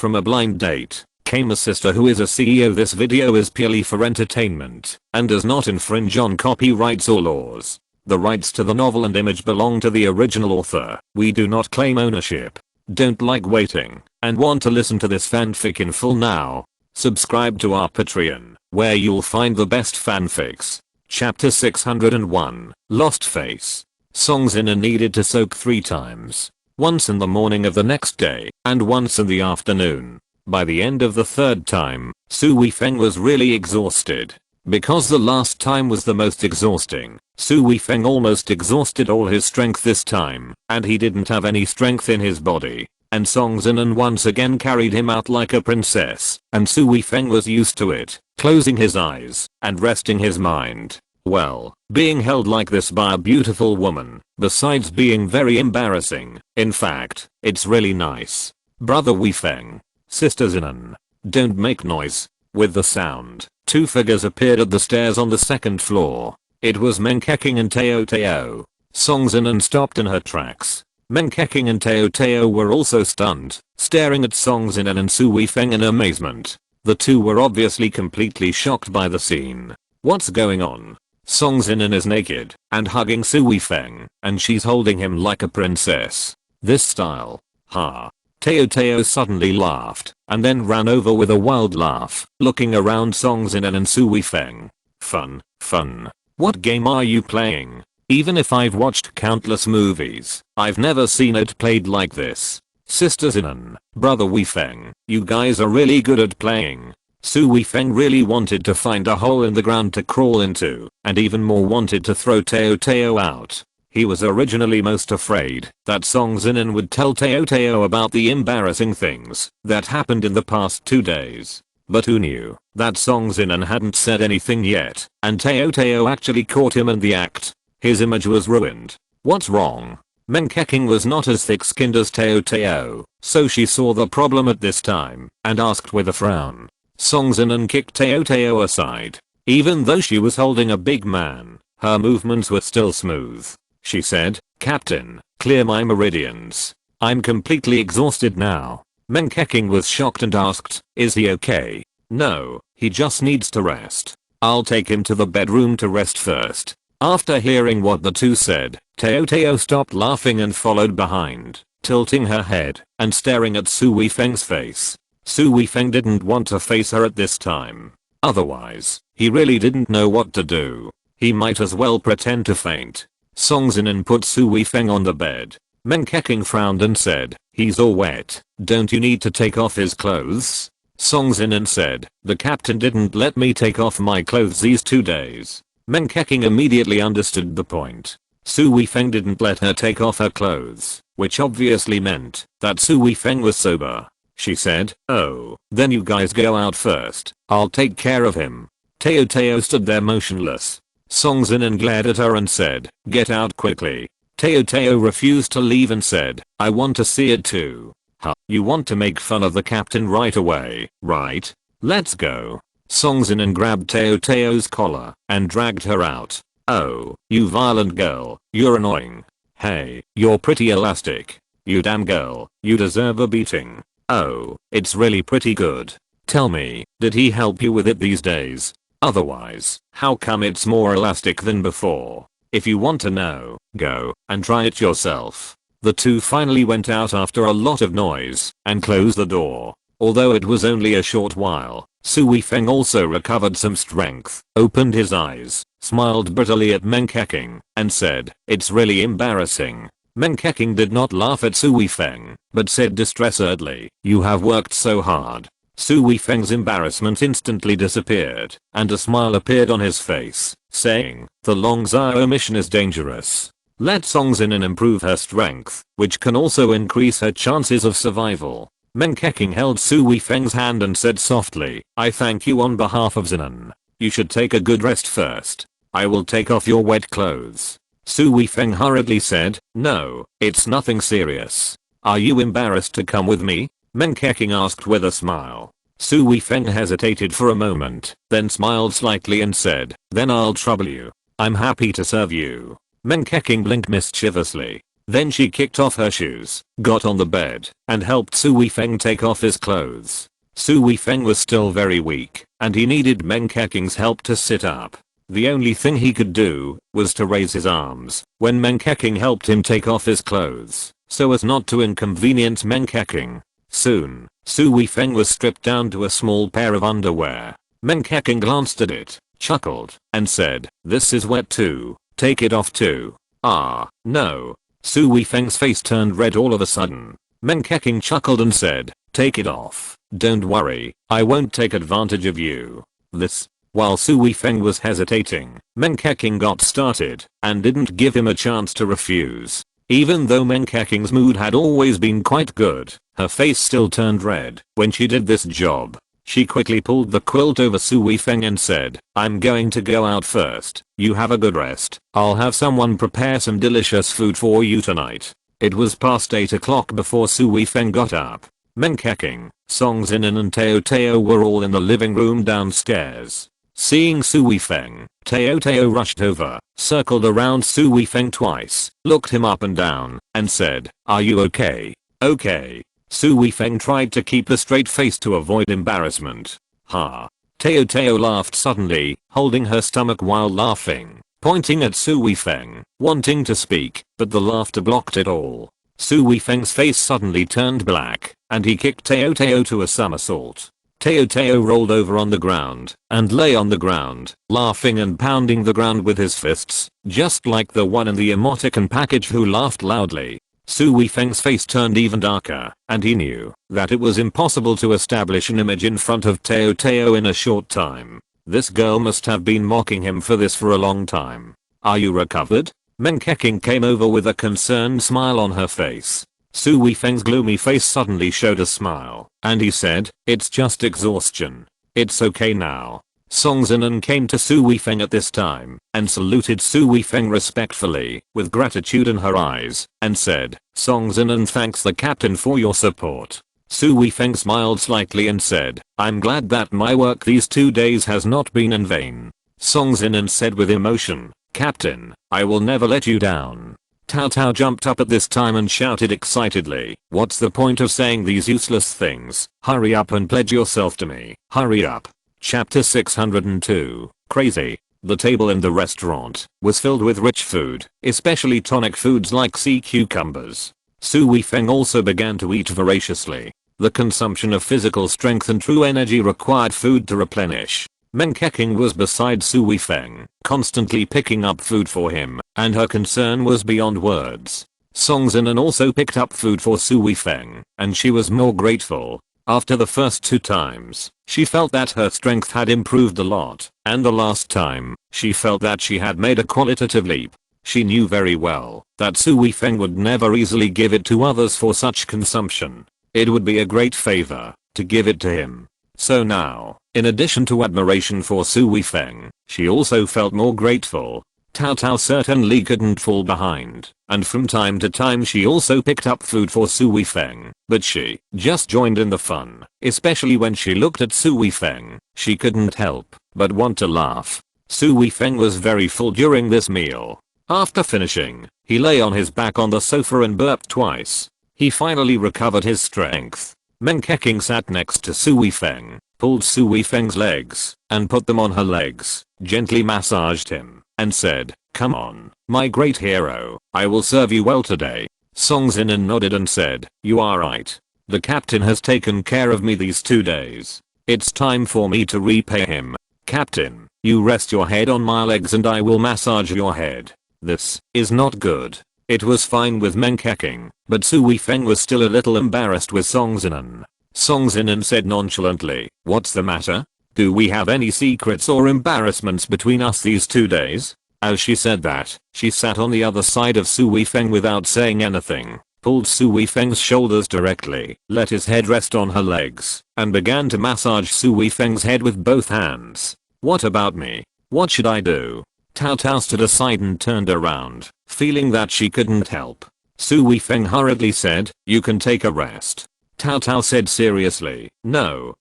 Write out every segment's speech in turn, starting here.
From a blind date came a sister who is a CEO. This video is purely for entertainment and does not infringe on copyrights or laws. The rights to the novel and image belong to the original author. We do not claim ownership. Don't like waiting and want to listen to this fanfic in full now? Subscribe to our Patreon, where you'll find the best fanfics. Chapter 601, Lost Face. Song Zinan needed to soak 3 times. Once in the morning of the next day, and once in the afternoon. By the end of the 3rd time, Su Weifeng was really exhausted. Because the last time was the most exhausting, Su Weifeng almost exhausted all his strength this time, and he didn't have any strength in his body. And Song Zinan once again carried him out like a princess, and Su Weifeng was used to it, closing his eyes and resting his mind. Well, being held like this by a beautiful woman, besides being very embarrassing, in fact, it's really nice. Brother Weifeng. Sister Zinan. Don't make noise. With the sound, 2 figures appeared at the stairs on the 2nd floor. It was Meng Keqing and Tao Tao. Song Zinan stopped in her tracks. Meng Keqing and Tao Tao were also stunned, staring at Song Zinan and Su Weifeng in amazement. The two were obviously completely shocked by the scene. What's going on? Song Zinan is naked and hugging Su Weifeng, and she's holding him like a princess. This style. Ha. Tao Tao suddenly laughed, and then ran over with a wild laugh, looking around Song Zinan and Su Weifeng. Fun, fun. What game are you playing? Even if I've watched countless movies, I've never seen it played like this. Sister Zinan, Brother Weifeng, you guys are really good at playing. Su Weifeng really wanted to find a hole in the ground to crawl into, and even more wanted to throw Tao Tao out. He was originally most afraid that Song Zinan would tell Tao Tao about the embarrassing things that happened in the past 2 days. But who knew that Song Zinan hadn't said anything yet, and Tao Tao actually caught him in the act. His image was ruined. What's wrong? Meng Keqing was not as thick-skinned as Tao Tao, so she saw the problem at this time, and asked with a frown. Song Zinan kicked Tao Tao aside. Even though she was holding a big man, her movements were still smooth. She said, "Captain, clear my meridians. I'm completely exhausted now." Meng Keqing was shocked and asked, "Is he okay?" "No, he just needs to rest. I'll take him to the bedroom to rest first." After hearing what the two said, Tao Tao stopped laughing and followed behind, tilting her head and staring at Su Weifeng's face. Su Weifeng didn't want to face her at this time. Otherwise, he really didn't know what to do. He might as well pretend to faint. Song Zinan put Su Weifeng on the bed. Meng Keqing frowned and said, "He's all wet. Don't you need to take off his clothes?" Song Zinan said, "The captain didn't let me take off my clothes these 2 days." Meng Keqing immediately understood the point. Su Weifeng didn't let her take off her clothes, which obviously meant that Su Weifeng was sober. She said, "Oh, then you guys go out first. I'll take care of him." Tao Tao stood there motionless. Song Zinan glared at her and said, "Get out quickly." Tao Tao refused to leave and said, "I want to see it too." "Huh, you want to make fun of the captain right away, right? Let's go." Song Zinan grabbed Tao Tao's collar and dragged her out. "Oh, you violent girl, you're annoying. Hey, you're pretty elastic. You damn girl, you deserve a beating. Oh, it's really pretty good. Tell me, did he help you with it these days? Otherwise, how come it's more elastic than before? If you want to know, go and try it yourself." The two finally went out after a lot of noise and closed the door. Although it was only a short while, Su Weifeng also recovered some strength, opened his eyes, smiled bitterly at Meng Keqing, and said, "It's really embarrassing." Meng Keqing did not laugh at Su Weifeng, but said distressedly, "You have worked so hard." Su Weifeng's embarrassment instantly disappeared, and a smile appeared on his face, saying, "The Long Zhao mission is dangerous. Let Song Zinan improve her strength, which can also increase her chances of survival." Meng Keqing held Su Weifeng's hand and said softly, "I thank you on behalf of Zinan. You should take a good rest first. I will take off your wet clothes." Su Weifeng hurriedly said, "No, it's nothing serious. Are you embarrassed to come with me?" Meng Keqing asked with a smile. Su Weifeng hesitated for a moment, then smiled slightly and said, "Then I'll trouble you. I'm happy to serve you." Meng Keqing blinked mischievously. Then she kicked off her shoes, got on the bed, and helped Su Weifeng take off his clothes. Su Weifeng was still very weak, and he needed Meng Keking's help to sit up. The only thing he could do was to raise his arms when Meng Keking helped him take off his clothes, so as not to inconvenience Meng Keking. Soon, Su Weifeng was stripped down to a small pair of underwear. Meng Keking glanced at it, chuckled, and said, "This is wet too, take it off too." "Ah, no." Su Weifeng's face turned red all of a sudden. Meng Keking chuckled and said, "Take it off, don't worry, I won't take advantage of you." While Su Weifeng was hesitating, Meng Keking got started, and didn't give him a chance to refuse. Even though Meng Keking's mood had always been quite good, her face still turned red when she did this job. She quickly pulled the quilt over Su Weifeng and said, "I'm going to go out first, you have a good rest, I'll have someone prepare some delicious food for you tonight." It was past 8 o'clock before Su Weifeng got up. Meng Keking, Song Zinan and Teo Teo were all in the living room downstairs. Seeing Su Weifeng, Teo Teo rushed over, circled around Su Weifeng twice, looked him up and down, and said, "Are you okay?" "Okay." Su Weifeng tried to keep a straight face to avoid embarrassment. "Ha." Teo Teo laughed suddenly, holding her stomach while laughing, pointing at Su Weifeng, wanting to speak, but the laughter blocked it all. Su Weifeng's face suddenly turned black, and he kicked Teo Teo to a somersault. Teo Teo rolled over on the ground, and lay on the ground, laughing and pounding the ground with his fists, just like the one in the emoticon package who laughed loudly. Su Weifeng's face turned even darker, and he knew that it was impossible to establish an image in front of Teo Teo in a short time. This girl must have been mocking him for this for a long time. "Are you recovered?" Meng Keking came over with a concerned smile on her face. Su Weifeng's gloomy face suddenly showed a smile, and he said, "It's just exhaustion. It's okay now." Song Zinan came to Su Weifeng at this time, and saluted Su Weifeng respectfully, with gratitude in her eyes, and said, "Song Zinan thanks the captain for your support." Su Weifeng smiled slightly and said, "I'm glad that my work these 2 days has not been in vain." Song Zinan said with emotion, "Captain, I will never let you down." Tao Tao jumped up at this time and shouted excitedly, "What's the point of saying these useless things? Hurry up and pledge yourself to me, hurry up." Chapter 602. Crazy. The table in the restaurant was filled with rich food, especially tonic foods like sea cucumbers. Su Weifeng also began to eat voraciously. The consumption of physical strength and true energy required food to replenish. Meng Keking was beside Su Weifeng, constantly picking up food for him, and her concern was beyond words. Song Zinan also picked up food for Su Weifeng, and she was more grateful. After the first 2 times, she felt that her strength had improved a lot, and the last time, she felt that she had made a qualitative leap. She knew very well that Su Weifeng would never easily give it to others for such consumption. It would be a great favor to give it to him. So now, in addition to admiration for Su Weifeng, she also felt more grateful. Tao Tao certainly couldn't fall behind, and from time to time she also picked up food for Su Weifeng, but she just joined in the fun, especially when she looked at Su Weifeng. She couldn't help but want to laugh. Su Weifeng was very full during this meal. After finishing, he lay on his back on the sofa and burped twice. He finally recovered his strength. Meng Keking sat next to Su Weifeng, pulled Su Weifeng's legs, and put them on her legs, gently massaged him, and said, "Come on, my great hero, I will serve you well today." Song Zinan nodded and said, "You are right. The captain has taken care of me these 2 days. It's time for me to repay him. Captain, you rest your head on my legs and I will massage your head." This is not good. It was fine with Meng Keking, but Su Weifeng was still a little embarrassed with Song Zinan. Song Zinan said nonchalantly, "What's the matter? Do we have any secrets or embarrassments between us these 2 days?" As she said that, she sat on the other side of Su Weifeng without saying anything, pulled Su Weifeng's shoulders directly, let his head rest on her legs, and began to massage Su Weifeng's head with both hands. "What about me? What should I do?" Tao Tao stood aside and turned around, feeling that she couldn't help. Su Weifeng hurriedly said, "You can take a rest." Tao Tao said seriously, No,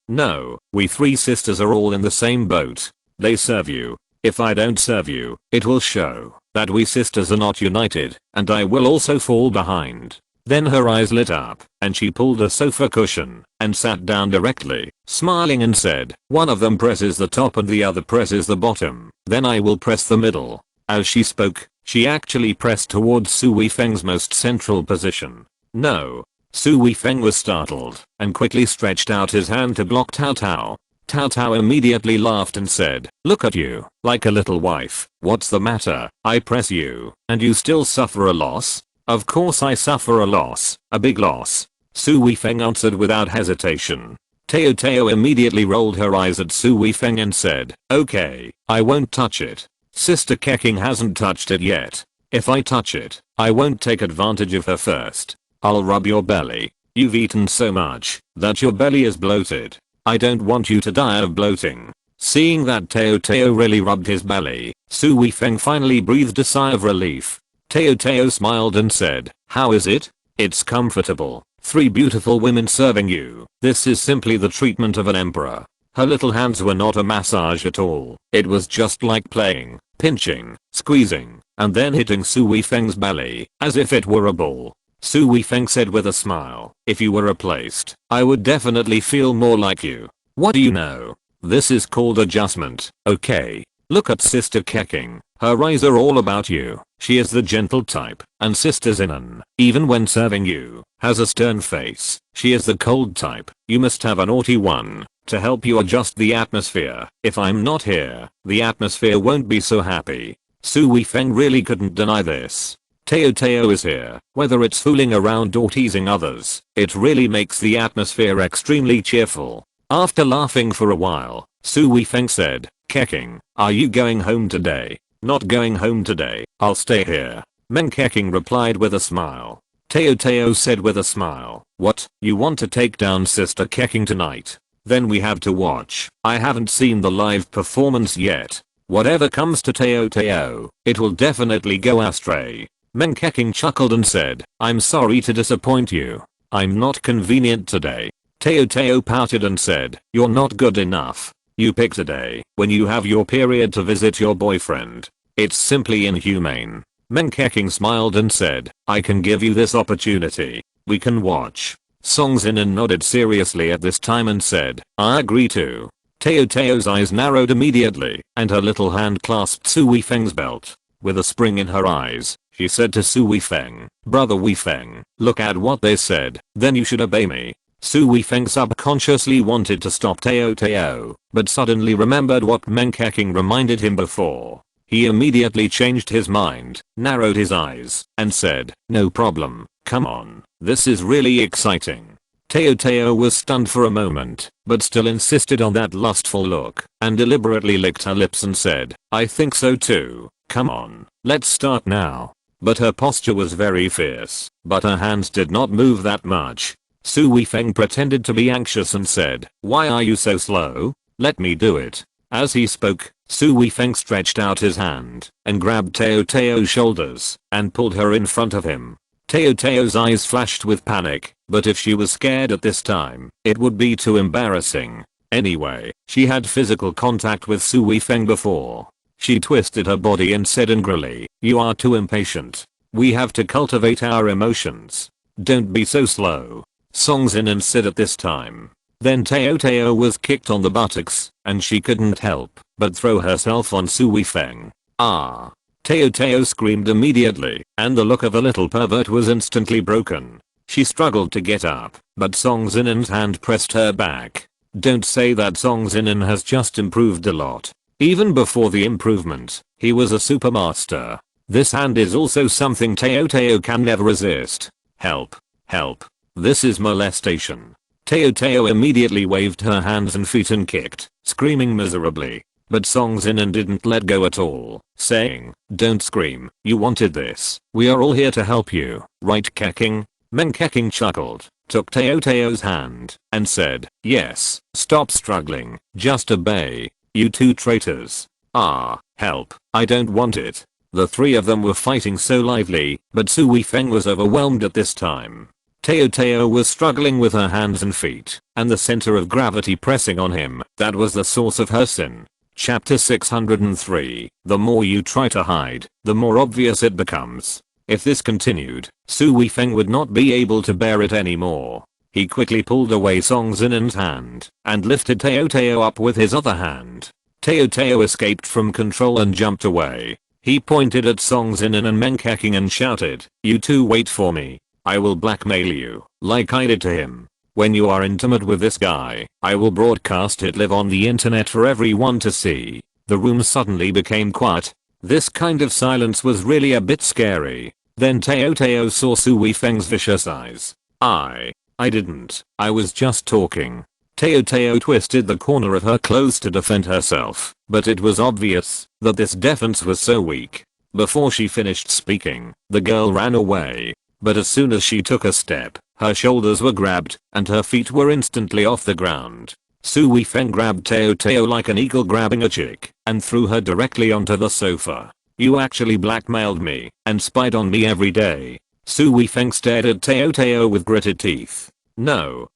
we 3 sisters are all in the same boat. They serve you. If I don't serve you, it will show that we sisters are not united, and I will also fall behind. Then her eyes lit up, and she pulled a sofa cushion and sat down directly, smiling and said, one of them presses the top and the other presses the bottom, then I will press the middle. As she spoke, she actually pressed towards Su Weifeng's most central position. No. Su Weifeng was startled and quickly stretched out his hand to block Cao Cao. Cao Cao immediately laughed and said, look at you, like a little wife. What's the matter? I press you, and you still suffer a loss? Of course I suffer a loss, a big loss. Su Weifeng answered without hesitation. Teo Teo immediately rolled her eyes at Su Weifeng and said, okay, I won't touch it. Sister Keqing hasn't touched it yet. If I touch it, I won't take advantage of her first. I'll rub your belly. You've eaten so much that your belly is bloated. I don't want you to die of bloating. Seeing that Teo Teo really rubbed his belly, Su Weifeng finally breathed a sigh of relief. Teo Teo smiled and said, how is it? It's comfortable. 3 beautiful women serving you. This is simply the treatment of an emperor. Her little hands were not a massage at all. It was just like playing, pinching, squeezing, and then hitting Su Weifeng's belly, as if it were a ball. Su Weifeng said with a smile, if you were replaced, I would definitely feel more like you. What do you know? This is called adjustment, okay? Look at Sister Keqing. Her eyes are all about you. She is the gentle type, and Sister Xinan, even when serving you, has a stern face. She is the cold type. You must have a naughty one to help you adjust the atmosphere. If I'm not here, the atmosphere won't be so happy. Su Weifeng really couldn't deny this. Teo Teo is here, whether it's fooling around or teasing others, it really makes the atmosphere extremely cheerful. After laughing for a while, Su Weifeng said, Keqing, are you going home today? Not going home today, I'll stay here. Meng Keqing replied with a smile. Teo Teo said with a smile, what, you want to take down Sister Keqing tonight? Then we have to watch. I haven't seen the live performance yet. Whatever comes to Teo Teo, it will definitely go astray. Meng Keqing chuckled and said, I'm sorry to disappoint you. I'm not convenient today. Teo Teo pouted and said, you're not good enough. You picked a day when you have your period to visit your boyfriend. It's simply inhumane. Meng Keqing smiled and said, I can give you this opportunity. We can watch. Song Xinan nodded seriously at this time and said, I agree too. Teo Teo's eyes narrowed immediately, and her little hand clasped Su Weifeng's belt. With a spring in her eyes, she said to Su Weifeng, brother Weifeng, look at what they said, then you should obey me. Su Weifeng subconsciously wanted to stop Teo Teo, but suddenly remembered what Meng Keqing reminded him before. He immediately changed his mind, narrowed his eyes, and said, no problem, come on, this is really exciting. Teo Teo was stunned for a moment, but still insisted on that lustful look, and deliberately licked her lips and said, I think so too, come on, let's start now. But her posture was very fierce, but her hands did not move that much. Su Weifeng pretended to be anxious and said, why are you so slow? Let me do it. As he spoke, Su Weifeng stretched out his hand and grabbed Teo Teo's shoulders and pulled her in front of him. Teo Teo's eyes flashed with panic, but if she was scared at this time, it would be too embarrassing. Anyway, she had physical contact with Su Weifeng before. She twisted her body and said angrily, you are too impatient. We have to cultivate our emotions. Don't be so slow. Song Xinan said at this time. Then Teo Teo was kicked on the buttocks, and she couldn't help but throw herself on Su Weifeng. Ah! Teo Teo screamed immediately, and the look of a little pervert was instantly broken. She struggled to get up, but Song Xinan's hand pressed her back. Don't say that. Song Xinan has just improved a lot. Even before the improvement, he was a supermaster. This hand is also something Teo Teo can never resist. Help! Help! This is molestation. Teo Teo immediately waved her hands and feet and kicked, screaming miserably. But Song Xinan didn't let go at all, saying, don't scream, you wanted this. We are all here to help you, right Keqing? Meng Keqing chuckled, took Teo Teo's hand, and said, yes, stop struggling, just obey. You two traitors. Ah, help, I don't want it. The 3 of them were fighting so lively, but Su Weifeng was overwhelmed at this time. Teo Teo was struggling with her hands and feet, and the center of gravity pressing on him. That was the source of her sin. Chapter 603. The more you try to hide, the more obvious it becomes. If this continued, Su Weifeng would not be able to bear it anymore. He quickly pulled away Song Xinnen's hand and lifted Teo Teo up with his other hand. Teo Teo escaped from control and jumped away. He pointed at Song Xinnen and Meng Keqing and shouted, "You two wait for me. I will blackmail you, like I did to him. When you are intimate with this guy, I will broadcast it live on the internet for everyone to see." The room suddenly became quiet. This kind of silence was really a bit scary. Then Teo Teo saw Su Weifeng's vicious eyes. I didn't. I was just talking. Teo Teo twisted the corner of her clothes to defend herself, but it was obvious that this defense was so weak. Before she finished speaking, the girl ran away. But as soon as she took a step, her shoulders were grabbed, and her feet were instantly off the ground. Su Weifeng grabbed Teo Teo like an eagle grabbing a chick, and threw her directly onto the sofa. "You actually blackmailed me, and spied on me every day." Su Weifeng stared at Teo Teo with gritted teeth. No.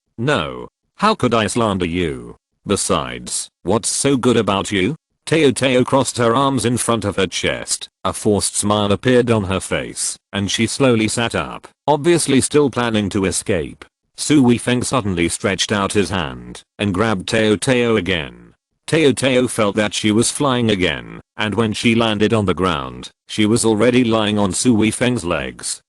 How could I slander you? Besides, what's so good about you? Teo Teo crossed her arms in front of her chest. A forced smile appeared on her face, and she slowly sat up, obviously still planning to escape. Su Weifeng suddenly stretched out his hand and grabbed Teo Teo again. Teo Teo felt that she was flying again, and when she landed on the ground, she was already lying on Su Weifeng's legs.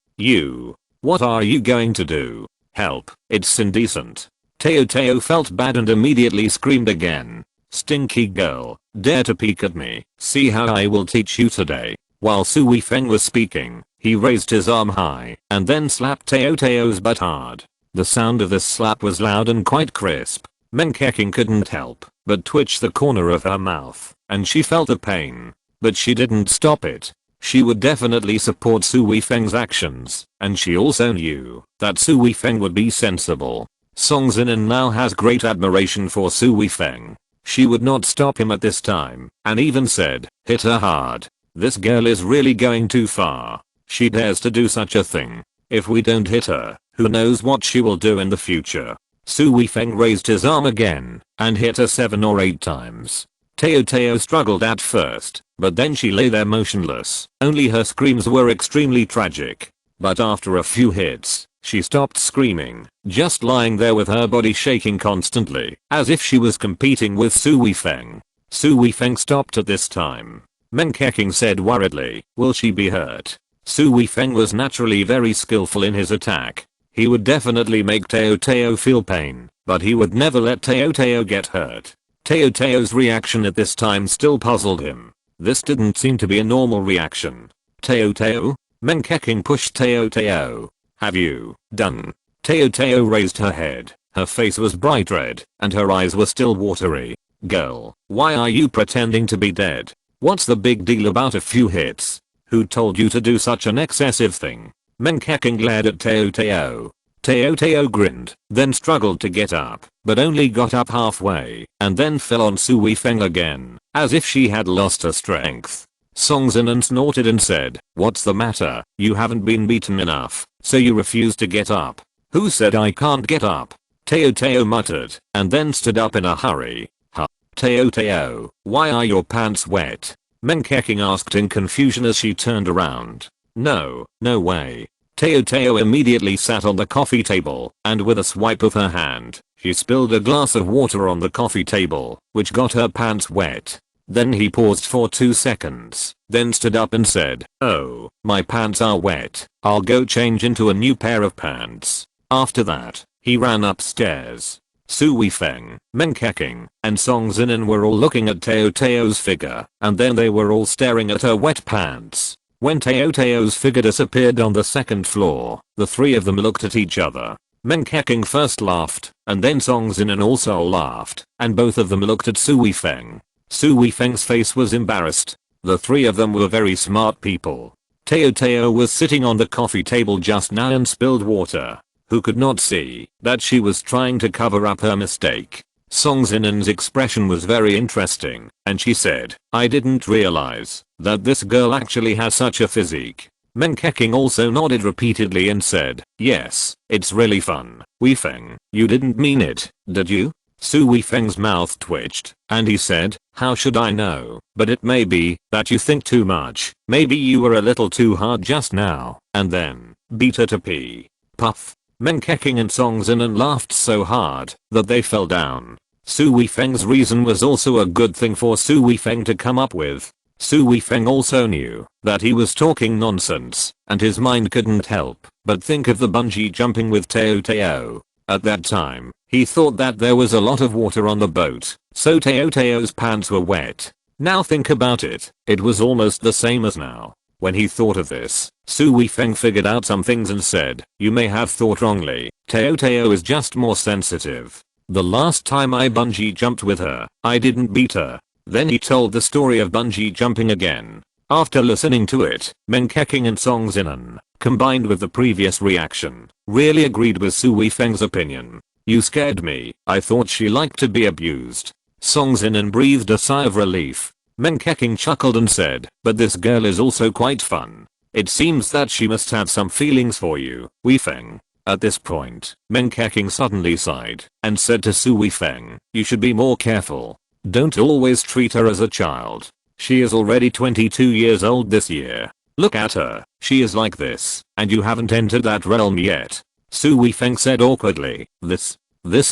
What are you going to do? Help, it's indecent. Teo Teo felt bad and immediately screamed again. "Stinky girl, dare to peek at me, see how I will teach you today." While Su Weifeng was speaking, he raised his arm high and then slapped Teo Teo's butt hard. The sound of this slap was loud and quite crisp. Meng Keqing couldn't help but twitch the corner of her mouth, and she felt the pain. But she didn't stop it. She would definitely support Su Weifeng's actions, and she also knew that Su Weifeng would be sensible. Song Xinnen now has great admiration for Su Weifeng. She would not stop him at this time, and even said, "Hit her hard. This girl is really going too far. She dares to do such a thing. If we don't hit her, who knows what she will do in the future." Su Weifeng raised his arm again and hit her 7 or 8 times. Teo Teo struggled at first, but then she lay there motionless. Only her screams were extremely tragic. But after a few hits, she stopped screaming, just lying there with her body shaking constantly, as if she was competing with Su Weifeng. Su Weifeng stopped at this time. Meng Keqing said worriedly, "Will she be hurt?" Su Weifeng was naturally very skillful in his attack. He would definitely make Teo Teo feel pain, but he would never let Teo Teo get hurt. Teo Teo's reaction at this time still puzzled him. This didn't seem to be a normal reaction. "Teo Teo?" Meng Keqing pushed Teo Teo. "Have you done?" Teo Teo raised her head. Her face was bright red, and her eyes were still watery. "Girl, why are you pretending to be dead? What's the big deal about a few hits? Who told you to do such an excessive thing?" Meng Keqing glared at Teo Teo. Teo Teo grinned, then struggled to get up, but only got up halfway, and then fell on Su Weifeng again, as if she had lost her strength. Song Xinnen snorted and said, "What's the matter? You haven't been beaten enough, so you refuse to get up." "Who said I can't get up?" Teo Teo muttered, and then stood up in a hurry. "Huh? Teo Teo, why are your pants wet?" Meng Keqing asked in confusion as she turned around. No way." Teo Teo immediately sat on the coffee table, and with a swipe of her hand, she spilled a glass of water on the coffee table, which got her pants wet. Then he paused for 2 seconds, then stood up and said, "Oh, my pants are wet. I'll go change into a new pair of pants." After that, he ran upstairs. Su Weifeng, Meng Keqing, and Song Xinnen were all looking at Teo Teo's figure, and then they were all staring at her wet pants. When Teo Teo's figure disappeared on the 2nd floor, the 3 of them looked at each other. Meng Keqing first laughed, and then Song Xinnen also laughed, and both of them looked at Su Weifeng. Su Weifeng's face was embarrassed. The 3 of them were very smart people. Teo Teo was sitting on the coffee table just now and spilled water. Who could not see that she was trying to cover up her mistake? Song Xinnen's expression was very interesting, and she said, "I didn't realize that this girl actually has such a physique." Meng Keqing also nodded repeatedly and said, "Yes, it's really fun." "Weifeng, you didn't mean it, did you?" Su Weifeng's mouth twitched, and he said, how should I know? But it may be that you think too much. Maybe you were a little too hard just now. And then, beat her to pee. Puff. Menkeking and Song Zinan laughed so hard that they fell down. Su Weifeng's reason was also a good thing for Su Weifeng to come up with. Su Weifeng also knew that he was talking nonsense, and his mind couldn't help but think of the bungee jumping with Teo Teo. At that time, he thought that there was a lot of water on the boat, so Teo Teo's pants were wet. Now think about it, it was almost the same as now. When he thought of this, Su Weifeng figured out some things and said, you may have thought wrongly, Teo Teo is just more sensitive. The last time I bungee jumped with her, I didn't beat her. Then he told the story of bungee jumping again. After listening to it, Menkeking and Song Zinan, combined with the previous reaction, really agreed with Su Weifeng's opinion. You scared me, I thought she liked to be abused. Song Zinan breathed a sigh of relief. Menkeking chuckled and said, but this girl is also quite fun. It seems that she must have some feelings for you, Weifeng. At this point, Menkeking suddenly sighed and said to Su Weifeng, you should be more careful. Don't always treat her as a child. She is already 22 years old this year. Look at her, she is like this, and you haven't entered that realm yet. Su Weifeng said awkwardly, this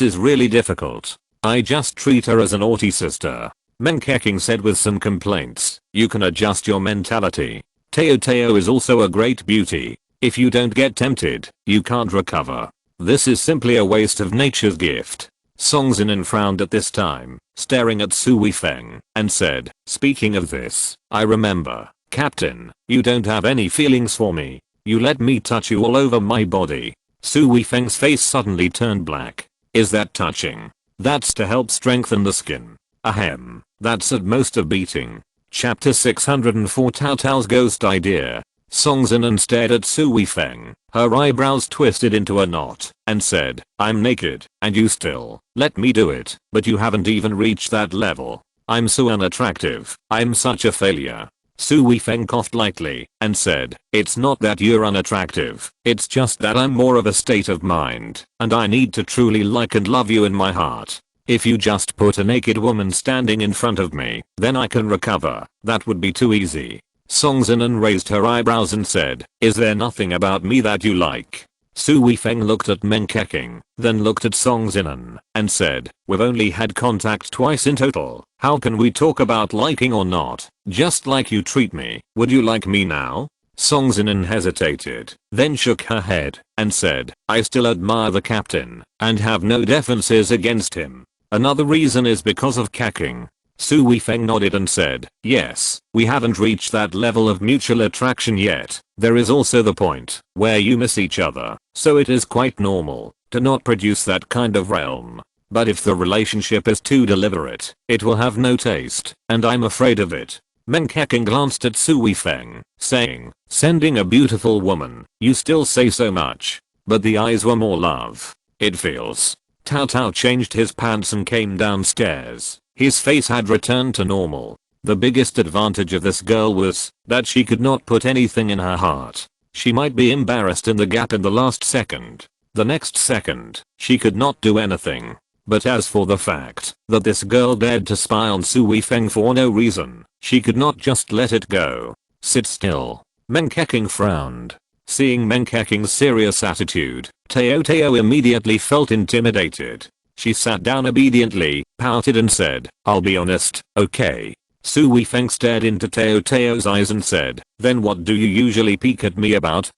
is really difficult. I just treat her as a naughty sister. Menkeking said with some complaints, you can adjust your mentality. Teo Teo is also a great beauty. If you don't get tempted, you can't recover. This is simply a waste of nature's gift. Song Zinan frowned at this time, staring at Su Weifeng, and said, speaking of this, I remember, Captain, you don't have any feelings for me. You let me touch you all over my body. Su Weifeng's face suddenly turned black. Is that touching? That's to help strengthen the skin. Ahem, that's at most a beating. Chapter 604 Tao Tao's ghost idea. Song Zinan stared at Su Weifeng, her eyebrows twisted into a knot, and said, I'm naked, and you still let me do it, but you haven't even reached that level. I'm so unattractive, I'm such a failure. Su Weifeng coughed lightly, and said, it's not that you're unattractive, it's just that I'm more of a state of mind, and I need to truly like and love you in my heart. If you just put a naked woman standing in front of me, then I can recover, that would be too easy. Song Zinan raised her eyebrows and said, is there nothing about me that you like? Su Weifeng looked at Menkeking, then looked at Song Zinan, and said, we've only had contact twice in total, how can we talk about liking or not? Just like you treat me, would you like me now? Song Zinan hesitated, then shook her head, and said, I still admire the captain, and have no defenses against him. Another reason is because of caking. Su Weifeng nodded and said, yes, we haven't reached that level of mutual attraction yet. There is also the point where you miss each other, so it is quite normal to not produce that kind of realm. But if the relationship is too deliberate, it will have no taste, and I'm afraid of it. Menkeking glanced at Su Weifeng, saying, sending a beautiful woman, you still say so much. But the eyes were more love. It feels. Tao Tao changed his pants and came downstairs. His face had returned to normal. The biggest advantage of this girl was that she could not put anything in her heart. She might be embarrassed in the gap in the last second. The next second, she could not do anything. But as for the fact that this girl dared to spy on Su Weifeng for no reason, she could not just let it go. Sit still. Menkeking frowned. Seeing Menkeking's serious attitude, Teo Teo immediately felt intimidated. She sat down obediently, pouted and said, I'll be honest, okay. Su Weifeng stared into Teo Teo's eyes and said, then what do you usually peek at me about?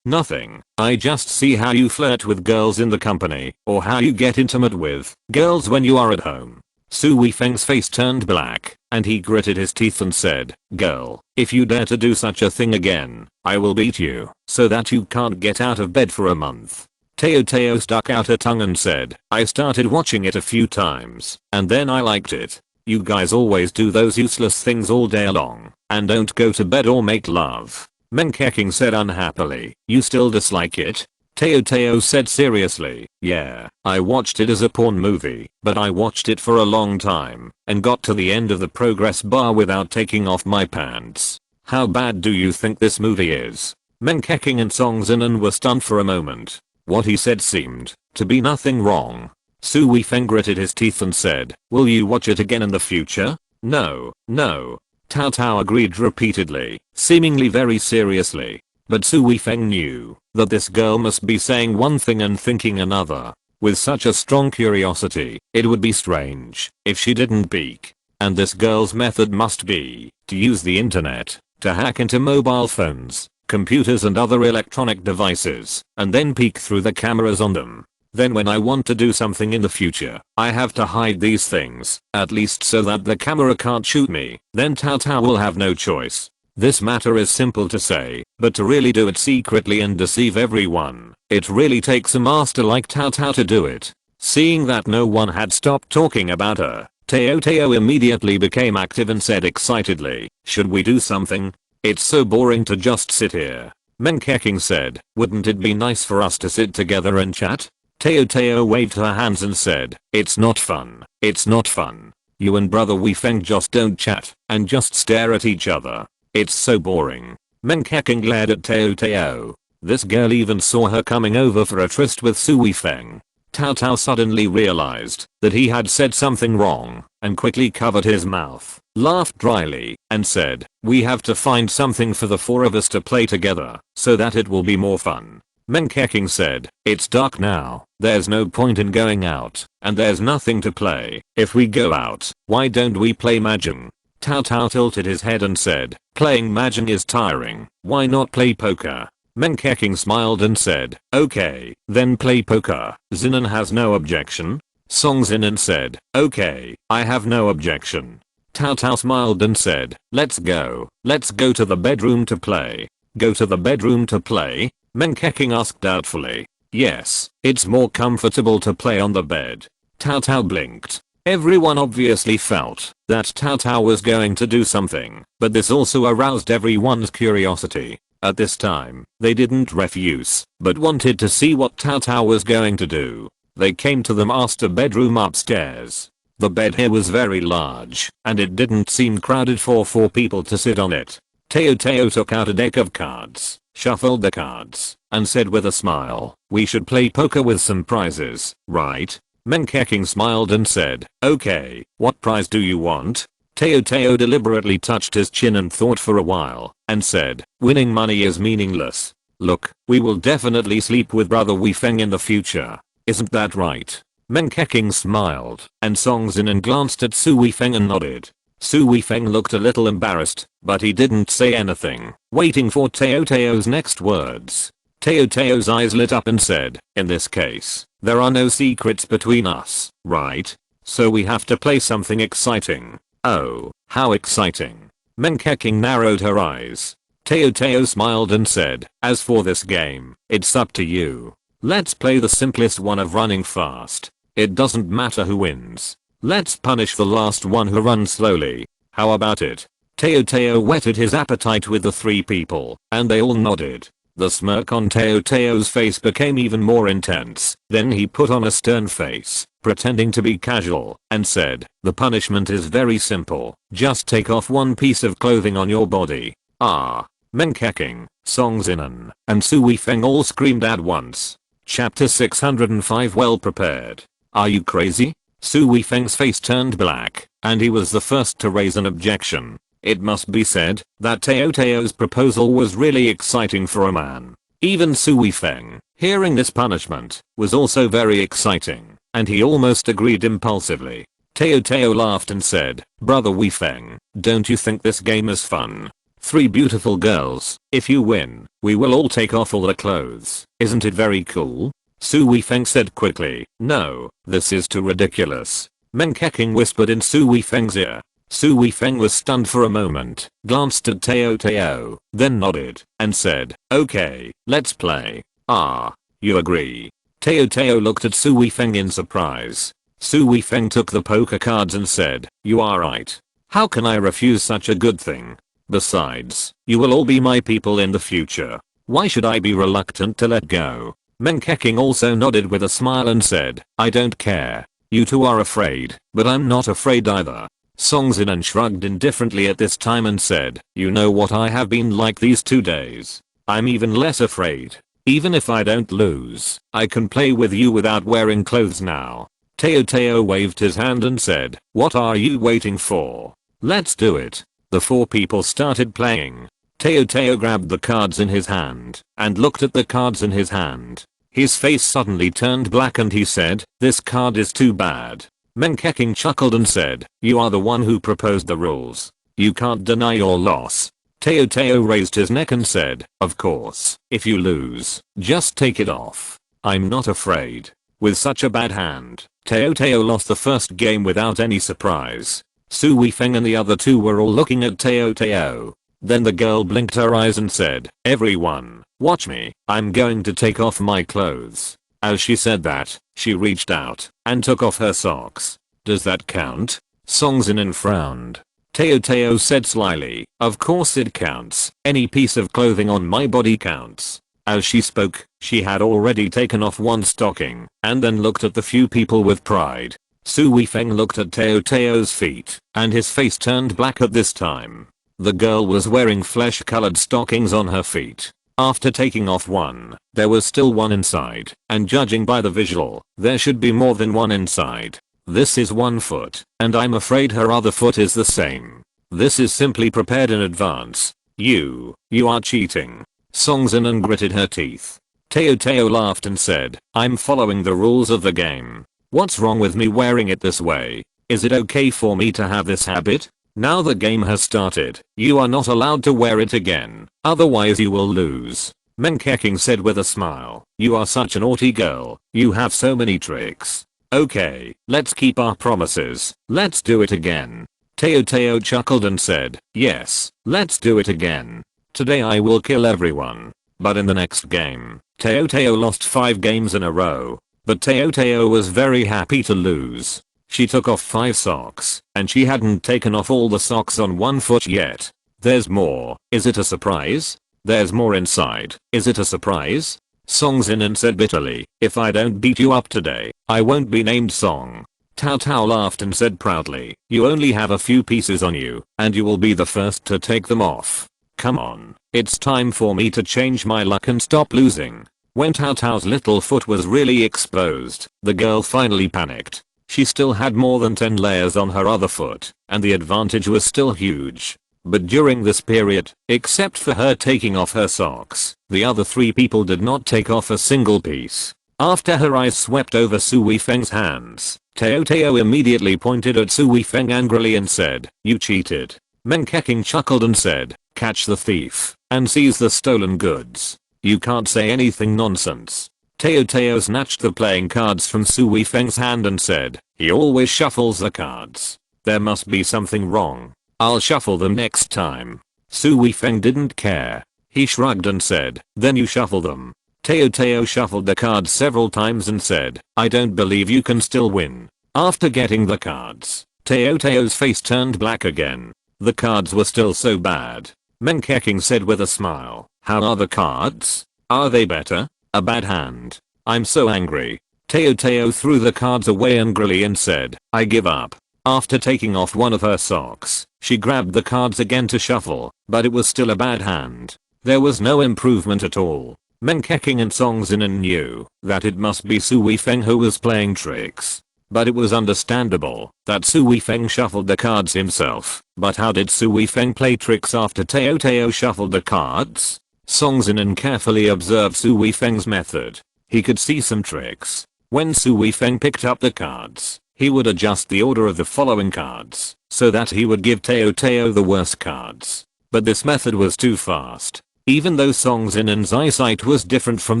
Nothing. I just see how you flirt with girls in the company, or how you get intimate with girls when you are at home. Su Weifeng's face turned black, and he gritted his teeth and said, girl, if you dare to do such a thing again, I will beat you, so that you can't get out of bed for a month. Teo Teo stuck out her tongue and said, I started watching it a few times, and then I liked it. You guys always do those useless things all day long, and don't go to bed or make love. Menkeking said unhappily, you still dislike it? Teo Teo said seriously, yeah, I watched it as a porn movie, but I watched it for a long time, and got to the end of the progress bar without taking off my pants. How bad do you think this movie is? Menkeking and Song Zinan were stunned for a moment. What he said seemed to be nothing wrong. Su Weifeng gritted his teeth and said, will you watch it again in the future? No, no. Cao Cao agreed repeatedly, seemingly very seriously. But Su Weifeng knew that this girl must be saying one thing and thinking another. With such a strong curiosity, it would be strange if she didn't peek. And this girl's method must be to use the internet to hack into mobile phones, computers and other electronic devices, and then peek through the cameras on them. Then when I want to do something in the future, I have to hide these things, at least so that the camera can't shoot me. Then Cao Cao will have no choice. This matter is simple to say, but to really do it secretly and deceive everyone, it really takes a master like Cao Cao to do it. Seeing that no one had stopped talking about her, Teo immediately became active and said excitedly, should we do something? It's so boring to just sit here. Meng Keqing said, wouldn't it be nice for us to sit together and chat? Teo waved her hands and said, it's not fun. It's not fun. You and brother Weifeng just don't chat and just stare at each other. It's so boring. Meng Keqing glared at Teo. This girl even saw her coming over for a tryst with Su Weifeng. Cao Cao suddenly realized that he had said something wrong and quickly covered his mouth, laughed dryly, and said, we have to find something for the four of us to play together so that it will be more fun. Meng Keqing said, it's dark now, there's no point in going out, and there's nothing to play. If we go out, why don't we play mahjong? Cao Cao tilted his head and said, playing mahjong is tiring, why not play poker? Meng Keqing smiled and said, okay, then play poker. Zinan has no objection. Song Zinan said, okay, I have no objection. Cao Cao smiled and said, let's go to the bedroom to play. Go to the bedroom to play? Meng Keqing asked doubtfully. Yes, it's more comfortable to play on the bed. Cao Cao blinked. Everyone obviously felt that Cao Cao was going to do something, but this also aroused everyone's curiosity. At this time, they didn't refuse, but wanted to see what Cao Cao was going to do. They came to the master bedroom upstairs. The bed here was very large, and it didn't seem crowded for 4 people to sit on it. Teo took out a deck of cards, shuffled the cards, and said with a smile, we should play poker with some prizes, right? Meng Keqing smiled and said, okay, what prize do you want? Teo deliberately touched his chin and thought for a while, and said, winning money is meaningless. Look, we will definitely sleep with brother Weifeng in the future. Isn't that right? Meng Keqing smiled, and Song Zinan glanced at Su Weifeng and nodded. Su Weifeng looked a little embarrassed, but he didn't say anything, waiting for Teo's next words. Teo's eyes lit up and said, in this case, there are no secrets between us, right? So we have to play something exciting. Oh, how exciting. Meng Keqing narrowed her eyes. Teo smiled and said, as for this game, it's up to you. Let's play the simplest one of running fast. It doesn't matter who wins. Let's punish the last one who runs slowly. How about it? Teo whetted his appetite with the 3 people, and they all nodded. The smirk on Teo's face became even more intense. Then he put on a stern face, pretending to be casual, and said, the punishment is very simple. Just take off 1 piece of clothing on your body. Ah. Meng Keqing, Song Zinan, and Su Weifeng all screamed at once. Chapter 605 Well prepared. Are you crazy? Su Weifeng's face turned black, and he was the first to raise an objection. It must be said that Teo's proposal was really exciting for a man. Even Su Weifeng, hearing this punishment, was also very exciting, and he almost agreed impulsively. Teo laughed and said, brother Weifeng, don't you think this game is fun? 3 beautiful girls, if you win, we will all take off all the clothes. Isn't it very cool? Su Weifeng said quickly, no, this is too ridiculous. Meng Keqing whispered in Su Weifeng's ear. Su Weifeng was stunned for a moment, glanced at Teo, then nodded, and said, okay, let's play. Ah, you agree? Teo looked at Su Weifeng in surprise. Su Weifeng took the poker cards and said, you are right. How can I refuse such a good thing? Besides, you will all be my people in the future. Why should I be reluctant to let go? Meng Keqing also nodded with a smile and said, I don't care. You 2 are afraid, but I'm not afraid either. Song Zinan shrugged indifferently at this time and said, you know what I have been like these 2 days. I'm even less afraid. Even if I don't lose, I can play with you without wearing clothes now. Teo waved his hand and said, "What are you waiting for? Let's do it." The 4 people started playing. Teo grabbed the cards in his hand and looked at the cards in his hand. His face suddenly turned black and he said, "This card is too bad." Menkeking chuckled and said, "You are the one who proposed the rules. You can't deny your loss." Teo raised his neck and said, "Of course, if you lose, just take it off. I'm not afraid." With such a bad hand, Teo lost the first game without any surprise. Su Weifeng and the other 2 were all looking at Teo. Then the girl blinked her eyes and said, "Everyone, watch me. I'm going to take off my clothes." As she said that, she reached out and took off her socks. "Does that count?" Song Zinan frowned. Teo said slyly, "Of course it counts. Any piece of clothing on my body counts." As she spoke, she had already taken off one stocking and then looked at the few people with pride. Su Weifeng looked at Teo's feet and his face turned black at this time. The girl was wearing flesh-colored stockings on her feet. After taking off one, there was still one inside, and judging by the visual, there should be more than one inside. This is one foot, and I'm afraid her other foot is the same. This is simply prepared in advance. You are cheating. Song Zinan gritted her teeth. Teo laughed and said, "I'm following the rules of the game. What's wrong with me wearing it this way? Is it okay for me to have this habit? Now the game has started. You are not allowed to wear it again, otherwise you will lose." Menkeking said with a smile, "You are such a naughty girl. You have so many tricks. Okay, let's keep our promises. Let's do it again." Teo chuckled and said, "Yes, let's do it again. Today I will kill everyone." But in the next game, Teo lost 5 games in a row. But Teo was very happy to lose. She took off 5 socks, and she hadn't taken off all the socks on one foot yet. "There's more. Is it a surprise? There's more inside. Is it a surprise?" Song Zinan said bitterly, "If I don't beat you up today, I won't be named Song." Tao laughed and said proudly, "You only have a few pieces on you, and you will be the first to take them off. Come on, it's time for me to change my luck and stop losing." When Tao's little foot was really exposed, the girl finally panicked. She still had more than 10 layers on her other foot, and the advantage was still huge. But during this period, except for her taking off her socks, the other 3 people did not take off a single piece. After her eyes swept over Su Weifeng's hands, Teo immediately pointed at Su Weifeng angrily and said, "You cheated." Menkeking chuckled and said, "Catch the thief and seize the stolen goods. You can't say anything nonsense." Teo snatched the playing cards from Su Weifeng's hand and said, "He always shuffles the cards. There must be something wrong. I'll shuffle them next time." Su Weifeng didn't care. He shrugged and said, "Then you shuffle them." Teo shuffled the cards several times and said, "I don't believe you can still win." After getting the cards, Teo's face turned black again. The cards were still so bad. Menkeking said with a smile, "How are the cards? Are they better?" "A bad hand. I'm so angry." Teo threw the cards away angrily and said, "I give up." After taking off one of her socks, she grabbed the cards again to shuffle, but it was still a bad hand. There was no improvement at all. Menkeking and Song Zinan knew that it must be Su Weifeng who was playing tricks. But it was understandable that Su Weifeng shuffled the cards himself. But how did Su Weifeng play tricks after Teo shuffled the cards? Song Zinan carefully observed Su Weifeng's method. He could see some tricks. When Su Weifeng picked up the cards, he would adjust the order of the following cards so that he would give Teo the worst cards. But this method was too fast. Even though Song Zinan's eyesight was different from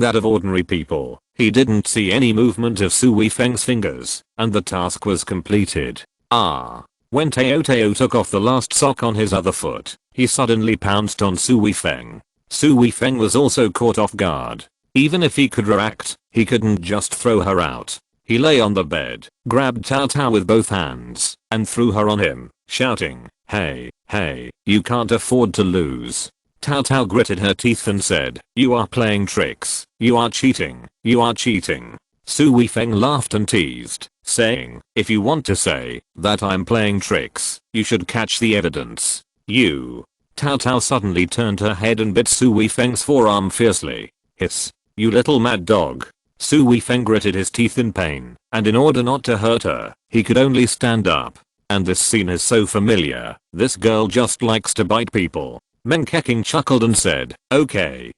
that of ordinary people, he didn't see any movement of Su Weifeng's fingers, and the task was completed. When Teo took off the last sock on his other foot, he suddenly pounced on Su Weifeng. Su Weifeng was also caught off guard. Even if he could react, he couldn't just throw her out. He lay on the bed, grabbed Tao with both hands, and threw her on him, shouting, Hey, you can't afford to lose." Tao gritted her teeth and said, "You are playing tricks. You are cheating. You are cheating." Su Weifeng laughed and teased, saying, "If you want to say that I'm playing tricks, you should catch the evidence. You." Tao suddenly turned her head and bit Su Weifeng's forearm fiercely. "Hiss. You little mad dog." Su Weifeng gritted his teeth in pain, and in order not to hurt her, he could only stand up. And this scene is so familiar, this girl just likes to bite people. Meng Keqing chuckled and said, okay,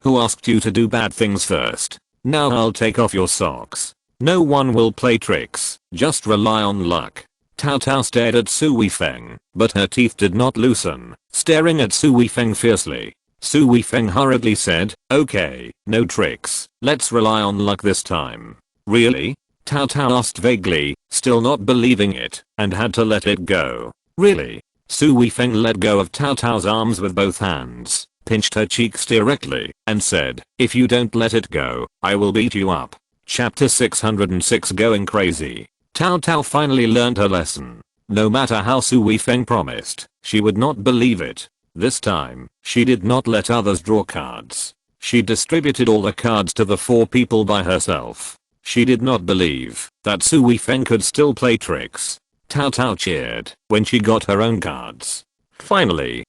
who asked you to do bad things first? Now I'll take off your socks. No one will play tricks, just rely on luck. Tao Tao stared at Su Weifeng, but her teeth did not loosen, staring at Su Weifeng fiercely. Su Weifeng hurriedly said, okay, no tricks, let's rely on luck this time. Really? Tao Tao asked vaguely, still not believing it, and had to let it go. Really? Su Weifeng let go of Tao Tao's arms with both hands, pinched her cheeks directly, and said, if you don't let it go, I will beat you up. Chapter 606 Going Crazy. Tao Tao finally learned her lesson. No matter how Su Weifeng promised, she would not believe it. This time, she did not let others draw cards. She distributed all the cards to the 4 people by herself. She did not believe that Su Weifeng could still play tricks. Tao Tao cheered when she got her own cards. Finally,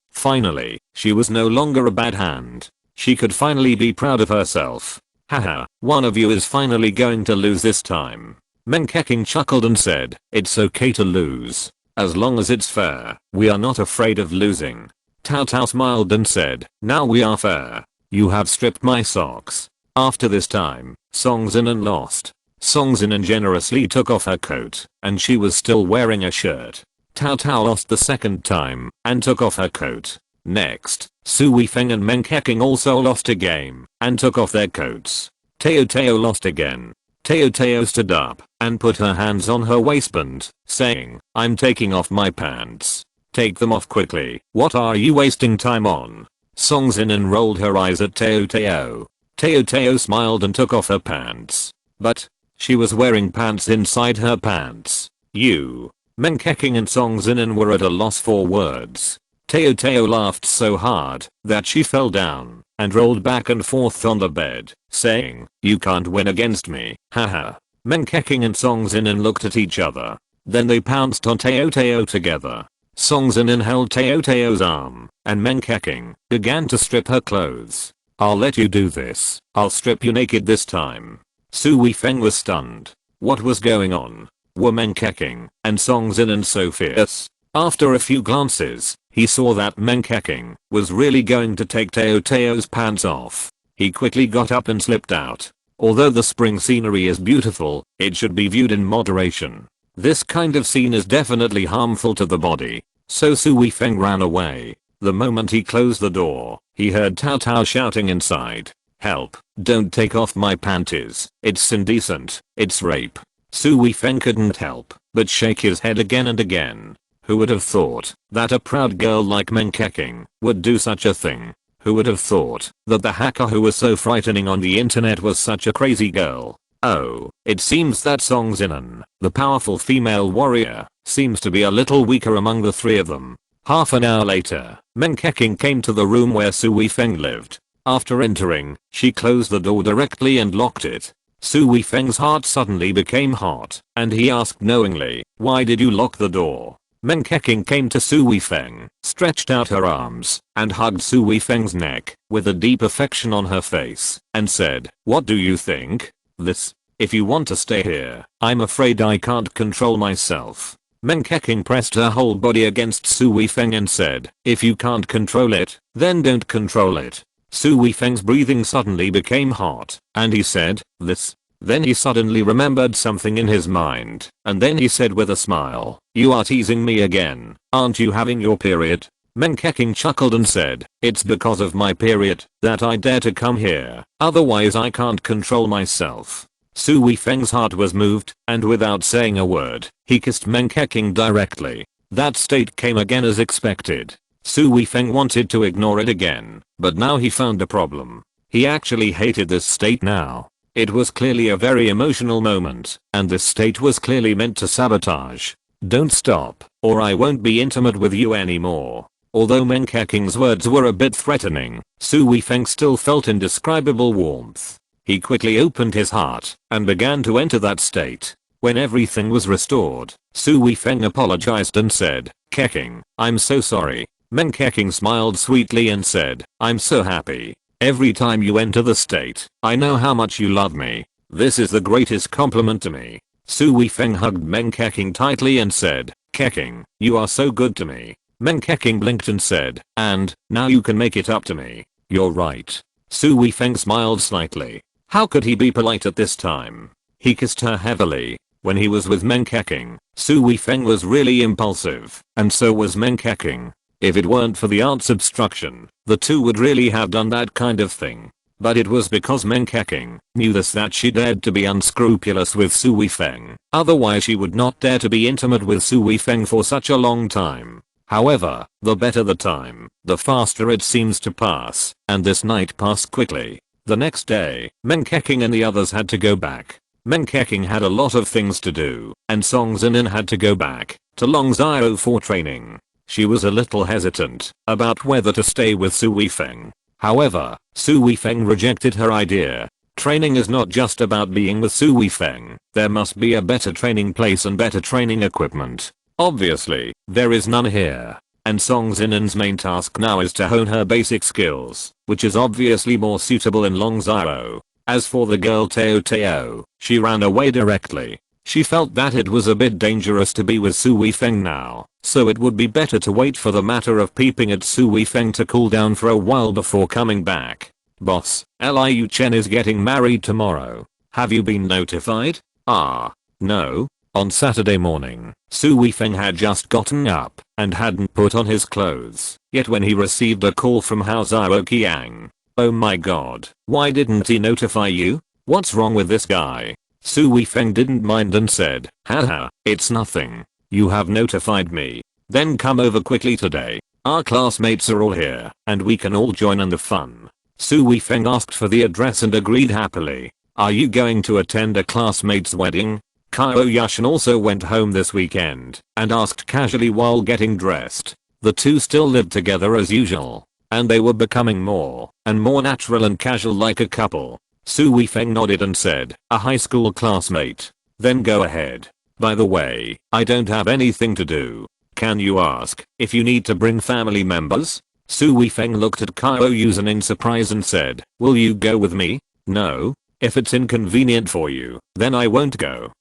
she was no longer a bad hand. She could finally be proud of herself. Haha, one of you is finally going to lose this time. Meng Keqing chuckled and said, it's okay to lose. As long as it's fair, we are not afraid of losing. Tao Tao smiled and said, now we are fair. You have stripped my socks. After this time, Song Zinan lost. Song Zinan generously took off her coat, and she was still wearing a shirt. Tao Tao lost the second time, and took off her coat. Next, Su Weifeng and Meng Keqing also lost a game, and took off their coats. Tao lost again. Tao stood up, and put her hands on her waistband, saying, I'm taking off my pants. Take them off quickly, what are you wasting time on? Song Zinan rolled her eyes at Tao. Tao smiled and took off her pants. But, she was wearing pants inside her pants. You. Meng Keqing and Song Zinan were at a loss for words. Tao laughed so hard that she fell down and rolled back and forth on the bed, saying, you can't win against me, haha. Meng Keqing and Song Zinan looked at each other. Then they pounced on Tao together. Song Zinan held Tao's arm, and Meng Keqing began to strip her clothes. I'll let you do this. I'll strip you naked this time. Su Weifeng was stunned. What was going on? Were Meng Keqing and Song Zinan so fierce? After a few glances, he saw that Meng Keqing was really going to take Tao's pants off. He quickly got up and slipped out. Although the spring scenery is beautiful, it should be viewed in moderation. This kind of scene is definitely harmful to the body. So Su Weifeng ran away. The moment he closed the door, he heard Tao shouting inside. Help, don't take off my panties. It's indecent. It's rape. Su Weifeng couldn't help but shake his head again and again. Who would have thought that a proud girl like Meng Keqing would do such a thing? Who would have thought that the hacker who was so frightening on the internet was such a crazy girl? Oh, it seems that Song Zinan, the powerful female warrior, seems to be a little weaker among the 3 of them. Half an hour later, Meng Keqing came to the room where Su Weifeng lived. After entering, she closed the door directly and locked it. Su Weifeng's heart suddenly became hot, and he asked knowingly, why did you lock the door? Meng Keqing came to Su Weifeng, stretched out her arms, and hugged Su Weifeng's neck, with a deep affection on her face, and said, what do you think? This? If you want to stay here, I'm afraid I can't control myself. Meng Keqing pressed her whole body against Su Weifeng and said, if you can't control it, then don't control it. Su Weifeng's breathing suddenly became hot, and he said, this. Then he suddenly remembered something in his mind, and then he said with a smile, you are teasing me again, aren't you having your period? Meng Keqing chuckled and said, it's because of my period that I dare to come here, otherwise I can't control myself. Su Weifeng's heart was moved, and without saying a word, he kissed Meng Keqing directly. That state came again as expected. Su Weifeng wanted to ignore it again, but now he found a problem. He actually hated this state now. It was clearly a very emotional moment, and this state was clearly meant to sabotage. Don't stop, or I won't be intimate with you anymore. Although Meng Keqing's words were a bit threatening, Su Weifeng still felt indescribable warmth. He quickly opened his heart, and began to enter that state. When everything was restored, Su Weifeng apologized and said, Keqing, I'm so sorry. Meng Keqing smiled sweetly and said, I'm so happy. Every time you enter the state, I know how much you love me. This is the greatest compliment to me. Su Weifeng hugged Meng Keqing tightly and said, Keqing, you are so good to me. Meng Keqing blinked and said, and, now you can make it up to me. You're right. Su Weifeng smiled slightly. How could he be polite at this time? He kissed her heavily. When he was with Meng Keqing, Su Weifeng was really impulsive, and so was Meng Keqing. If it weren't for the aunt's obstruction, the two would really have done that kind of thing. But it was because Meng Keqing knew this that she dared to be unscrupulous with Su Weifeng. Otherwise she would not dare to be intimate with Su Weifeng for such a long time. However, the better the time, the faster it seems to pass, and this night passed quickly. The next day, Meng Keqing and the others had to go back. Meng Keqing had a lot of things to do, and Song Zinin had to go back to Longzhou for training. She was a little hesitant about whether to stay with Su Weifeng. However, Su Weifeng rejected her idea. Training is not just about being with Su Weifeng. There must be a better training place and better training equipment. Obviously, there is none here. And Song Zinin's main task now is to hone her basic skills, which is obviously more suitable in Longzhou. As for the girl Teo Teo, she ran away directly. She felt that it was a bit dangerous to be with Su Weifeng now, so it would be better to wait for the matter of peeping at Su Weifeng to cool down for a while before coming back. Boss, Liu Chen is getting married tomorrow. Have you been notified? No. On Saturday morning, Su Weifeng had just gotten up and hadn't put on his clothes yet when he received a call from Hao Qiang. Oh my god, why didn't he notify you? What's wrong with this guy? Su Weifeng didn't mind and said, haha, it's nothing. You have notified me. Then come over quickly today. Our classmates are all here, and we can all join in the fun. Su Weifeng asked for the address and agreed happily. Are you going to attend a classmate's wedding? Qiao Yushan also went home this weekend and asked casually while getting dressed. The two still lived together as usual, and they were becoming more and more natural and casual like a couple. Su Weifeng nodded and said, a high school classmate. Then go ahead. By the way, I don't have anything to do. Can you ask if you need to bring family members? Su Weifeng looked at Qiao Yushan in surprise and said, will you go with me? No. If it's inconvenient for you, then I won't go.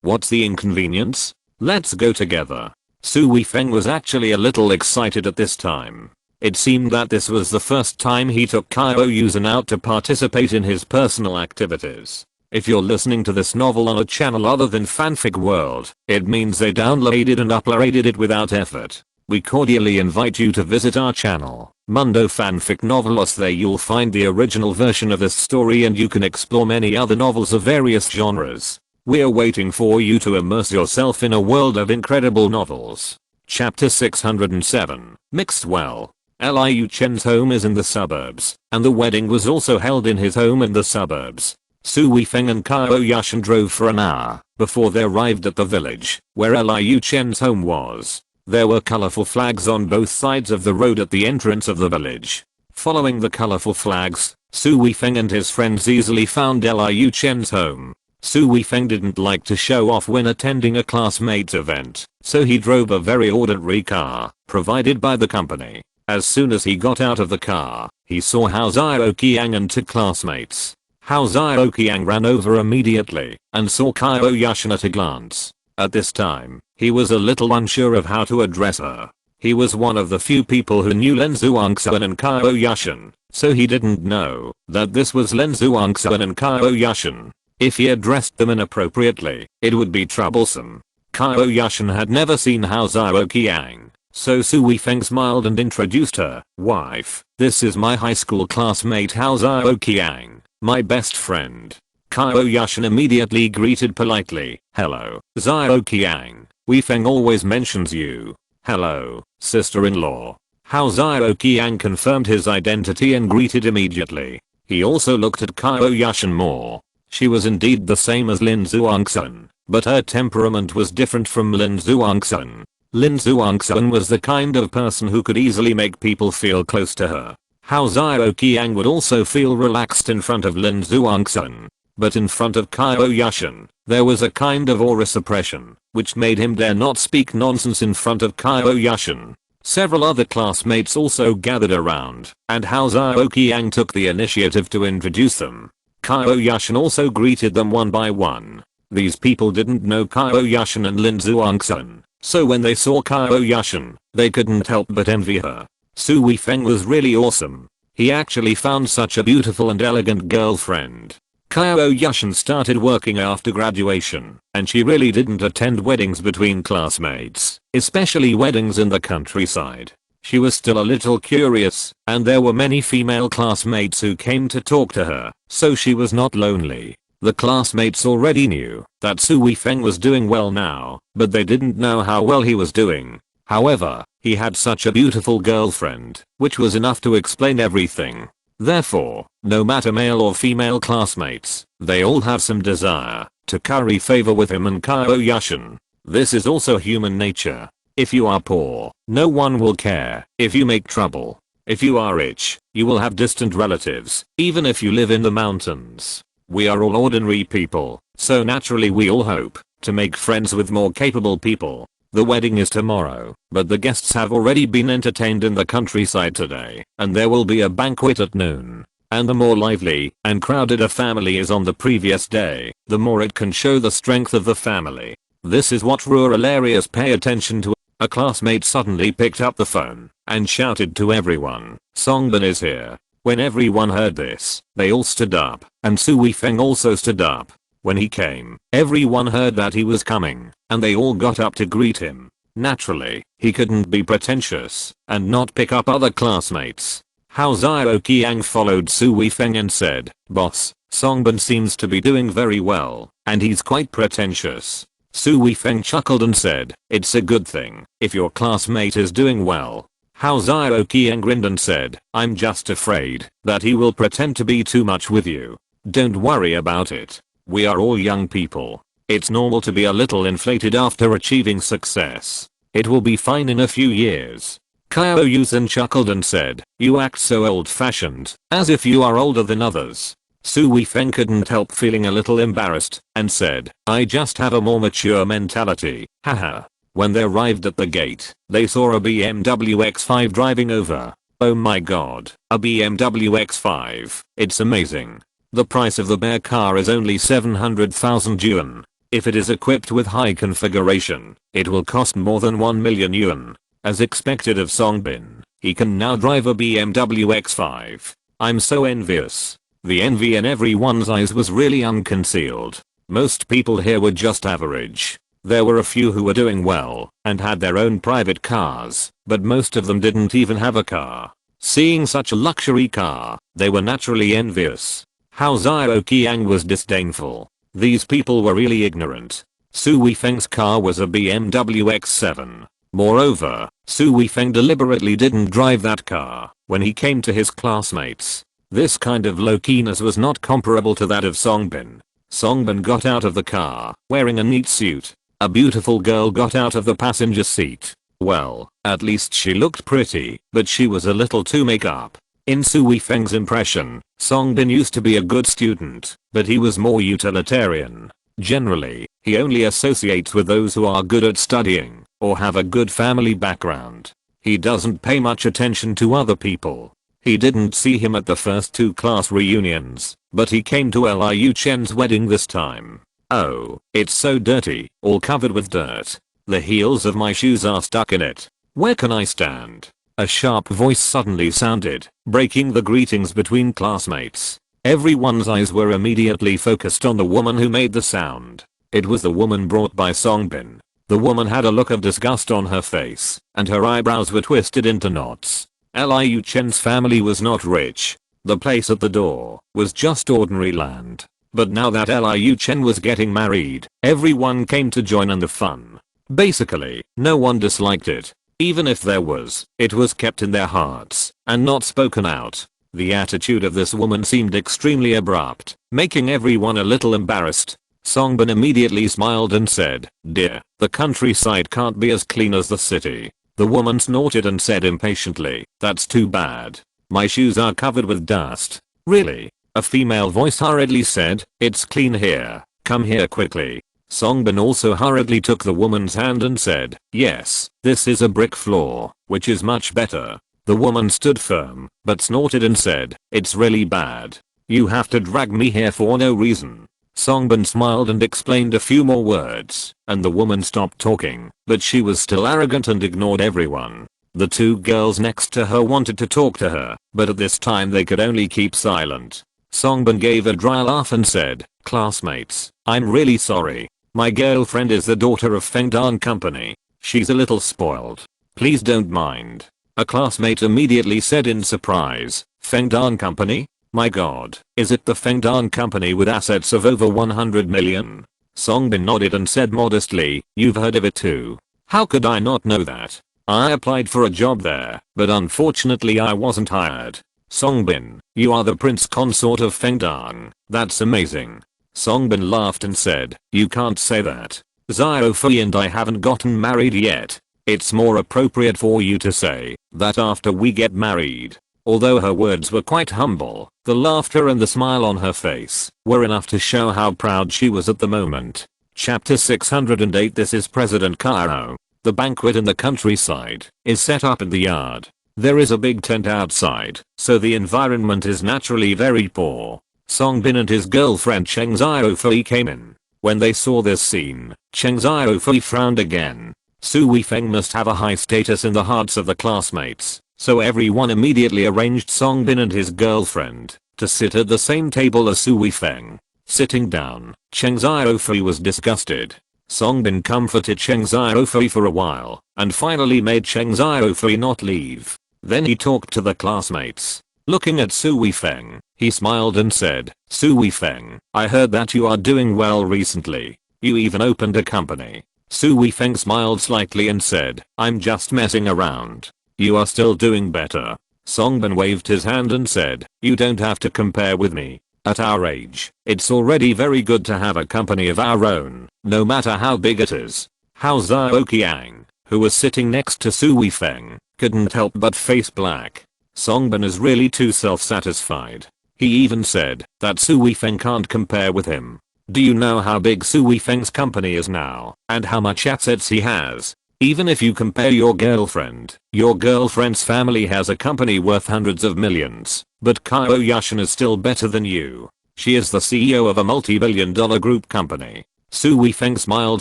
What's the inconvenience? Let's go together. Su Weifeng was actually a little excited at this time. It seemed that this was the first time he took Qiao Yushan out to participate in his personal activities. If you're listening to this novel on a channel other than Fanfic World, it means they downloaded and uploaded it without effort. We cordially invite you to visit our channel, Mundo Fanfic Novelos. There you'll find the original version of this story and you can explore many other novels of various genres. We're waiting for you to immerse yourself in a world of incredible novels. Chapter 607, Mixed Well. Liu Chen's home is in the suburbs, and the wedding was also held in his home in the suburbs. Su Weifeng and Qiao Yushan drove for an hour before they arrived at the village where Liu Chen's home was. There were colorful flags on both sides of the road at the entrance of the village. Following the colorful flags, Su Weifeng and his friends easily found Liu Chen's home. Su Weifeng didn't like to show off when attending a classmates event, so he drove a very ordinary car provided by the company. As soon as he got out of the car, he saw Hao Qiang and two classmates. Hao Qiang ran over immediately and saw Qiao Yushan at a glance. At this time, he was a little unsure of how to address her. He was one of the few people who knew Lin Zhuangxuan and Qiao Yushan, so he didn't know that this was Lin Zhuangxuan and Qiao Yushan. If he addressed them inappropriately, it would be troublesome. Qiao Yushan had never seen Hao Qiang. So Su Weifeng smiled and introduced her. Wife, this is my high school classmate Hao Qiang, my best friend. Qiao Yushan immediately greeted politely. Hello, Xiao Qiang. Weifeng always mentions you. Hello, sister-in-law. Hao Qiang confirmed his identity and greeted immediately. He also looked at Qiao Yushan more. She was indeed the same as Lin Zhuangxuan, but her temperament was different from Lin Zhuangxuan. Lin Zhuangxuan was the kind of person who could easily make people feel close to her. Hao Qiang would also feel relaxed in front of Lin Zhuangxuan. But in front of Qiao Yushan, there was a kind of aura suppression, which made him dare not speak nonsense in front of Qiao Yushan. Several other classmates also gathered around, and Hao Xiaoqiang took the initiative to introduce them. Qiao Yushan also greeted them one by one. These people didn't know Qiao Yushan and Lin Zhuangxun, so when they saw Qiao Yushan, they couldn't help but envy her. Su Weifeng was really awesome. He actually found such a beautiful and elegant girlfriend. Qiao Yushan started working after graduation, and she really didn't attend weddings between classmates, especially weddings in the countryside. She was still a little curious, and there were many female classmates who came to talk to her, so she was not lonely. The classmates already knew that Su Weifeng was doing well now, but they didn't know how well he was doing. However, he had such a beautiful girlfriend, which was enough to explain everything. Therefore, no matter male or female classmates, they all have some desire to curry favor with him and Qiao Yushan. This is also human nature. If you are poor, no one will care if you make trouble. If you are rich, you will have distant relatives, even if you live in the mountains. We are all ordinary people, so naturally we all hope to make friends with more capable people. The wedding is tomorrow, but the guests have already been entertained in the countryside today, and there will be a banquet at noon. And the more lively and crowded a family is on the previous day, the more it can show the strength of the family. This is what rural areas pay attention to. A classmate suddenly picked up the phone and shouted to everyone, "Songbin is here." When everyone heard this, they all stood up, and Su Weifeng also stood up. When he came, everyone heard that he was coming, and they all got up to greet him. Naturally, he couldn't be pretentious and not pick up other classmates. Hao Xiaoqiang followed Su Weifeng and said, "Boss, Songbin seems to be doing very well, and he's quite pretentious." Su Weifeng chuckled and said, "It's a good thing if your classmate is doing well." Hao Xiaoqiang grinned and said, "I'm just afraid that he will pretend to be too much with you. Don't worry about it. We are all young people. It's normal to be a little inflated after achieving success. It will be fine in a few years." Qiao Yushan chuckled and said, "You act so old-fashioned, as if you are older than others." Su Weifeng couldn't help feeling a little embarrassed, and said, "I just have a more mature mentality, haha." When they arrived at the gate, they saw a BMW X5 driving over. Oh my god, a BMW X5, it's amazing. The price of the bare car is only 700,000 yuan. If it is equipped with high configuration, it will cost more than 1 million yuan. As expected of Songbin, he can now drive a BMW X5. I'm so envious. The envy in everyone's eyes was really unconcealed. Most people here were just average. There were a few who were doing well and had their own private cars, but most of them didn't even have a car. Seeing such a luxury car, they were naturally envious. Hao Xiaoqiang was disdainful. These people were really ignorant. Su Weifeng's car was a BMW X7. Moreover, Su Weifeng deliberately didn't drive that car when he came to his classmates. This kind of low-keyness was not comparable to that of Songbin. Songbin got out of the car, wearing a neat suit. A beautiful girl got out of the passenger seat. Well, at least she looked pretty, but she was a little too make-up. In Su Weifeng's impression, Songbin used to be a good student, but he was more utilitarian. Generally, he only associates with those who are good at studying, or have a good family background. He doesn't pay much attention to other people. He didn't see him at the first two class reunions, but he came to Liu Chen's wedding this time. Oh, it's so dirty, all covered with dirt. The heels of my shoes are stuck in it. Where can I stand? A sharp voice suddenly sounded, breaking the greetings between classmates. Everyone's eyes were immediately focused on the woman who made the sound. It was the woman brought by Songbin. The woman had a look of disgust on her face, and her eyebrows were twisted into knots. Liu Chen's family was not rich. The place at the door was just ordinary land. But now that Liu Chen was getting married, everyone came to join in the fun. Basically, no one disliked it. Even if there was, it was kept in their hearts and not spoken out. The attitude of this woman seemed extremely abrupt, making everyone a little embarrassed. Songbin immediately smiled and said, "Dear, the countryside can't be as clean as the city." The woman snorted and said impatiently, "That's too bad. My shoes are covered with dust." "Really?" A female voice hurriedly said, "It's clean here. Come here quickly." Songbin also hurriedly took the woman's hand and said, yes, this is a brick floor, which is much better. The woman stood firm, but snorted and said, it's really bad. You have to drag me here for no reason. Songbin smiled and explained a few more words, and the woman stopped talking, but she was still arrogant and ignored everyone. The two girls next to her wanted to talk to her, but at this time they could only keep silent. Songbin gave a dry laugh and said, classmates, I'm really sorry. My girlfriend is the daughter of Feng Dan Company. She's a little spoiled. Please don't mind. A classmate immediately said in surprise, Feng Dan Company? My god, is it the Feng Dan Company with assets of over 100 million? Songbin nodded and said modestly, you've heard of it too. How could I not know that? I applied for a job there, but unfortunately I wasn't hired. Songbin, you are the prince consort of Feng Dan. That's amazing. Songbin laughed and said, you can't say that. Xiao Fei and I haven't gotten married yet. It's more appropriate for you to say that after we get married. Although her words were quite humble, the laughter and the smile on her face were enough to show how proud she was at the moment. Chapter 608. This is President Qiao. The banquet in the countryside is set up in the yard. There is a big tent outside, so the environment is naturally very poor. Songbin and his girlfriend Cheng Xiaofei came in. When they saw this scene, Cheng Xiaofei frowned again. Su Weifeng must have a high status in the hearts of the classmates, so everyone immediately arranged Songbin and his girlfriend to sit at the same table as Su Weifeng. Sitting down, Cheng Xiaofei was disgusted. Songbin comforted Cheng Xiaofei for a while, and finally made Cheng Xiaofei not leave. Then he talked to the classmates. Looking at Su Weifeng, he smiled and said, Su Weifeng, I heard that you are doing well recently. You even opened a company. Su Weifeng smiled slightly and said, I'm just messing around. You are still doing better. Songbin waved his hand and said, you don't have to compare with me. At our age, it's already very good to have a company of our own, no matter how big it is. How Zhao Qiang, who was sitting next to Su Weifeng, couldn't help but face black. Songbin is really too self-satisfied. He even said that Su Weifeng can't compare with him. Do you know how big Su Weifeng's company is now, and how much assets he has? Even if you compare your girlfriend's family has a company worth hundreds of millions, but Qiao Yushan is still better than you. She is the CEO of a multi-billion-dollar group company. Su Weifeng smiled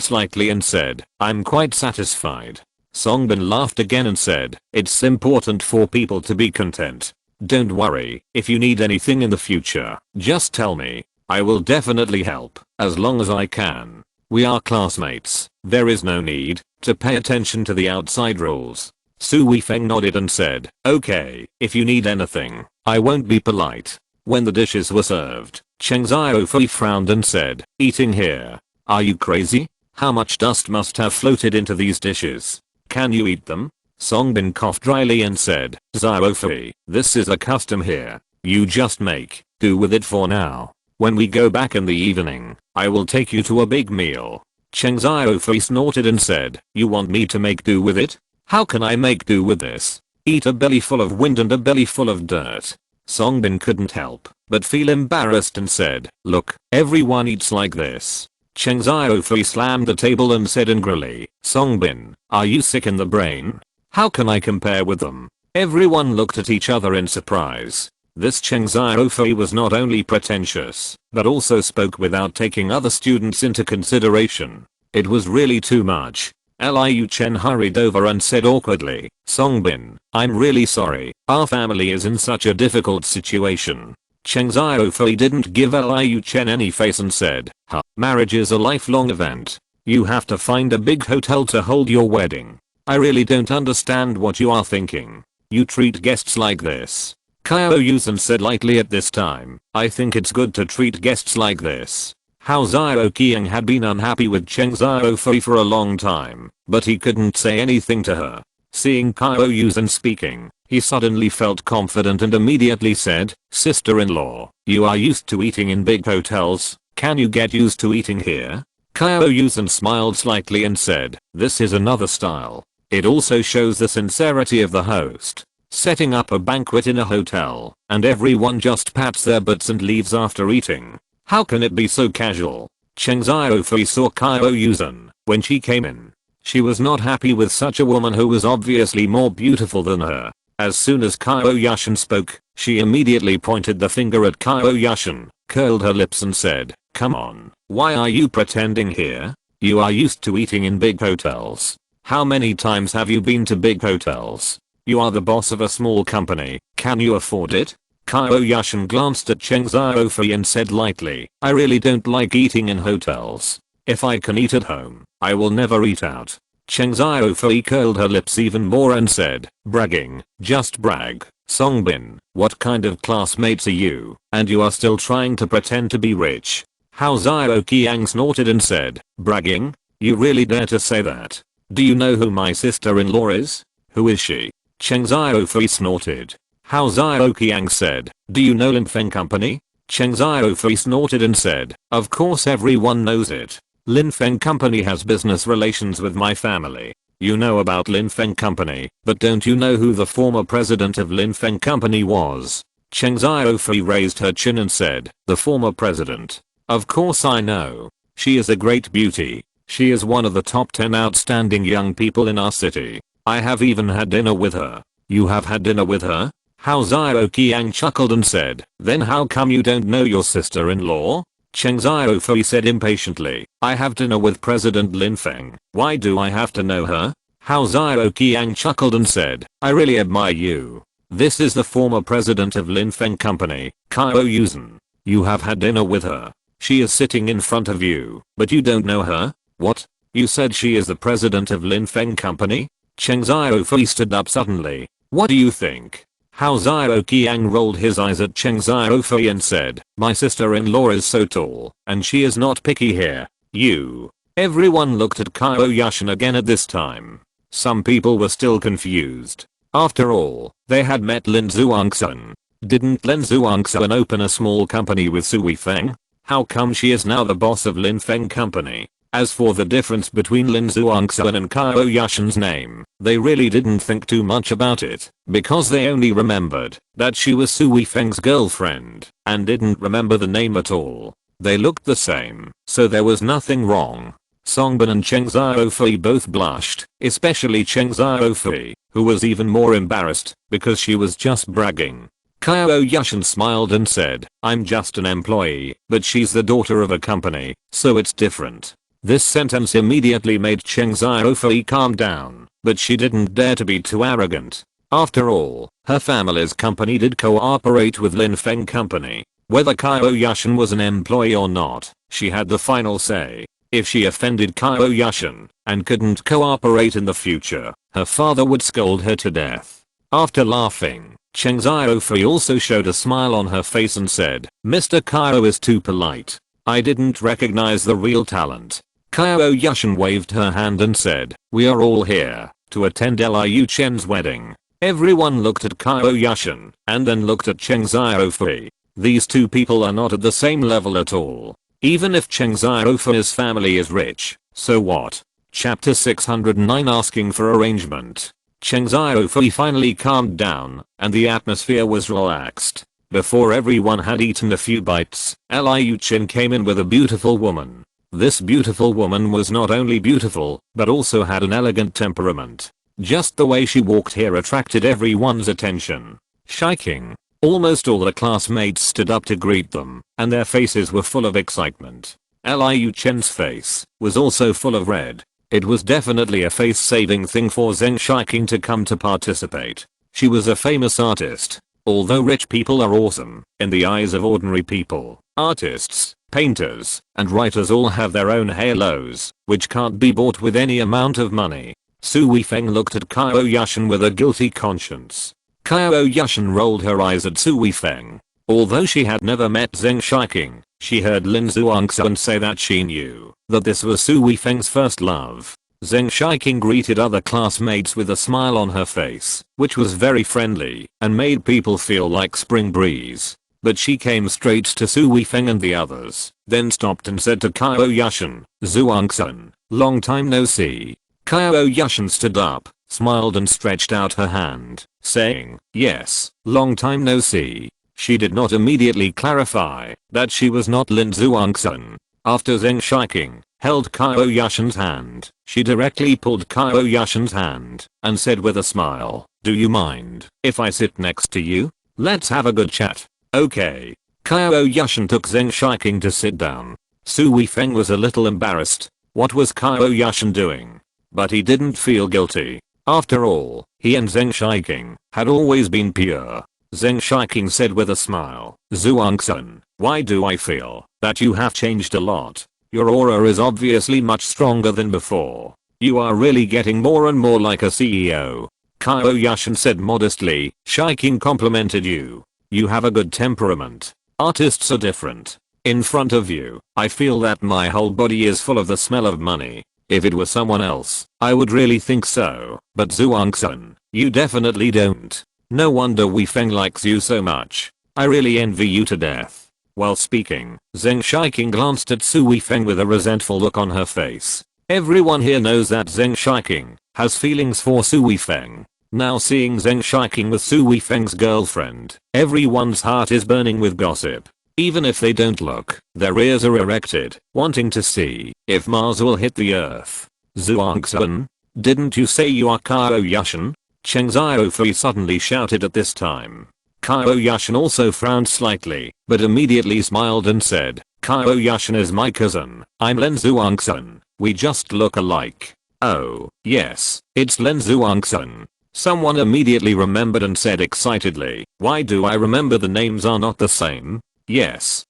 slightly and said, I'm quite satisfied. Songbin laughed again and said, it's important for people to be content. Don't worry, if you need anything in the future, just tell me. I will definitely help, as long as I can. We are classmates, there is no need to pay attention to the outside rules. Su Weifeng nodded and said, okay, if you need anything, I won't be polite. When the dishes were served, Cheng Xiaofei frowned and said, eating here? Are you crazy? How much dust must have floated into these dishes? Can you eat them? Songbin coughed dryly and said, Xiaofei, this is a custom here. You just make do with it for now. When we go back in the evening, I will take you to a big meal. Cheng Xiaofei snorted and said, you want me to make do with it? How can I make do with this? Eat a belly full of wind and a belly full of dirt. Songbin couldn't help but feel embarrassed and said, look, everyone eats like this. Cheng Xiaofei slammed the table and said angrily, Songbin, are you sick in the brain? How can I compare with them? Everyone looked at each other in surprise. This Cheng Xiaofei was not only pretentious, but also spoke without taking other students into consideration. It was really too much. Liu Chen hurried over and said awkwardly, Songbin, I'm really sorry, our family is in such a difficult situation. Cheng Xiaofei didn't give Liu Chen any face and said, marriage is a lifelong event. You have to find a big hotel to hold your wedding. I really don't understand what you are thinking. You treat guests like this. Qiao Yushan said lightly at this time, I think it's good to treat guests like this. How Zhao Qiang had been unhappy with Cheng Xiaofei for a long time, but he couldn't say anything to her. Seeing Qiao Yushan speaking, he suddenly felt confident and immediately said, sister-in-law, you are used to eating in big hotels, can you get used to eating here? Qiao Yushan smiled slightly and said, this is another style. It also shows the sincerity of the host. Setting up a banquet in a hotel, and everyone just pats their butts and leaves after eating. How can it be so casual? Cheng Xiaofei saw Qiao Yushan when she came in. She was not happy with such a woman who was obviously more beautiful than her. As soon as Qiao Yushan spoke, she immediately pointed the finger at Qiao Yushan, curled her lips and said, "Come on, why are you pretending here? You are used to eating in big hotels. How many times have you been to big hotels? You are the boss of a small company, can you afford it?" Qiao Yushan glanced at Cheng Xiaofei and said lightly, "I really don't like eating in hotels. If I can eat at home, I will never eat out." Cheng Xiaofei curled her lips even more and said, "Bragging, just brag. Songbin, what kind of classmates are you, and you are still trying to pretend to be rich?" Hao Qiang snorted and said, "Bragging? You really dare to say that? Do you know who my sister-in-law is? Who is she?" Cheng Xiaofei snorted. Hao Qiang said, "Do you know Lin Feng Company?" Cheng Xiaofei snorted and said, "Of course everyone knows it. Lin Feng Company has business relations with my family. You know about Lin Feng Company, but don't you know who the former president of Lin Feng Company was?" Cheng Xiaofei raised her chin and said, "The former president. Of course I know. She is a great beauty. She is one of the top 10 outstanding young people in our city. I have even had dinner with her." "You have had dinner with her?" Hao Qiang chuckled and said, "Then how come you don't know your sister-in-law?" Cheng Xiaofei said impatiently, "I have dinner with President Lin Feng. Why do I have to know her?" Hao Qiang chuckled and said, "I really admire you. This is the former president of Lin Feng Company, Qiao Yushan. You have had dinner with her. She is sitting in front of you, but you don't know her? What? You said she is the president of Lin Feng Company?" Cheng Xiaofei stood up suddenly. "What do you think?" Hao Qiang rolled his eyes at Cheng Xiaofei and said, "My sister-in-law is so tall, and she is not picky here. You." Everyone looked at Qiao Yushan again at this time. Some people were still confused. After all, they had met Lin Zhuangxun. Didn't Lin Zhuangxun open a small company with Sui Feng? How come she is now the boss of Lin Feng Company? As for the difference between Lin Zhuangxun and Qiao Yushan's name, they really didn't think too much about it, because they only remembered that she was Sui Feng's girlfriend, and didn't remember the name at all. They looked the same, so there was nothing wrong. Songbin and Cheng Xiaofei both blushed, especially Cheng Xiaofei, who was even more embarrassed, because she was just bragging. Qiao Yushan smiled and said, "I'm just an employee, but she's the daughter of a company, so it's different." This sentence immediately made Cheng Xiaofei calm down, but she didn't dare to be too arrogant. After all, her family's company did cooperate with Lin Feng Company. Whether Qiao Yushan was an employee or not, she had the final say. If she offended Qiao Yushan and couldn't cooperate in the future, her father would scold her to death. After laughing, Cheng Xiaofei also showed a smile on her face and said, "Mr. Qiao is too polite. I didn't recognize the real talent." Qiao Yushan waved her hand and said, "We are all here to attend Liu Chen's wedding." Everyone looked at Qiao Yushan and then looked at Cheng Xiaofei. These two people are not at the same level at all. Even if Cheng Xiaofei's family is rich, so what? Chapter 609 Asking for Arrangement. Cheng Xiaofei finally calmed down, and the atmosphere was relaxed. Before everyone had eaten a few bites, Liu Chen came in with a beautiful woman. This beautiful woman was not only beautiful, but also had an elegant temperament. Just the way she walked here attracted everyone's attention. Shiking. Almost all the classmates stood up to greet them, and their faces were full of excitement. Liu Chen's face was also full of red. It was definitely a face-saving thing for Zheng Shiking to come to participate. She was a famous artist. Although rich people are awesome, in the eyes of ordinary people, artists, painters, and writers all have their own halos, which can't be bought with any amount of money. Sui Feng looked at Qiao Yushan with a guilty conscience. Qiao Yushan rolled her eyes at Sui Feng. Although she had never met Zheng Shiking, she heard Lin Zhuangxun say that she knew that this was Sui Feng's first love. Zheng Shiking greeted other classmates with a smile on her face, which was very friendly and made people feel like spring breeze. But she came straight to Sui Feng and the others, then stopped and said to Qiao Yushan, "Zhuangxun, long time no see." Qiao Yushan stood up, smiled and stretched out her hand, saying, "Yes, long time no see." She did not immediately clarify that she was not Lin Zhuangxun. After Zheng Shiking held Qiao Yushan's hand, she directly pulled Qiao Yushan's hand and said with a smile, "Do you mind if I sit next to you? Let's have a good chat." Okay. Qiao Yushan took Zheng Shiking to sit down. Su Weifeng was a little embarrassed. What was Qiao Yushan doing? But he didn't feel guilty. After all, he and Zheng Shiking had always been pure. Zheng Shiking said with a smile, "Zhuangsun, why do I feel that you have changed a lot? Your aura is obviously much stronger than before. You are really getting more and more like a CEO." Qiao Yushan said modestly, "Shiking complimented you. You have a good temperament. Artists are different. In front of you, I feel that my whole body is full of the smell of money. If it was someone else, I would really think so, but Zhuangsun, you definitely don't. No wonder Weifeng likes you so much. I really envy you to death." While speaking, Zheng Shiking glanced at Su Weifeng with a resentful look on her face. Everyone here knows that Zheng Shiking has feelings for Su Weifeng. Now seeing Zheng Shiking with Su Weifeng's girlfriend, everyone's heart is burning with gossip. Even if they don't look, their ears are erected, wanting to see if Mars will hit the earth. "Zhuangsun, didn't you say you are Qiao Yushan?" Cheng Xiaofei suddenly shouted at this time. Qiao Yushan also frowned slightly, but immediately smiled and said, "Qiao Yushan is my cousin. I'm Len Zhuangsun. We just look alike." "Oh, yes, it's Len Zhuangsun." Someone immediately remembered and said excitedly, "Why do I remember the names are not the same?" Yes,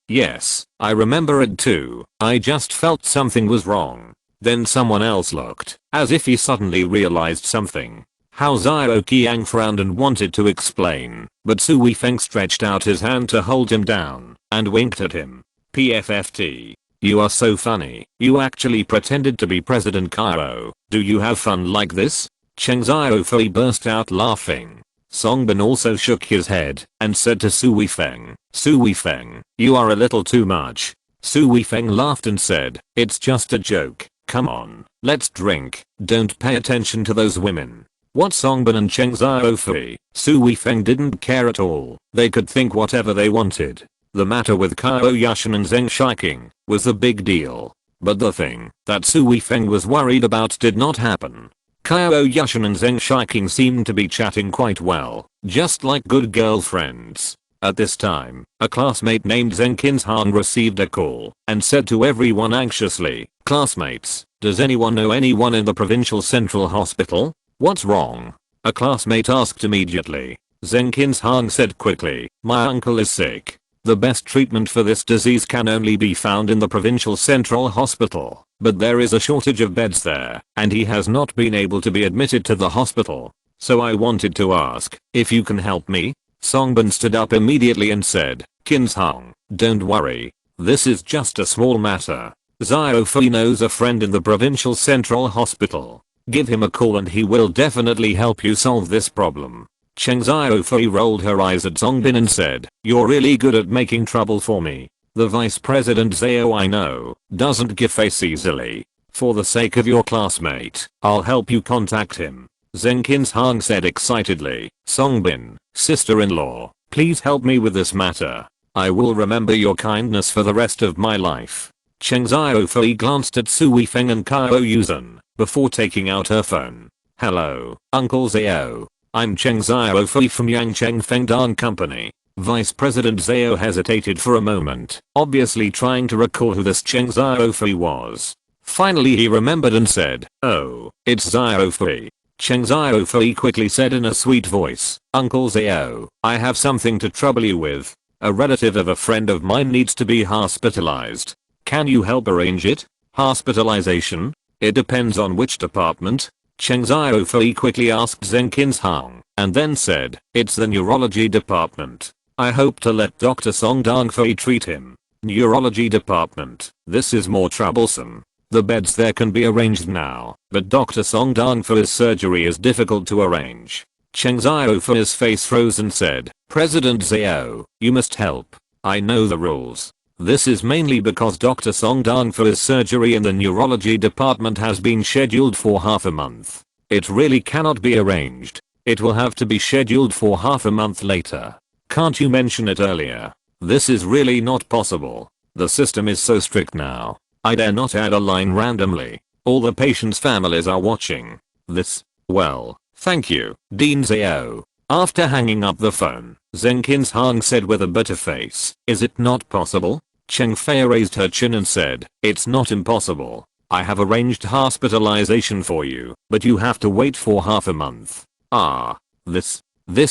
I remember it too. I just felt something was wrong." Then someone else looked, as if he suddenly realized something. Hao Qiang frowned and wanted to explain, but Su Weifeng stretched out his hand to hold him down, and winked at him. "PFFT. You are so funny. You actually pretended to be President Qiao. Do you have fun like this?" Cheng Xiaofei burst out laughing. Songbin also shook his head and said to Su Weifeng, "Su Weifeng, you are a little too much." Su Weifeng laughed and said, "It's just a joke. Come on, let's drink. Don't pay attention to those women." What Songbin and Cheng Xiaofei, Su Weifeng didn't care at all. They could think whatever they wanted. The matter with Qiao Yushan and Zheng Shiking was a big deal. But the thing that Su Weifeng was worried about did not happen. Qiao Yushan and Zheng Shiking seemed to be chatting quite well, just like good girlfriends. At this time, a classmate named Zheng Qianhang received a call and said to everyone anxiously, "Classmates, does anyone know anyone in the provincial central hospital?" "What's wrong?" a classmate asked immediately. Zheng Qianhang said quickly, "My uncle is sick. The best treatment for this disease can only be found in the provincial central hospital, but there is a shortage of beds there, and he has not been able to be admitted to the hospital. So I wanted to ask if you can help me." Songbin stood up immediately and said, "Qianhang, don't worry. This is just a small matter. Xiaofei knows a friend in the provincial central hospital. Give him a call and he will definitely help you solve this problem." Cheng Xiaofei rolled her eyes at Songbin and said, "You're really good at making trouble for me. The Vice President Zhao I know doesn't give face easily. For the sake of your classmate, I'll help you contact him." Zheng Qianhang said excitedly, "Songbin, sister-in-law, please help me with this matter. I will remember your kindness for the rest of my life." Cheng Xiaofei glanced at Su Weifeng and Qiao Yushan before taking out her phone. "Hello, Uncle Zhao. I'm Cheng Xiaofei from Yangcheng Fengdan Company." Vice President Zhao hesitated for a moment, obviously trying to recall who this Cheng Xiaofei was. Finally he remembered and said, "Oh, it's Xiaofei." Cheng Xiaofei quickly said in a sweet voice, "Uncle Zhao, I have something to trouble you with. A relative of a friend of mine needs to be hospitalized. Can you help arrange it?" "Hospitalization? It depends on which department." Cheng Xiaofei quickly asked Zheng Qianhang, and then said, "It's the neurology department. I hope to let Dr. Song Dongfei treat him." "Neurology department, this is more troublesome. The beds there can be arranged now, but Dr. Song Dongfei's surgery is difficult to arrange." Cheng Xiaofei's face froze and said, "President Zhao, you must help. I know the rules. This is mainly because Dr. Song Dongfei's surgery in the neurology department has been scheduled for half a month. It really cannot be arranged. It will have to be scheduled for half a month later. Can't you mention it earlier? This is really not possible. The system is so strict now. I dare not add a line randomly. All the patients' families are watching this. Well, thank you, Dean Zhao. After hanging up the phone, Zenkins Hang said with a bitter face, is it not possible? Cheng Fei raised her chin and said, it's not impossible. I have arranged hospitalization for you, but you have to wait for half a month. Ah. This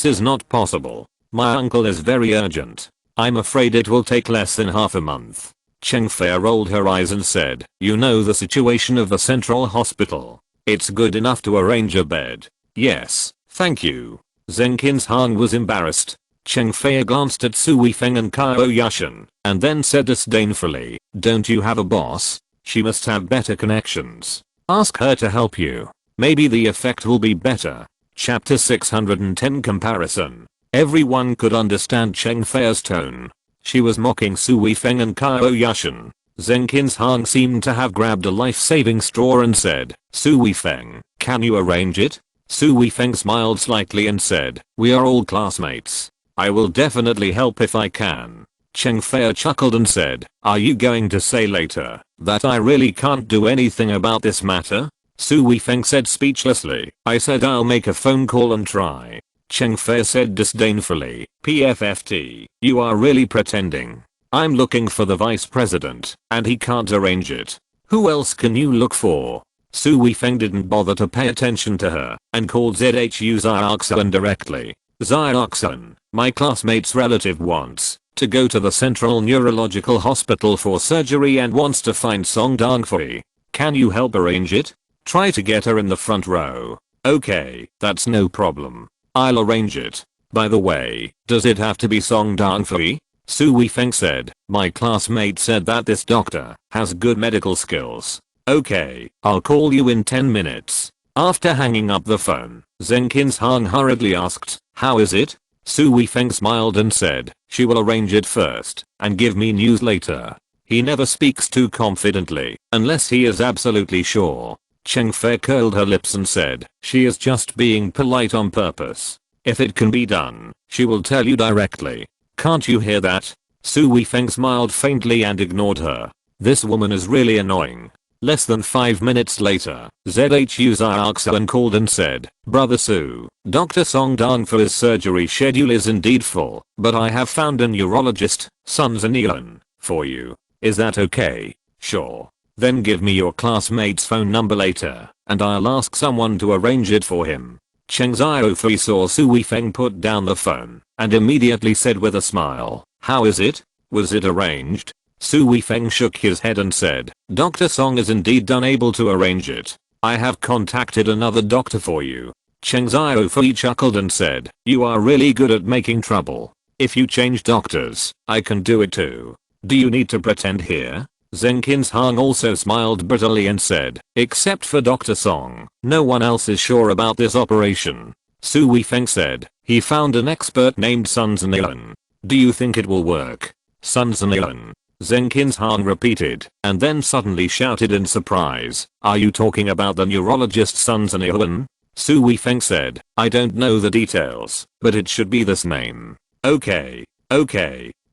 is not possible. My uncle is very urgent. I'm afraid it will take less than half a month. Cheng Fei rolled her eyes and said, you know the situation of the central hospital. It's good enough to arrange a bed. Yes, thank you. Zenkins Han was embarrassed. Cheng Fei glanced at Su Weifeng and Qiao Yushan, and then said disdainfully, don't you have a boss? She must have better connections. Ask her to help you. Maybe the effect will be better. Chapter 610 Comparison. Everyone could understand Cheng Fei's tone. She was mocking Su Weifeng and Qiao Yushan. Zenkins Han seemed to have grabbed a life-saving straw and said, Su Weifeng, can you arrange it? Su Weifeng smiled slightly and said, we are all classmates. I will definitely help if I can. Cheng Fei chuckled and said, are you going to say later that I really can't do anything about this matter? Su Weifeng said speechlessly, I said I'll make a phone call and try. Cheng Fei said disdainfully, PFFT, you are really pretending. I'm looking for the vice president, and he can't arrange it. Who else can you look for? Su Weifeng didn't bother to pay attention to her, and called ZHU Xiaoxun directly. Xiaoxun, my classmate's relative wants to go to the Central Neurological Hospital for surgery and wants to find Song Dongfei. Can you help arrange it? Try to get her in the front row. Okay, that's no problem. I'll arrange it. By the way, does it have to be Song Dongfei? Su Weifeng said, my classmate said that this doctor has good medical skills. Okay, I'll call you in 10 minutes. After hanging up the phone, Zenkins Han hurriedly asked, how is it? Su Weifeng smiled and said, she will arrange it first and give me news later. He never speaks too confidently unless he is absolutely sure. Cheng Fei curled her lips and said, she is just being polite on purpose. If it can be done, she will tell you directly. Can't you hear that? Su Weifeng smiled faintly and ignored her. This woman is really annoying. Less than 5 minutes later, ZHU Xiaoxun called and said, Brother Su, Dr. Song Dongfei's surgery schedule is indeed full, but I have found a neurologist, Sun Zanilan, for you. Is that okay? Sure. Then give me your classmate's phone number later, and I'll ask someone to arrange it for him. Cheng Xiaofei saw Su Weifeng put down the phone, and immediately said with a smile, how is it? Was it arranged? Su Weifeng shook his head and said, Dr. Song is indeed unable to arrange it. I have contacted another doctor for you. Cheng Xiaofei chuckled and said, you are really good at making trouble. If you change doctors, I can do it too. Do you need to pretend here? Zenkins Han also smiled bitterly and said, except for Dr. Song, no one else is sure about this operation. Su Weifeng said, he found an expert named Sun Zanilan. Do you think it will work? Sun Zanilan. Zenkins Han repeated, and then suddenly shouted in surprise, are you talking about the neurologist Sun Zanilan? Su Weifeng said, I don't know the details, but it should be this name. Okay.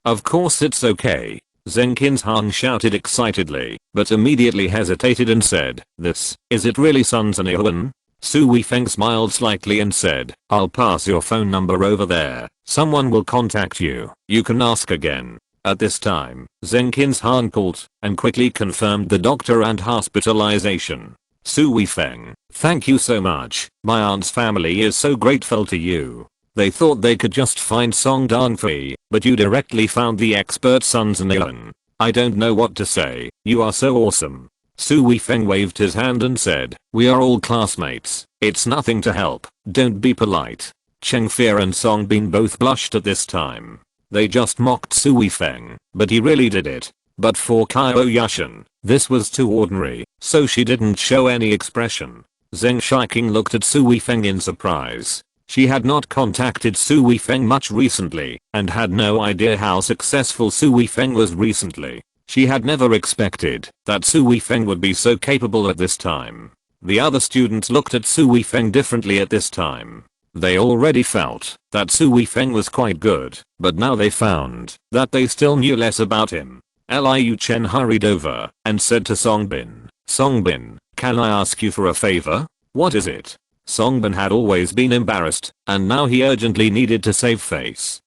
Of course it's okay. Zenkins Han shouted excitedly, but immediately hesitated and said, is it really Sun Zanilan? Su Weifeng smiled slightly and said, I'll pass your phone number over there. Someone will contact you. You can ask again. At this time, Zenkins Han called and quickly confirmed the doctor and hospitalization. Su Weifeng, thank you so much. My aunt's family is so grateful to you. They thought they could just find Song Dongfei, but you directly found the expert Sun Zanilan. I don't know what to say. You are so awesome. Su Weifeng waved his hand and said, we are all classmates. It's nothing to help. Don't be polite. Cheng Fei and Song Bin both blushed at this time. They just mocked Su Weifeng, but he really did it. But for Qiao Yushan, this was too ordinary, so she didn't show any expression. Zheng Shiqing looked at Su Weifeng in surprise. She had not contacted Su Weifeng much recently, and had no idea how successful Su Weifeng was recently. She had never expected that Su Weifeng would be so capable at this time. The other students looked at Su Weifeng differently at this time. They already felt that Su Weifeng was quite good, but now they found that they still knew less about him. Liu Chen hurried over and said to Songbin, "Songbin, can I ask you for a favor?" "What is it?" Songbin had always been embarrassed, and now he urgently needed to save face.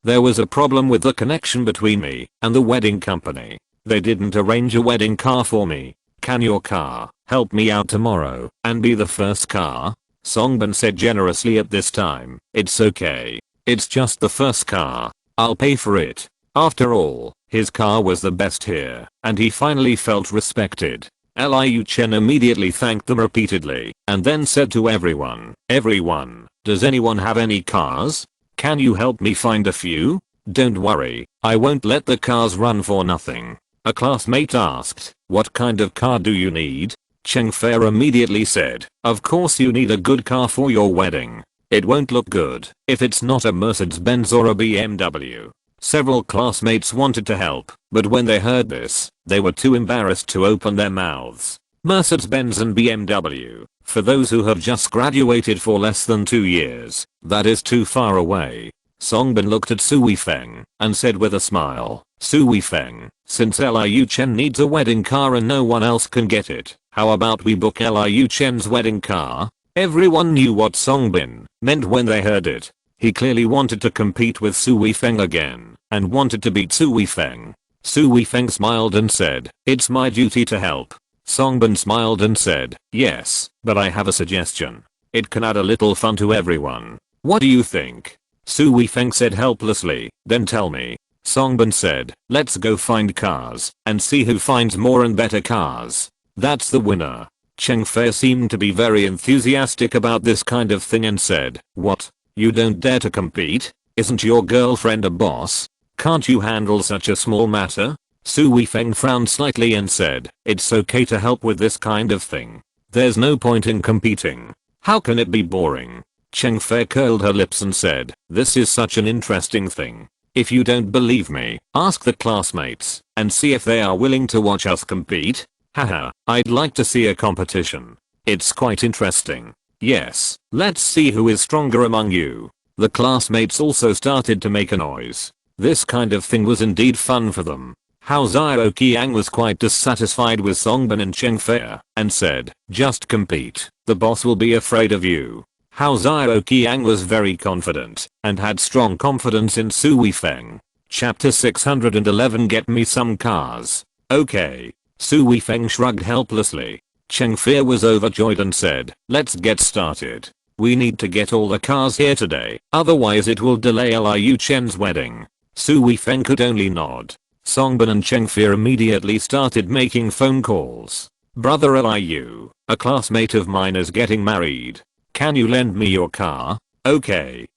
There was a problem with the connection between me and the wedding company. They didn't arrange a wedding car for me. Can your car help me out tomorrow and be the first car? Songbin said generously at this time. "It's okay. It's just the first car. I'll pay for it." After all, his car was the best here, and he finally felt respected. Liu Chen immediately thanked them repeatedly, and then said to everyone, "Everyone, does anyone have any cars? Can you help me find a few? Don't worry, I won't let the cars run for nothing." A classmate asked, "What kind of car do you need?" Cheng Fei immediately said, "Of course you need a good car for your wedding. It won't look good if it's not a Mercedes-Benz or a BMW." Several classmates wanted to help, but when they heard this, they were too embarrassed to open their mouths. Mercedes-Benz and BMW, for those who have just graduated for less than 2 years, that is too far away. Songbin looked at Su Weifeng and said with a smile, "Su Weifeng, since Liu Chen needs a wedding car and no one else can get it, how about we book Liu Chen's wedding car?" Everyone knew what Songbin meant when they heard it. He clearly wanted to compete with Su Weifeng again, and wanted to beat Su Weifeng. Su Weifeng smiled and said, "It's my duty to help." Songbin smiled and said, "Yes, but I have a suggestion. It can add a little fun to everyone. What do you think?" Su Weifeng said helplessly, "Then tell me." Songbin said, "Let's go find cars, and see who finds more and better cars. That's the winner." Cheng Fei seemed to be very enthusiastic about this kind of thing and said, "What? You don't dare to compete? Isn't your girlfriend a boss? Can't you handle such a small matter?" Su Weifeng frowned slightly and said, "It's okay to help with this kind of thing. There's no point in competing. How can it be boring?" Cheng Fei curled her lips and said, "This is such an interesting thing. If you don't believe me, ask the classmates and see if they are willing to watch us compete. Haha, I'd like to see a competition. It's quite interesting. Yes, let's see who is stronger among you." The classmates also started to make a noise. This kind of thing was indeed fun for them. Hao Xiao Qiang was quite dissatisfied with Songbin and Cheng Fei, and said, "Just compete. The boss will be afraid of you." Hao Xiao Qiang was very confident, and had strong confidence in Su Weifeng. Chapter 611 Get me some cars. Okay. Su Weifeng shrugged helplessly. Cheng Fei was overjoyed and said, "Let's get started. We need to get all the cars here today, otherwise it will delay Liu Chen's wedding." Su Weifeng could only nod. Songbin and Cheng Fei immediately started making phone calls. "Brother Liu, a classmate of mine is getting married. Can you lend me your car?" Okay,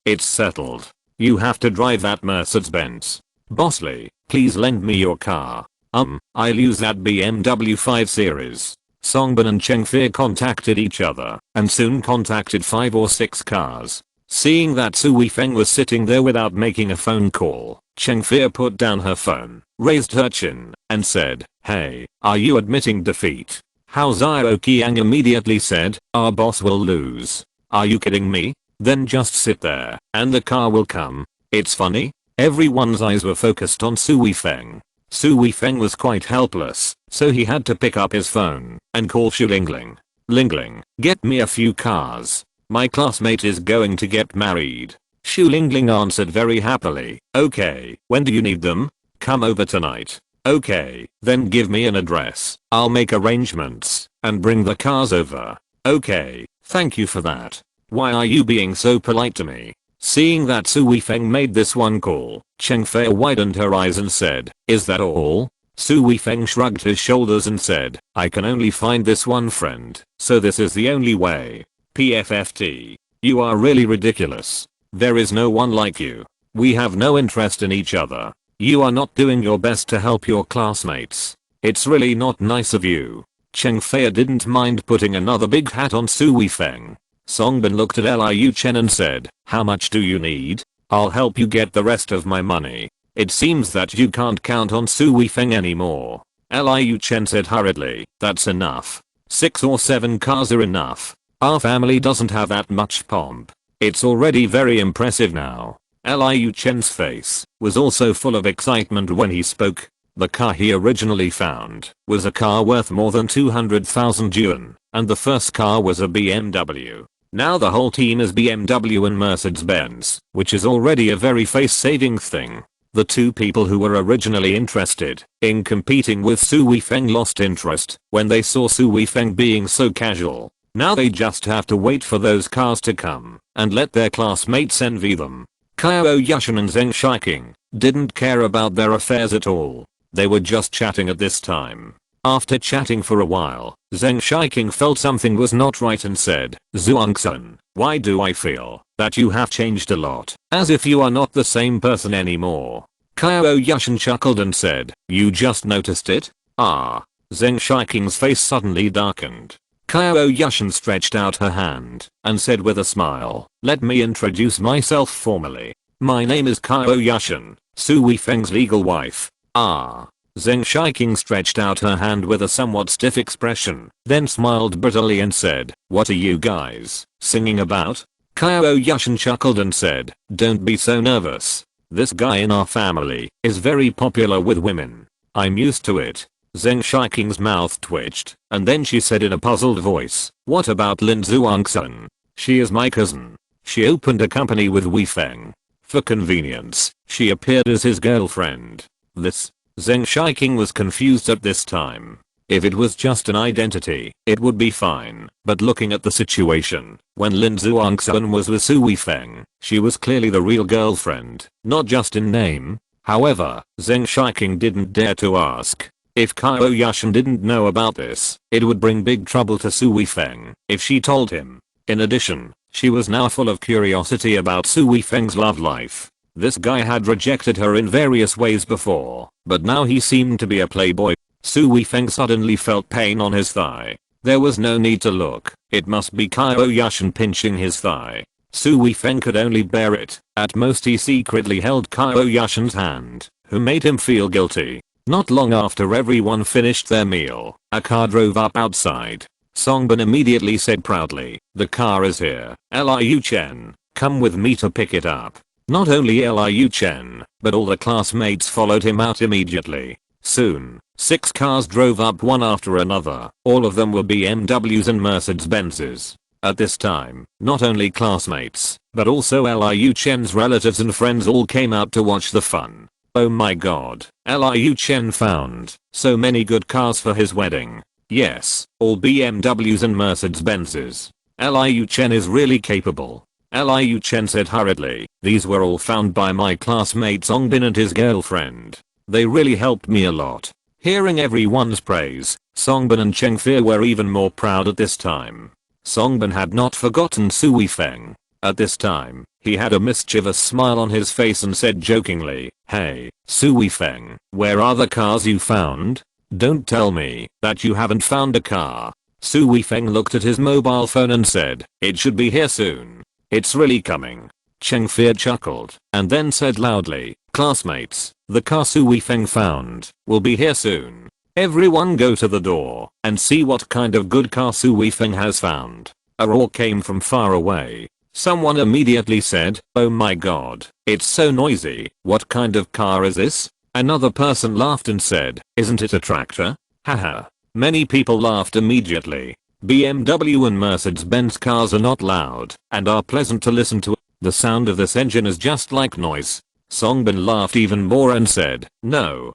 it's settled. You have to drive that Mercedes-Benz." "Bossly, please lend me your car." I'll use that BMW 5 Series." Songbin and Cheng Fei contacted each other, and soon contacted 5 or 6 cars. Seeing that Su Weifeng was sitting there without making a phone call, Cheng Fei put down her phone, raised her chin, and said, "Hey, are you admitting defeat?" Hao Xiao Qiang immediately said, "Our boss will lose." "Are you kidding me? Then just sit there, and the car will come." It's funny. Everyone's eyes were focused on Su Weifeng. Su Weifeng was quite helpless, so he had to pick up his phone and call Xu Lingling. "Lingling, get me a few cars. My classmate is going to get married." Xu Lingling answered very happily, "Okay, when do you need them?" "Come over tonight." "Okay, then give me an address. I'll make arrangements and bring the cars over." "Okay, thank you for that. Why are you being so polite to me?" Seeing that Su Weifeng made this one call, Cheng Fei widened her eyes and said, "Is that all?" Su Weifeng shrugged his shoulders and said, "I can only find this one friend, so this is the only way." PFFT. You are really ridiculous. There is no one like you. We have no interest in each other. You are not doing your best to help your classmates. It's really not nice of you. Cheng Fei didn't mind putting another big hat on Su Weifeng. Songbin looked at Liu Chen and said, "How much do you need? I'll help you get the rest of my money." It seems that you can't count on Su Weifeng anymore. Liu Chen said hurriedly, "That's enough. 6 or 7 cars are enough. Our family doesn't have that much pomp. It's already very impressive now." Liu Chen's face was also full of excitement when he spoke. The car he originally found was a car worth more than 200,000 yuan, and the first car was a BMW. Now the whole team is BMW and Mercedes-Benz, which is already a very face-saving thing. The two people who were originally interested in competing with Su Weifeng lost interest when they saw Su Weifeng being so casual. Now they just have to wait for those cars to come and let their classmates envy them. Qiao Yushan and Zheng Shiqing didn't care about their affairs at all. They were just chatting at this time. After chatting for a while, Zheng Shiqing felt something was not right and said, Zhuangsun, why do I feel that you have changed a lot, as if you are not the same person anymore? Qiao Yushan chuckled and said, you just noticed it? Ah. Zheng Shiqing's face suddenly darkened. Qiao Yushan stretched out her hand and said with a smile, let me introduce myself formally. My name is Qiao Yushan, Su Weifeng's legal wife. Ah. Zheng Shiqing stretched out her hand with a somewhat stiff expression, then smiled bitterly and said, what are you guys singing about? Qiao Yushan chuckled and said, don't be so nervous. This guy in our family is very popular with women. I'm used to it. Zheng Shiqing's mouth twitched, and then she said in a puzzled voice, what about Lin Zhuangsun? She is my cousin. She opened a company with Weifeng. For convenience, she appeared as his girlfriend. This. Zheng Shiqing was confused at this time. If it was just an identity, it would be fine, but looking at the situation, when Lin Zhuangsun was with Su Weifeng, she was clearly the real girlfriend, not just in name. However, Zheng Shiqing didn't dare to ask. If Qiao Yushan didn't know about this, it would bring big trouble to Su Weifeng if she told him. In addition, she was now full of curiosity about Su Weifeng's love life. This guy had rejected her in various ways before, but now he seemed to be a playboy. Su Weifeng suddenly felt pain on his thigh. There was no need to look, it must be Qiao Yushan pinching his thigh. Su Weifeng could only bear it. At most he secretly held Qiao Yushan's hand, who made him feel guilty. Not long after everyone finished their meal, a car drove up outside. Songbin immediately said proudly, the car is here. Liu Chen, come with me to pick it up. Not only Liu Chen, but all the classmates followed him out immediately. Soon, 6 cars drove up one after another. All of them were BMWs and Mercedes-Benzes. At this time, not only classmates, but also Liu Chen's relatives and friends all came out to watch the fun. Oh my god, Liu Chen found so many good cars for his wedding. Yes, all BMWs and Mercedes-Benzes. Liu Chen is really capable. Liu Chen said hurriedly, these were all found by my classmate Songbin and his girlfriend. They really helped me a lot. Hearing everyone's praise, Songbin and Chengfei were even more proud at this time. Songbin had not forgotten Su Weifeng. At this time, he had a mischievous smile on his face and said jokingly, hey, Su Weifeng, where are the cars you found? Don't tell me that you haven't found a car. Su Weifeng looked at his mobile phone and said, it should be here soon. It's really coming. Chengfei chuckled, and then said loudly, classmates, the car Su Weifeng found will be here soon. Everyone go to the door and see what kind of good car Su Weifeng has found. A roar came from far away. Someone immediately said, oh my god, it's so noisy, what kind of car is this? Another person laughed and said, isn't it a tractor? Haha. Many people laughed immediately. BMW and Mercedes-Benz cars are not loud and are pleasant to listen to. The sound of this engine is just like noise. Songbin laughed even more and said, no,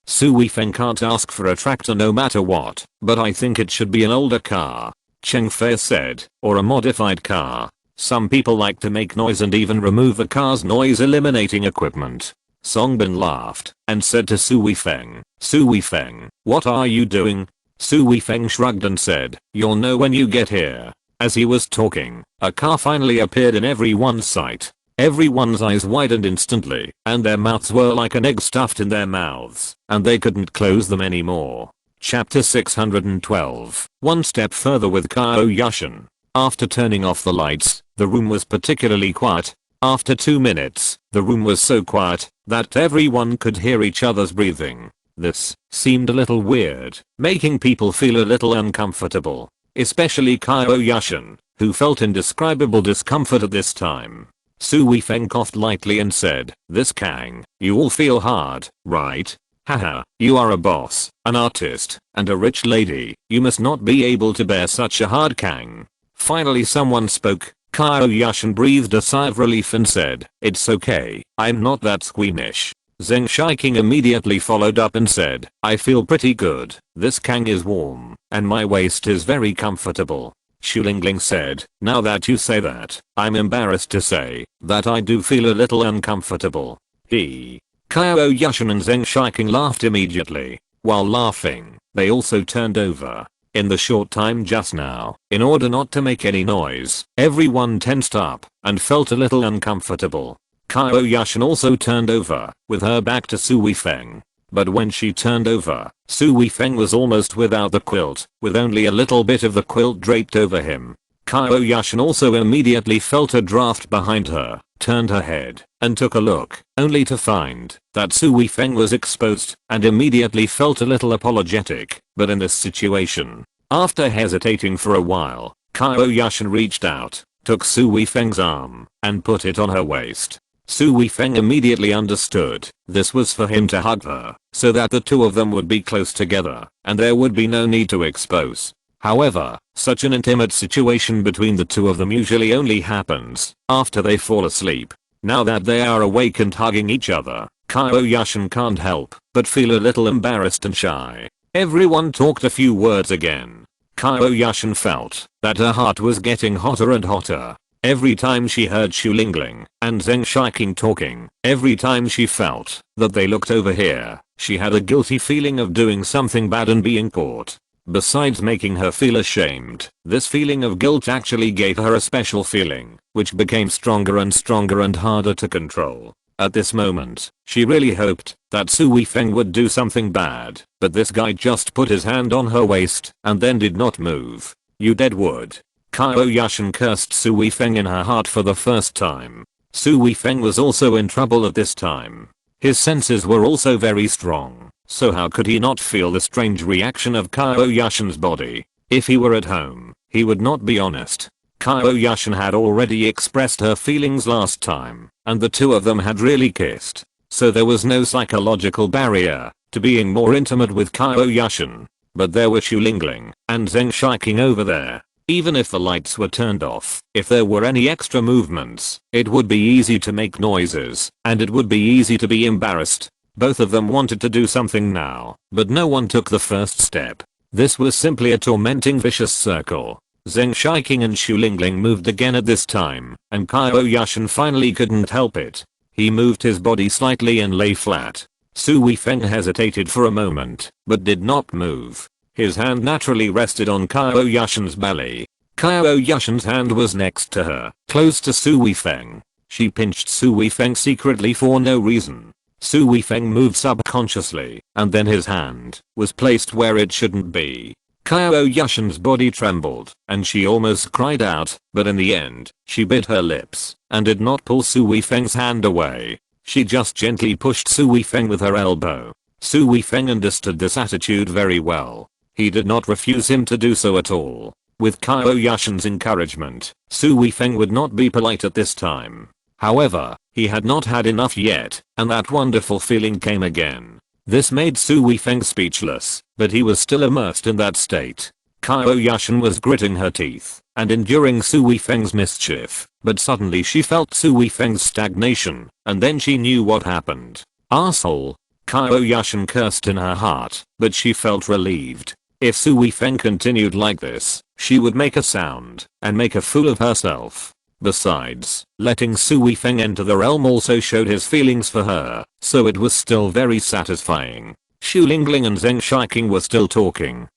Su Weifeng can't ask for a tractor no matter what, but I think it should be an older car. Chengfei said, or a modified car. Some people like to make noise and even remove the car's noise eliminating equipment. Songbin laughed and said to Su Weifeng, what are you doing? Su Weifeng shrugged and said, you'll know when you get here. As he was talking, a car finally appeared in everyone's sight. Everyone's eyes widened instantly, and their mouths were like an egg stuffed in their mouths, and they couldn't close them anymore. Chapter 612. One step further with Qiao Yushan. After turning off the lights, the room was particularly quiet. After 2 minutes, the room was so quiet that everyone could hear each other's breathing. This seemed a little weird, making people feel a little uncomfortable, especially Qiao Yushan, who felt indescribable discomfort at this time. Su Weifeng coughed lightly and said, "This Kang, you all feel hard, right? Haha, you are a boss, an artist, and a rich lady. You must not be able to bear such a hard Kang." Finally someone spoke. Qiao Yushan breathed a sigh of relief and said, "It's okay, I'm not that squeamish." Zheng Shiking immediately followed up and said, "I feel pretty good. This Kang is warm, and my waist is very comfortable." Xu Lingling said, "Now that you say that, I'm embarrassed to say that I do feel a little uncomfortable." Qiao Yushan and Zheng Shiking laughed immediately. While laughing, they also turned over. In the short time just now, in order not to make any noise, everyone tensed up and felt a little uncomfortable. Qiao Yushan also turned over, with her back to Su Weifeng. But when she turned over, Su Weifeng was almost without the quilt, with only a little bit of the quilt draped over him. Qiao Yushan also immediately felt a draft behind her, turned her head, and took a look, only to find that Su Weifeng was exposed, and immediately felt a little apologetic. But in this situation, after hesitating for a while, Qiao Yushan reached out, took Su Weifeng's arm, and put it on her waist. Su Weifeng immediately understood this was for him to hug her, so that the two of them would be close together, and there would be no need to expose. However, such an intimate situation between the two of them usually only happens after they fall asleep. Now that they are awake and hugging each other, Qiao Yushan can't help but feel a little embarrassed and shy. Everyone talked a few words again. Qiao Yushan felt that her heart was getting hotter and hotter. Every time she heard Xu Lingling and Zheng Shiking talking, every time she felt that they looked over here, she had a guilty feeling of doing something bad and being caught. Besides making her feel ashamed, this feeling of guilt actually gave her a special feeling, which became stronger and harder to control. At this moment, she really hoped that Su Weifeng would do something bad, but this guy just put his hand on her waist and then did not move. "You dead wood." Qiao Yushan cursed Su Weifeng in her heart for the first time. Su Weifeng was also in trouble at this time. His senses were also very strong, so how could he not feel the strange reaction of Qiao Yushan's body? If he were at home, he would not be honest. Qiao Yushan had already expressed her feelings last time, and the two of them had really kissed. So there was no psychological barrier to being more intimate with Qiao Yushan. But there were Xu Lingling and Zheng Shiking over there. Even if the lights were turned off, if there were any extra movements, it would be easy to make noises, and it would be easy to be embarrassed. Both of them wanted to do something now, but no one took the first step. This was simply a tormenting vicious circle. Zheng Shiking and Xu Lingling moved again at this time, and Qiao Yushan finally couldn't help it. He moved his body slightly and lay flat. Su Weifeng hesitated for a moment, but did not move. His hand naturally rested on Qiao Yushan's belly. Qiao Yushan's hand was next to her, close to Su Weifeng. She pinched Su Weifeng secretly for no reason. Su Weifeng moved subconsciously, and then his hand was placed where it shouldn't be. Qiao Yushan's body trembled, and she almost cried out, but in the end, she bit her lips, and did not pull Su Weifeng's hand away. She just gently pushed Su Weifeng with her elbow. Su Weifeng understood this attitude very well. He did not refuse him to do so at all. With Qiao Yushan's encouragement, Su Weifeng would not be polite at this time. However, he had not had enough yet, and that wonderful feeling came again. This made Su Weifeng speechless, but he was still immersed in that state. Qiao Yushan was gritting her teeth and enduring Su Weifeng's mischief, but suddenly she felt Su Weifeng's stagnation, and then she knew what happened. "Arsehole." Qiao Yushan cursed in her heart, but she felt relieved. If Su Weifeng continued like this, she would make a sound and make a fool of herself. Besides, letting Su Weifeng enter the realm also showed his feelings for her, so it was still very satisfying. Xu Lingling and Zheng Shiking were still talking.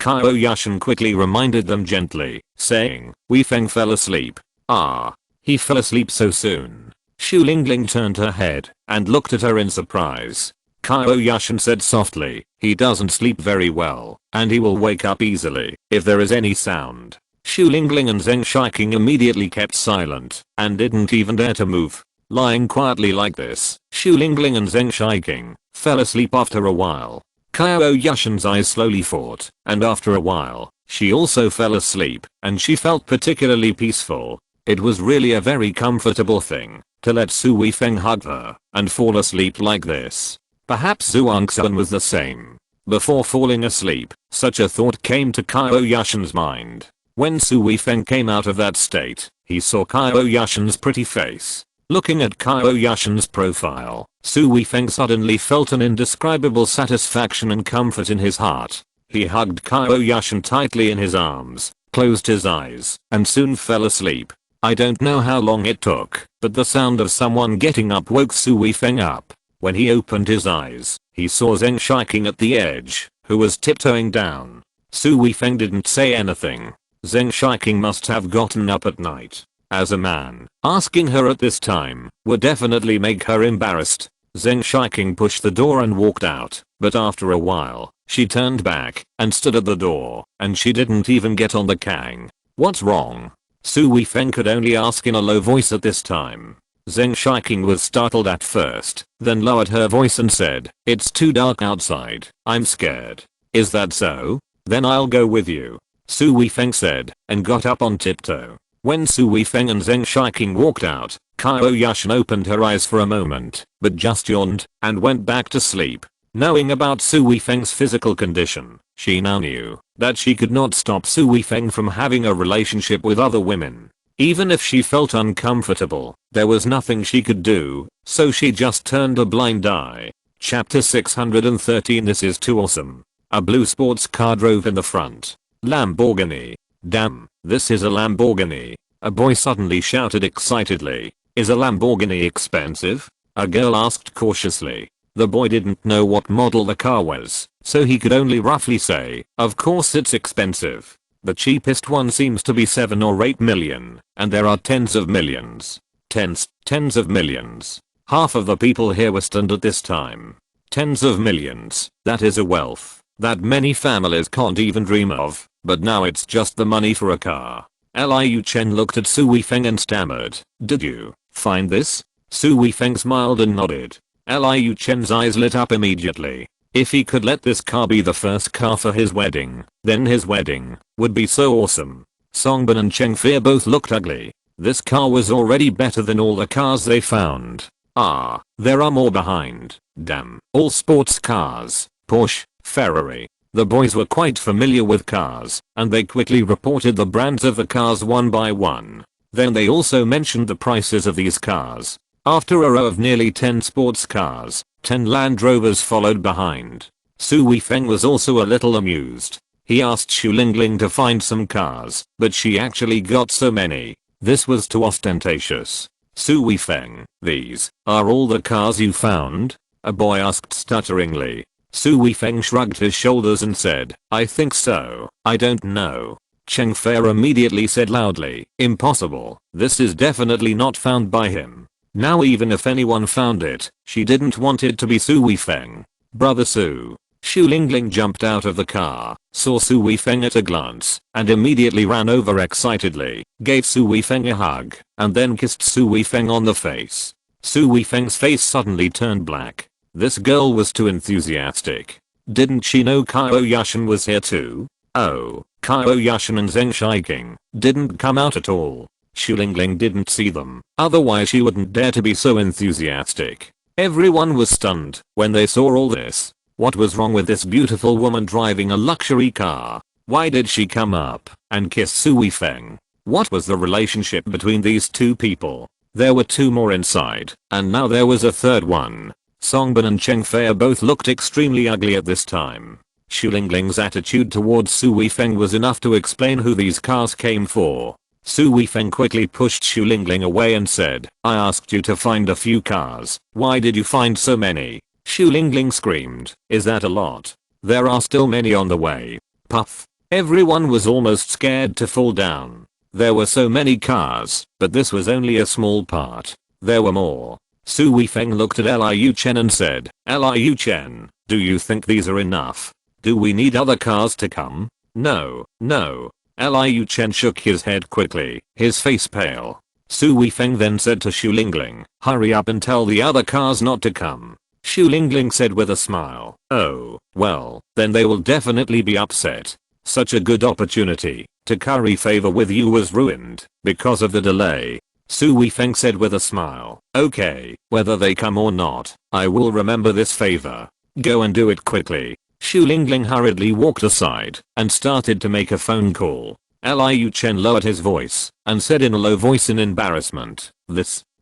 Qiao Yushan quickly reminded them gently, saying, "Weifeng fell asleep." "Ah, he fell asleep so soon." Xu Lingling turned her head and looked at her in surprise. Qiao Yushan said softly, "He doesn't sleep very well, and he will wake up easily if there is any sound." Xu Lingling and Zheng Shiking immediately kept silent and didn't even dare to move. Lying quietly like this, Xu Lingling and Zheng Shiking fell asleep after a while. Qiao Yushan's eyes slowly fought, and after a while, she also fell asleep, and she felt particularly peaceful. It was really a very comfortable thing to let Su Weifeng hug her and fall asleep like this. Perhaps Zhuang Xuan was the same. Before falling asleep, such a thought came to Qiao Yushan's mind. When Su Weifeng came out of that state, he saw Qiao Yushan's pretty face. Looking at Qiao Yushan's profile, Su Weifeng suddenly felt an indescribable satisfaction and comfort in his heart. He hugged Qiao Yushan tightly in his arms, closed his eyes, and soon fell asleep. I don't know how long it took, but the sound of someone getting up woke Su Weifeng up. When he opened his eyes, he saw Zheng Shiqing at the edge, who was tiptoeing down. Su Weifeng didn't say anything. Zheng Shiqing must have gotten up at night. As a man, asking her at this time would definitely make her embarrassed. Zheng Shiqing pushed the door and walked out, but after a while, she turned back and stood at the door, and she didn't even get on the kang. What's wrong? Su Weifeng could only ask in a low voice at this time. Zheng Shiqing was startled at first, then lowered her voice and said, "It's too dark outside, I'm scared." "Is that so? Then I'll go with you," Su Weifeng said, and got up on tiptoe. When Su Weifeng and Zheng Shiqing walked out, Qiao Yushan opened her eyes for a moment, but just yawned, and went back to sleep. Knowing about Su Weifeng's physical condition, she now knew that she could not stop Su Weifeng from having a relationship with other women. Even if she felt uncomfortable, there was nothing she could do, so she just turned a blind eye. Chapter 613. This is too awesome. A blue sports car drove in the front. Lamborghini. Damn, this is a Lamborghini. A boy suddenly shouted excitedly. Is a Lamborghini expensive? A girl asked cautiously. The boy didn't know what model the car was, so he could only roughly say, of course it's expensive. The cheapest one seems to be 7 or 8 million, and there are tens of millions. Tens of millions. Half of the people here were stunned at this time. Tens of millions, that is a wealth that many families can't even dream of, but now it's just the money for a car. Liu Chen looked at Su Weifeng and stammered, "Did you find this?" Su Weifeng smiled and nodded. Liu Chen's eyes lit up immediately. If he could let this car be the first car for his wedding, then his wedding would be so awesome. Songbin and Cheng Fei both looked ugly. This car was already better than all the cars they found. Ah, there are more behind. Damn. All sports cars. Porsche, Ferrari. The boys were quite familiar with cars, and they quickly reported the brands of the cars one by one. Then they also mentioned the prices of these cars. After a row of nearly 10 sports cars, 10 Land Rovers followed behind. Su Weifeng was also a little amused. He asked Xu Lingling to find some cars, but she actually got so many. This was too ostentatious. Su Weifeng, these are all the cars you found? A boy asked stutteringly. Su Weifeng shrugged his shoulders and said, I think so, I don't know. Cheng Fei immediately said loudly, impossible, this is definitely not found by him. Now even if anyone found it, she didn't want it to be Su Weifeng. Brother Su. Xu Lingling jumped out of the car, saw Su Weifeng at a glance, and immediately ran over excitedly, gave Su Weifeng a hug, and then kissed Su Weifeng on the face. Su Weifeng's face suddenly turned black. This girl was too enthusiastic. Didn't she know Qiao Yushan was here too? Oh, Qiao Yushan and Zheng Shiqing didn't come out at all. Xu Lingling didn't see them, otherwise she wouldn't dare to be so enthusiastic. Everyone was stunned when they saw all this. What was wrong with this beautiful woman driving a luxury car? Why did she come up and kiss Su Weifeng? What was the relationship between these two people? There were two more inside, and now there was a third one. Songbin and Cheng Fei both looked extremely ugly at this time. Xu Lingling's attitude towards Su Weifeng was enough to explain who these cars came for. Su Weifeng quickly pushed Xu Lingling away and said, I asked you to find a few cars, why did you find so many? Xu Lingling screamed, is that a lot? There are still many on the way. Puff. Everyone was almost scared to fall down. There were so many cars, but this was only a small part. There were more. Su Weifeng looked at Liu Chen and said, Liu Chen, do you think these are enough? Do we need other cars to come? No, no. Liu Chen shook his head quickly, his face pale. Su Weifeng then said to Xu Lingling, hurry up and tell the other cars not to come. Xu Lingling said with a smile, oh, well, then they will definitely be upset. Such a good opportunity. to curry favor with you was ruined because of the delay. Su Weifeng said with a smile. Okay, whether they come or not, I will remember this favor. Go and do it quickly. Xu Lingling hurriedly walked aside and started to make a phone call. Liu Chen lowered his voice and said in a low voice in embarrassment,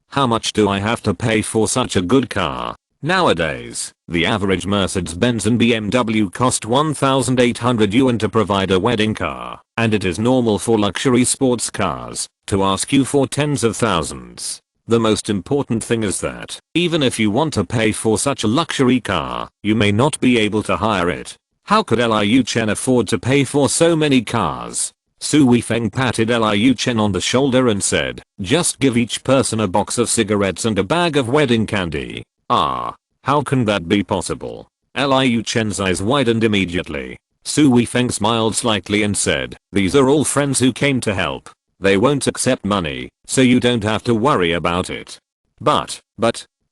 how much do I have to pay for such a good car? Nowadays, the average Mercedes-Benz and BMW cost 1,800 yuan to provide a wedding car, and it is normal for luxury sports cars to ask you for tens of thousands. The most important thing is that, even if you want to pay for such a luxury car, you may not be able to hire it. How could Liu Chen afford to pay for so many cars? Su Weifeng patted Liu Chen on the shoulder and said, just give each person a box of cigarettes and a bag of wedding candy. Ah, how can that be possible? Liu Chen's eyes widened immediately. Su Weifeng smiled slightly and said, these are all friends who came to help. They won't accept money, so you don't have to worry about it. But,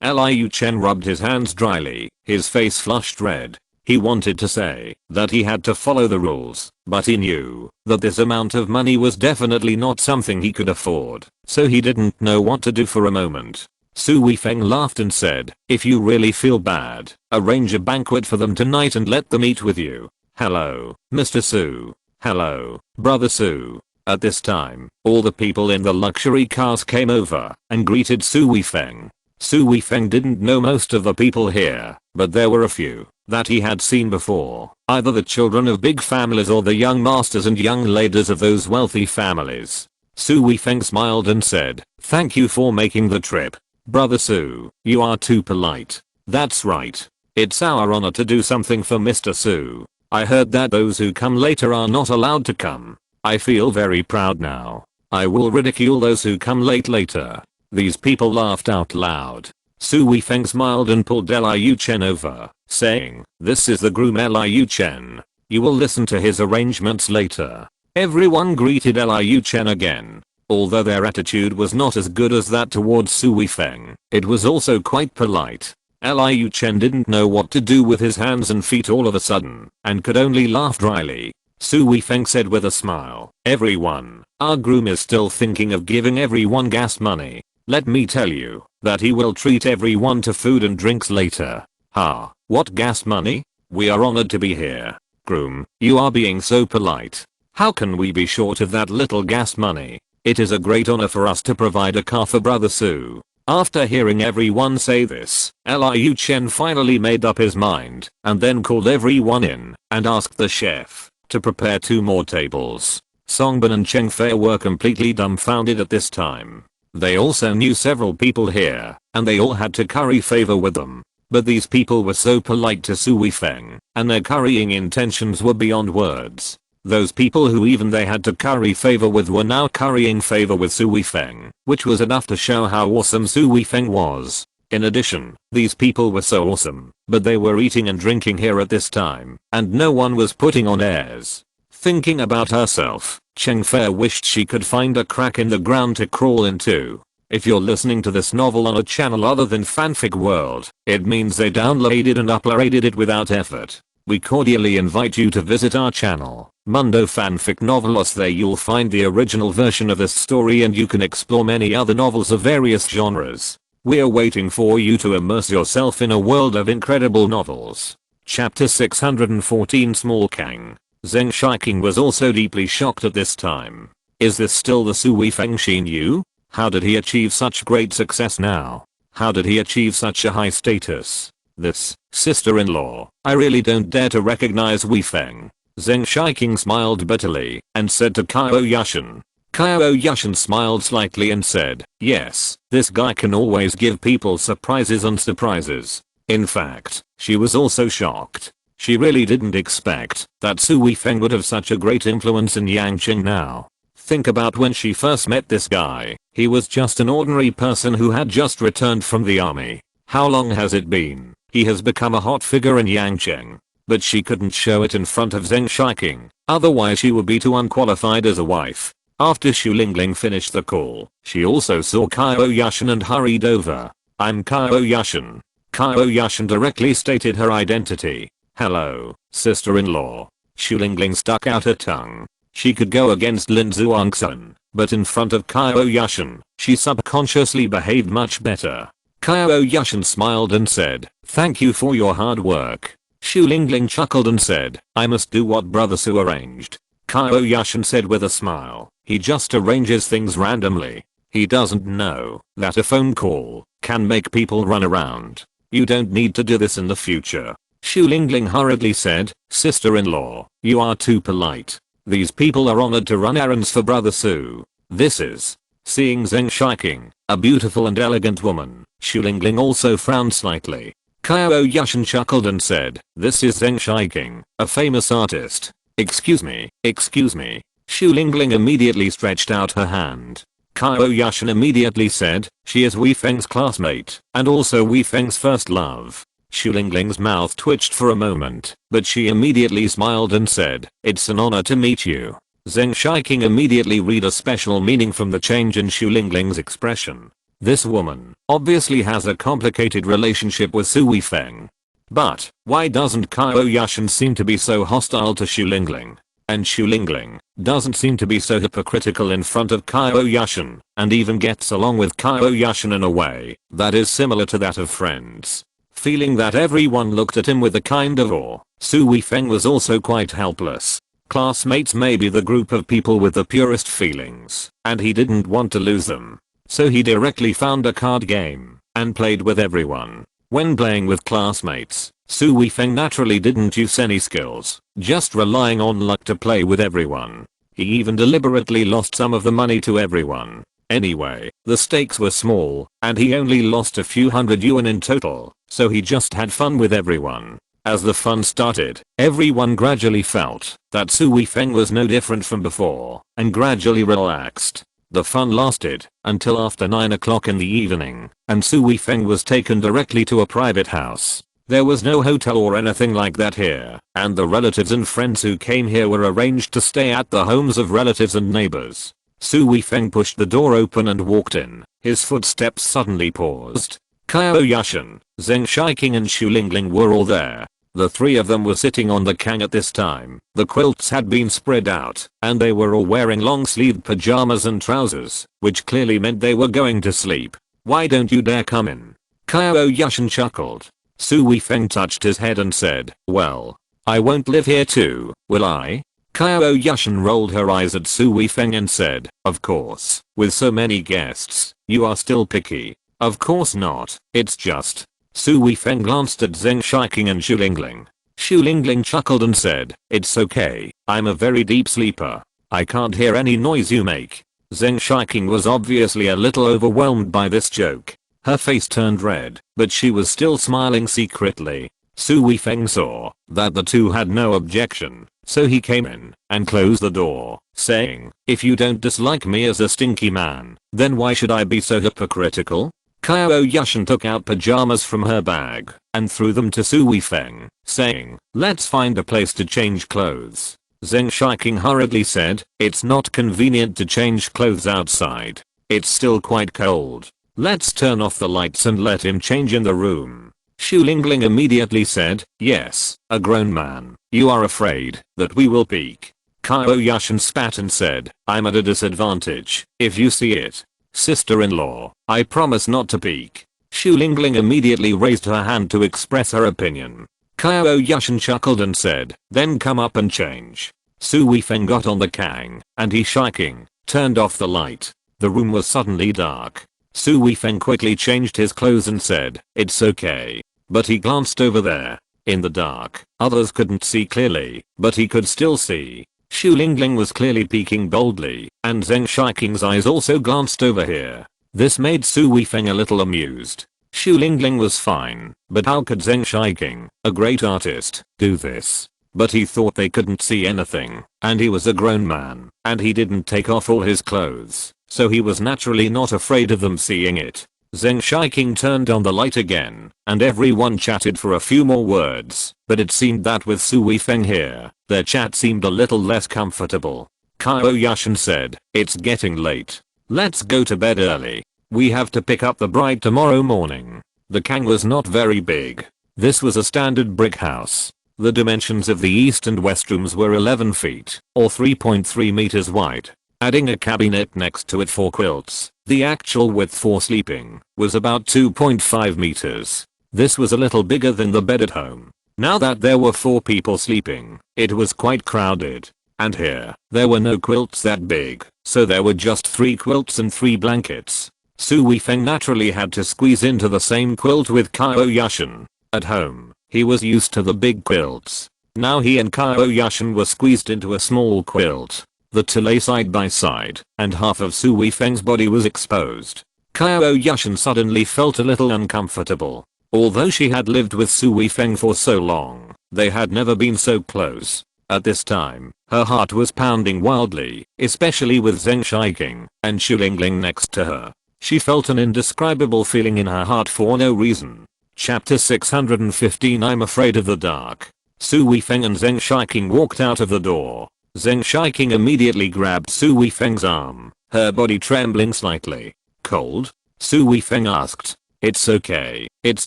Liu Chen rubbed his hands dryly, his face flushed red. He wanted to say that he had to follow the rules, but he knew that this amount of money was definitely not something he could afford, so he didn't know what to do for a moment. Su Weifeng laughed and said, if you really feel bad, arrange a banquet for them tonight and let them eat with you. Hello, Mr. Su. Hello, Brother Su. At this time, all the people in the luxury cars came over and greeted Su Weifeng. Su Weifeng didn't know most of the people here, but there were a few that he had seen before, either the children of big families or the young masters and young ladies of those wealthy families. Su Weifeng smiled and said, thank you for making the trip. Brother Su, you are too polite. That's right. It's our honor to do something for Mr. Su. I heard that those who come later are not allowed to come. I feel very proud now. I will ridicule those who come late later. These people laughed out loud. Su Weifeng smiled and pulled Liu Chen over, saying, this is the groom Liu Chen. You will listen to his arrangements later. Everyone greeted Liu Chen again. Although their attitude was not as good as that towards Su Weifeng, it was also quite polite. Liu Chen didn't know what to do with his hands and feet all of a sudden, and could only laugh dryly. Su Weifeng said with a smile, everyone, our groom is still thinking of giving everyone gas money. Let me tell you that he will treat everyone to food and drinks later. Ha, what gas money? We are honored to be here. Groom, you are being so polite. How can we be short of that little gas money? It is a great honor for us to provide a car for Brother Su. After hearing everyone say this, Liu Chen finally made up his mind and then called everyone in and asked the chef to prepare 2 more tables. Songbin and Cheng Fei were completely dumbfounded at this time. They also knew several people here and they all had to curry favor with them. But these people were so polite to Su Weifeng and their currying intentions were beyond words. Those people who even they had to curry favor with were now currying favor with Su Weifeng, which was enough to show how awesome Su Weifeng was. In addition, these people were so awesome, but they were eating and drinking here at this time, and no one was putting on airs. Thinking about herself, Cheng Fei wished she could find a crack in the ground to crawl into. If you're listening to this novel on a channel other than Fanfic World, it means they downloaded and uploaded it without effort. We cordially invite you to visit our channel, Mundo Fanfic Novelos. There you'll find the original version of this story and you can explore many other novels of various genres. We're waiting for you to immerse yourself in a world of incredible novels. Chapter 614 Small Kang. Zheng Shiqing was also deeply shocked at this time. Is this still the Su Weifeng she knew? How did he achieve such great success now? How did he achieve such a high status? This, sister-in-law, I really don't dare to recognize Weifeng. Zheng Shiqing smiled bitterly and said to Qiao Yushan. Qiao Yushan smiled slightly and said, yes, this guy can always give people surprises on surprises. In fact, she was also shocked. She really didn't expect that Su Weifeng would have such a great influence in Yangqing now. Think about when she first met this guy. He was just an ordinary person who had just returned from the army. How long has it been? He has become a hot figure in Yangqing. But she couldn't show it in front of Zheng Shiqing, otherwise she would be too unqualified as a wife. After Xu Lingling finished the call, she also saw Qiao Yushan and hurried over. I'm Qiao Yushan. Qiao Yushan directly stated her identity. Hello, sister-in-law. Xu Lingling stuck out her tongue. She could go against Lin Zhuangsun, but in front of Qiao Yushan, she subconsciously behaved much better. Qiao Yushan smiled and said, "Thank you for your hard work." Xu Lingling chuckled and said, "I must do what Brother Su arranged." Qiao Yushan said with a smile, "He just arranges things randomly. He doesn't know that a phone call can make people run around. You don't need to do this in the future." Xu Lingling hurriedly said, "Sister-in-law, you are too polite. These people are honored to run errands for Brother Su. This is." Seeing Zheng Shiqing, a beautiful and elegant woman, Xu Lingling also frowned slightly. Qiao Yushan chuckled and said, "This is Zheng Shiqing, a famous artist. Excuse me, excuse me." Xu Lingling immediately stretched out her hand. Qiao Yushan immediately said, "She is Wei Feng's classmate, and also Wei Feng's first love." Xu Lingling's mouth twitched for a moment, but she immediately smiled and said, "It's an honor to meet you." Zheng Shiqing immediately read a special meaning from the change in Xu Lingling's expression. This woman obviously has a complicated relationship with Su Weifeng. But why doesn't Qiao Yushan seem to be so hostile to Xu Lingling? And Xu Lingling doesn't seem to be so hypocritical in front of Qiao Yushan, and even gets along with Qiao Yushan in a way that is similar to that of friends. Feeling that everyone looked at him with a kind of awe, Su Weifeng was also quite helpless. Classmates may be the group of people with the purest feelings, and he didn't want to lose them. So he directly found a card game and played with everyone. When playing with classmates, Su Weifeng naturally didn't use any skills, just relying on luck to play with everyone. He even deliberately lost some of the money to everyone. Anyway, the stakes were small, and he only lost a few hundred yuan in total, so he just had fun with everyone. As the fun started, everyone gradually felt that Su Weifeng was no different from before, and gradually relaxed. The fun lasted until after 9 o'clock in the evening, and Su Weifeng was taken directly to a private house. There was no hotel or anything like that here, and the relatives and friends who came here were arranged to stay at the homes of relatives and neighbors. Su Weifeng pushed the door open and walked in. His footsteps suddenly paused. Qiao Yushan, Zheng Shiqing and Xu Lingling were all there. The three of them were sitting on the kang at this time. The quilts had been spread out, and they were all wearing long-sleeved pajamas and trousers, which clearly meant they were going to sleep. "Why don't you dare come in?" Qiao Yushan chuckled. Su Weifeng touched his head and said, "Well, I won't live here too, will I?" Qiao Yushan rolled her eyes at Su Weifeng and said, "Of course, with so many guests, you are still picky." "Of course not, it's just." Su Weifeng glanced at Zheng Shiqing and Xu Lingling. Xu Lingling chuckled and said, "It's okay, I'm a very deep sleeper. I can't hear any noise you make." Zheng Shiqing was obviously a little overwhelmed by this joke. Her face turned red, but she was still smiling secretly. Su Weifeng saw that the two had no objection, so he came in and closed the door, saying, "If you don't dislike me as a stinky man, then why should I be so hypocritical?" Qiao Yushan took out pajamas from her bag and threw them to Su Weifeng, saying, "Let's find a place to change clothes." Zheng Shiqing hurriedly said, "It's not convenient to change clothes outside. It's still quite cold. Let's turn off the lights and let him change in the room." Xu Lingling immediately said, "Yes, a grown man. You are afraid that we will peek." Qiao Yushan spat and said, "I'm at a disadvantage, if you see it. Sister-in-law, I promise not to peek." Xu Lingling immediately raised her hand to express her opinion. Qiao Yushan chuckled and said, "Then come up and change." Su Weifeng got on the kang, and he Shiqing turned off the light. The room was suddenly dark. Su Weifeng quickly changed his clothes and said, "It's okay." But he glanced over there. In the dark, others couldn't see clearly, but he could still see. Xu Lingling was clearly peeking boldly, and Zheng Shiqing's eyes also glanced over here. This made Su Weifeng a little amused. Xu Lingling was fine, but how could Zheng Shiqing, a great artist, do this? But he thought they couldn't see anything, and he was a grown man, and he didn't take off all his clothes, so he was naturally not afraid of them seeing it. Zheng Shiqing turned on the light again, and everyone chatted for a few more words, but it seemed that with Su Weifeng here, their chat seemed a little less comfortable. Qiao Yushan said, "It's getting late. Let's go to bed early. We have to pick up the bride tomorrow morning." The kang was not very big. This was a standard brick house. The dimensions of the east and west rooms were 11 feet, or 3.3 meters wide. Adding a cabinet next to it for quilts, the actual width for sleeping was about 2.5 meters. This was a little bigger than the bed at home. Now that there were 4 people sleeping, it was quite crowded. And here, there were no quilts that big, so there were just 3 quilts and 3 blankets. Su Weifeng naturally had to squeeze into the same quilt with Qiao Yushan. At home, he was used to the big quilts. Now he and Qiao Yushan were squeezed into a small quilt. The two lay side by side, and half of Su Weifeng's body was exposed. Qiao Yushan suddenly felt a little uncomfortable. Although she had lived with Su Weifeng for so long, they had never been so close. At this time, her heart was pounding wildly, especially with Zheng Shiqing and Xu Lingling next to her. She felt an indescribable feeling in her heart for no reason. Chapter 615 I'm afraid of the dark. Su Weifeng and Zheng Shiqing walked out of the door. Zheng Shiqing immediately grabbed Su Weifeng's arm, her body trembling slightly. Cold? Su Weifeng asked. It's okay, it's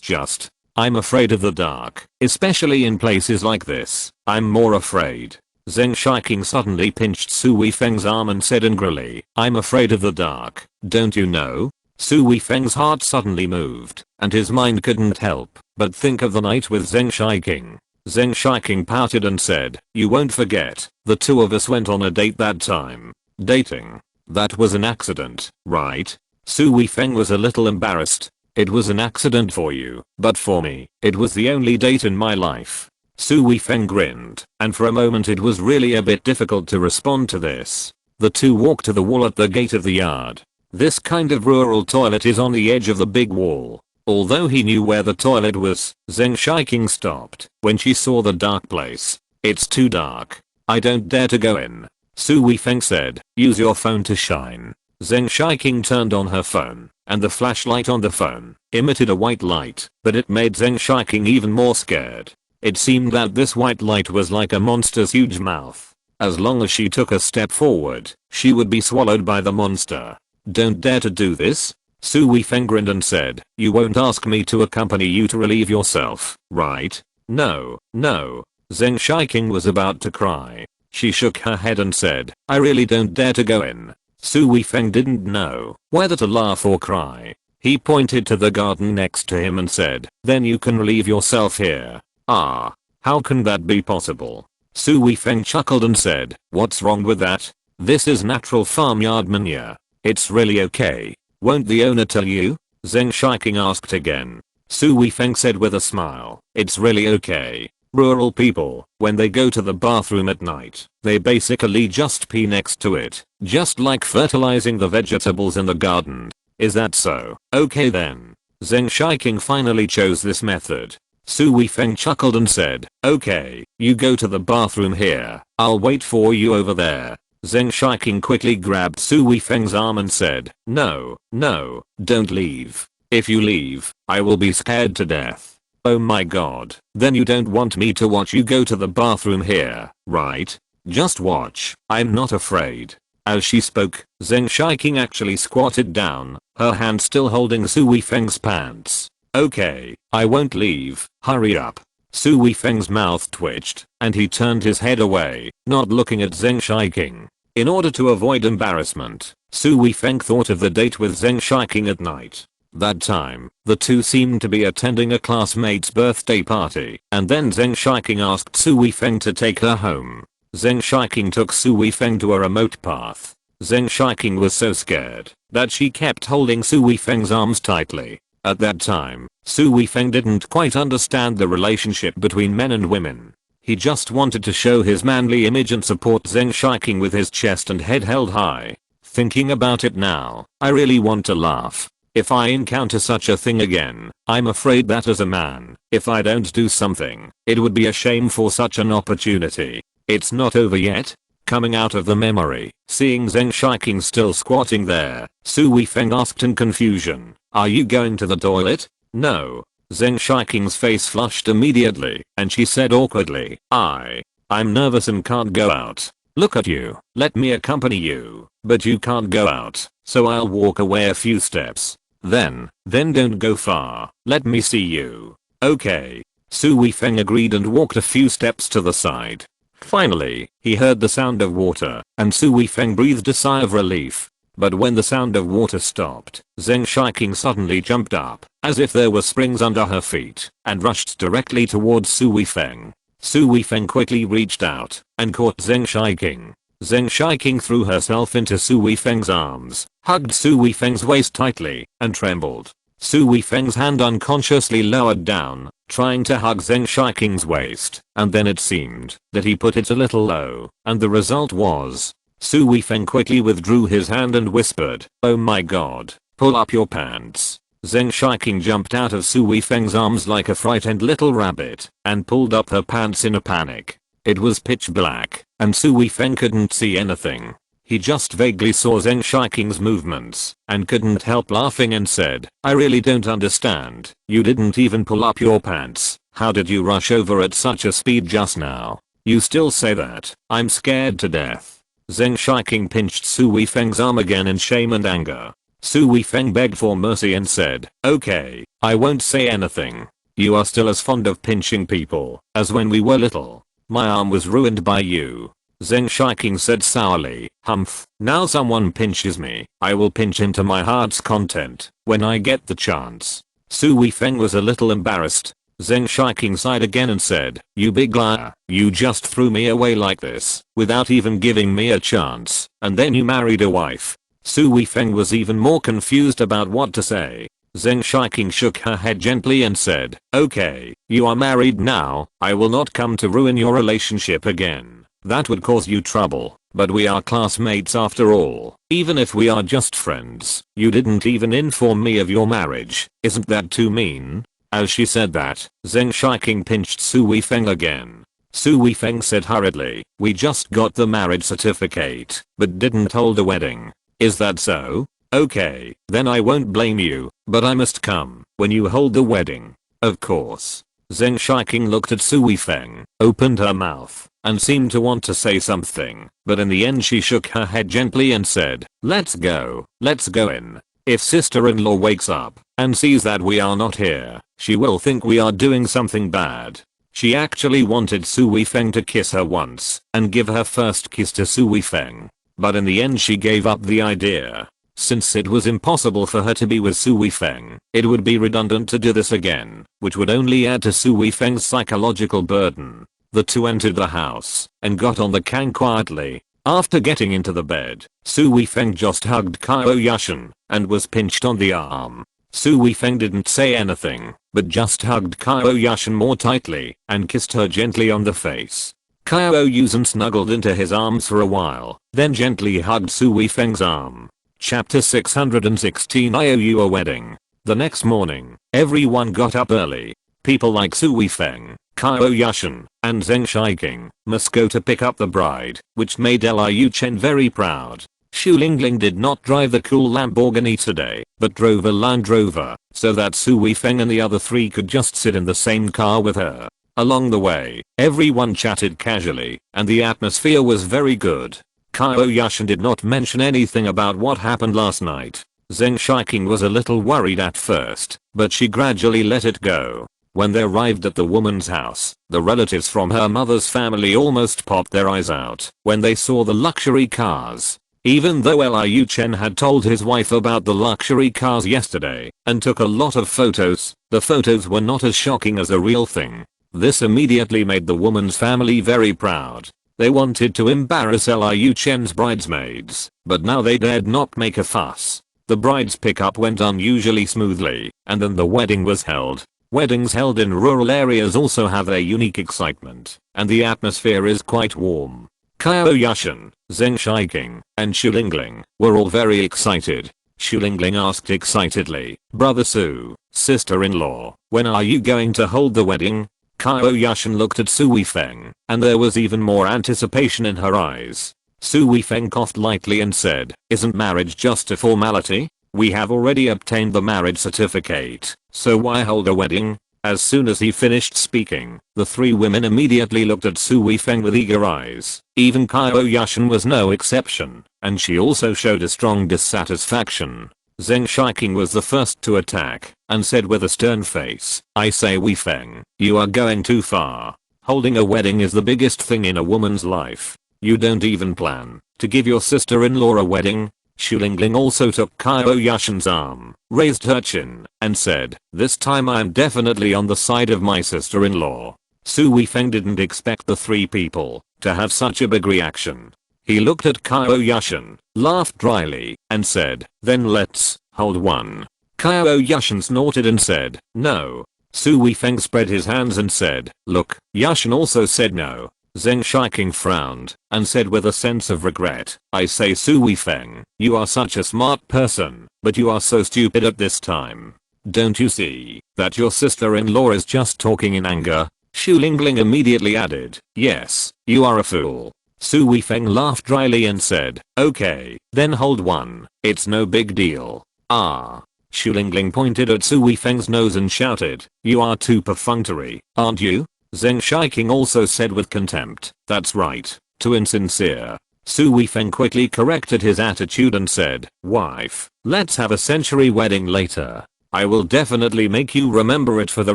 just, I'm afraid of the dark, especially in places like this. I'm more afraid. Zheng Shiqing suddenly pinched Su Weifeng's arm and said angrily, I'm afraid of the dark, don't you know? Su Weifeng's heart suddenly moved, and his mind couldn't help but think of the night with Zheng Shiqing. Zheng Shiqing pouted and said, you won't forget, the two of us went on a date that time. Dating? That was an accident, right? Su Weifeng was a little embarrassed. It was an accident for you, but for me, it was the only date in my life. Su Weifeng grinned, and for a moment it was really a bit difficult to respond to this. The two walked to the wall at the gate of the yard. This kind of rural toilet is on the edge of the big wall. Although he knew where the toilet was, Zheng Shiqing stopped when she saw the dark place. It's too dark. I don't dare to go in. Su Weifeng said, use your phone to shine. Zheng Shiqing turned on her phone, and the flashlight on the phone emitted a white light, but it made Zheng Shiqing even more scared. It seemed that this white light was like a monster's huge mouth. As long as she took a step forward, she would be swallowed by the monster. Don't dare to do this? Su Weifeng grinned and said, you won't ask me to accompany you to relieve yourself, right? No, no. Zheng Shiqing was about to cry. She shook her head and said, I really don't dare to go in. Su Weifeng didn't know whether to laugh or cry. He pointed to the garden next to him and said, then you can relieve yourself here. Ah, how can that be possible? Su Weifeng chuckled and said, what's wrong with that? This is natural farmyard manure. It's really okay. Won't the owner tell you? Zheng Shiqing asked again. Su Weifeng said with a smile, it's really okay. Rural people, when they go to the bathroom at night, they basically just pee next to it, just like fertilizing the vegetables in the garden. Is that so? Okay then. Zheng Shiqing finally chose this method. Su Weifeng chuckled and said, okay, you go to the bathroom here, I'll wait for you over there. Zheng Shiqing quickly grabbed Su Weifeng's arm and said, no, no, don't leave. If you leave, I will be scared to death. Oh my god, then you don't want me to watch you go to the bathroom here, right? Just watch, I'm not afraid. As she spoke, Zheng Shiqing actually squatted down, her hand still holding Su Weifeng's pants. Okay, I won't leave, hurry up. Su Weifeng's mouth twitched, and he turned his head away, not looking at Zheng Shiqing. In order to avoid embarrassment, Su Weifeng thought of the date with Zheng Shiqing at night. That time, the two seemed to be attending a classmate's birthday party, and then Zheng Shiqing asked Su Weifeng to take her home. Zheng Shiqing took Su Weifeng to a remote path. Zheng Shiqing was so scared that she kept holding Su Weifeng's arms tightly. At that time, Su Weifeng didn't quite understand the relationship between men and women. He just wanted to show his manly image and support Zheng Shiqing with his chest and head held high. Thinking about it now, I really want to laugh. If I encounter such a thing again, I'm afraid that as a man, if I don't do something, it would be a shame for such an opportunity. It's not over yet. Coming out of the memory, seeing Zheng Shiqing still squatting there, Su Weifeng asked in confusion, are you going to the toilet? No. Zheng Shiqing's face flushed immediately, and she said awkwardly, I'm nervous and can't go out. Look at you, let me accompany you, but you can't go out, so I'll walk away a few steps. Then don't go far, let me see you. Okay. Su Weifeng agreed and walked a few steps to the side. Finally, he heard the sound of water, and Su Weifeng breathed a sigh of relief. But when the sound of water stopped, Zheng Shiqing suddenly jumped up, as if there were springs under her feet, and rushed directly towards Su Weifeng. Su Weifeng quickly reached out, and caught Zheng Shiqing. Zheng Shiqing threw herself into Su Weifeng's arms, hugged Su Weifeng's waist tightly, and trembled. Su Weifeng's hand unconsciously lowered down, trying to hug Zheng Shiqing's waist, and then it seemed that he put it a little low, and the result was Su Weifeng quickly withdrew his hand and whispered, "Oh my god, pull up your pants." Zheng Shiqing jumped out of Su Weifeng's arms like a frightened little rabbit, and pulled up her pants in a panic. It was pitch black, and Su Weifeng couldn't see anything. He just vaguely saw Zheng Shiqing's movements, and couldn't help laughing and said, "I really don't understand. You didn't even pull up your pants. How did you rush over at such a speed just now? You still say that? I'm scared to death." Zheng Shiqing pinched Su Weifeng's arm again in shame and anger. Su Weifeng begged for mercy and said, "Okay, I won't say anything. You are still as fond of pinching people as when we were little. My arm was ruined by you." Zheng Shiqing said sourly, "Humph, now someone pinches me, I will pinch him to my heart's content when I get the chance." Su Weifeng was a little embarrassed. Zheng Shiqing sighed again and said, "You big liar, you just threw me away like this, without even giving me a chance, and then you married a wife." Su Weifeng was even more confused about what to say. Zheng Shiqing shook her head gently and said, "Okay, you are married now, I will not come to ruin your relationship again. That would cause you trouble, but we are classmates after all. Even if we are just friends, you didn't even inform me of your marriage. Isn't that too mean?" As she said that, Zheng Shiqing pinched Su Weifeng again. Su Weifeng said hurriedly, "We just got the marriage certificate, but didn't hold a wedding. Is that so? Okay, then I won't blame you, but I must come when you hold the wedding." Of course. Zheng Shiqing looked at Su Weifeng, opened her mouth, and seemed to want to say something, but in the end she shook her head gently and said, let's go in. If sister-in-law wakes up and sees that we are not here, she will think we are doing something bad." She actually wanted Su Weifeng to kiss her once and give her first kiss to Su Weifeng. But in the end she gave up the idea. Since it was impossible for her to be with Su Weifeng, it would be redundant to do this again, which would only add to Su Weifeng's psychological burden. The two entered the house and got on the can quietly. After getting into the bed, Su Weifeng just hugged Qiao Yushan and was pinched on the arm. Su Weifeng didn't say anything, but just hugged Qiao Yushan more tightly and kissed her gently on the face. Qiao Yushan snuggled into his arms for a while, then gently hugged Su Weifeng's arm. Chapter 616 I owe you a wedding. The next morning, everyone got up early. People like Su Weifeng, Qiao Yushan, and Zheng Shiqing must go to pick up the bride, which made Liu Chen very proud. Xu Lingling did not drive the cool Lamborghini today, but drove a Land Rover, so that Su Weifeng and the other three could just sit in the same car with her. Along the way, everyone chatted casually, and the atmosphere was very good. Qiao Yushan did not mention anything about what happened last night. Zheng Shiqing was a little worried at first, but she gradually let it go. When they arrived at the woman's house, the relatives from her mother's family almost popped their eyes out when they saw the luxury cars. Even though Liu Chen had told his wife about the luxury cars yesterday and took a lot of photos, the photos were not as shocking as the real thing. This immediately made the woman's family very proud. They wanted to embarrass Liu Chen's bridesmaids, but now they dared not make a fuss. The bride's pickup went unusually smoothly, and then the wedding was held. Weddings held in rural areas also have a unique excitement, and the atmosphere is quite warm. Qiao Yushan, Zheng Shiqing, and Xu Lingling were all very excited. Xu Lingling asked excitedly, "Brother Su, sister-in-law, when are you going to hold the wedding?" Qiao Yushan looked at Su Weifeng, and there was even more anticipation in her eyes. Su Weifeng coughed lightly and said, "Isn't marriage just a formality? We have already obtained the marriage certificate, so why hold a wedding?" As soon as he finished speaking, the three women immediately looked at Su Weifeng with eager eyes. Even Qiao Yushan was no exception, and she also showed a strong dissatisfaction. Zheng Shiqing was the first to attack and said with a stern face, I say Wei Feng, you are going too far. Holding a wedding is the biggest thing in a woman's life. You don't even plan to give your sister-in-law a wedding? Xu Lingling also took Qiao Yushan's arm, raised her chin, and said, this time I am definitely on the side of my sister-in-law. Su Weifeng didn't expect the three people to have such a big reaction. He looked at Qiao Yushan, laughed dryly, and said, then let's hold one. Qiao Yushan snorted and said, no. Su Weifeng spread his hands and said, look. Yushan also said no. Zheng Shiqing frowned and said with a sense of regret, I say Su Weifeng, you are such a smart person, but you are so stupid at this time. Don't you see that your sister-in-law is just talking in anger? Xu Lingling immediately added, yes, you are a fool. Su Weifeng laughed dryly and said, okay, then hold one, it's no big deal. Ah. Xu Lingling pointed at Su Weifeng's nose and shouted, you are too perfunctory, aren't you? Zheng Shiqing also said with contempt, that's right, too insincere. Su Weifeng quickly corrected his attitude and said, wife, let's have a century wedding later. I will definitely make you remember it for the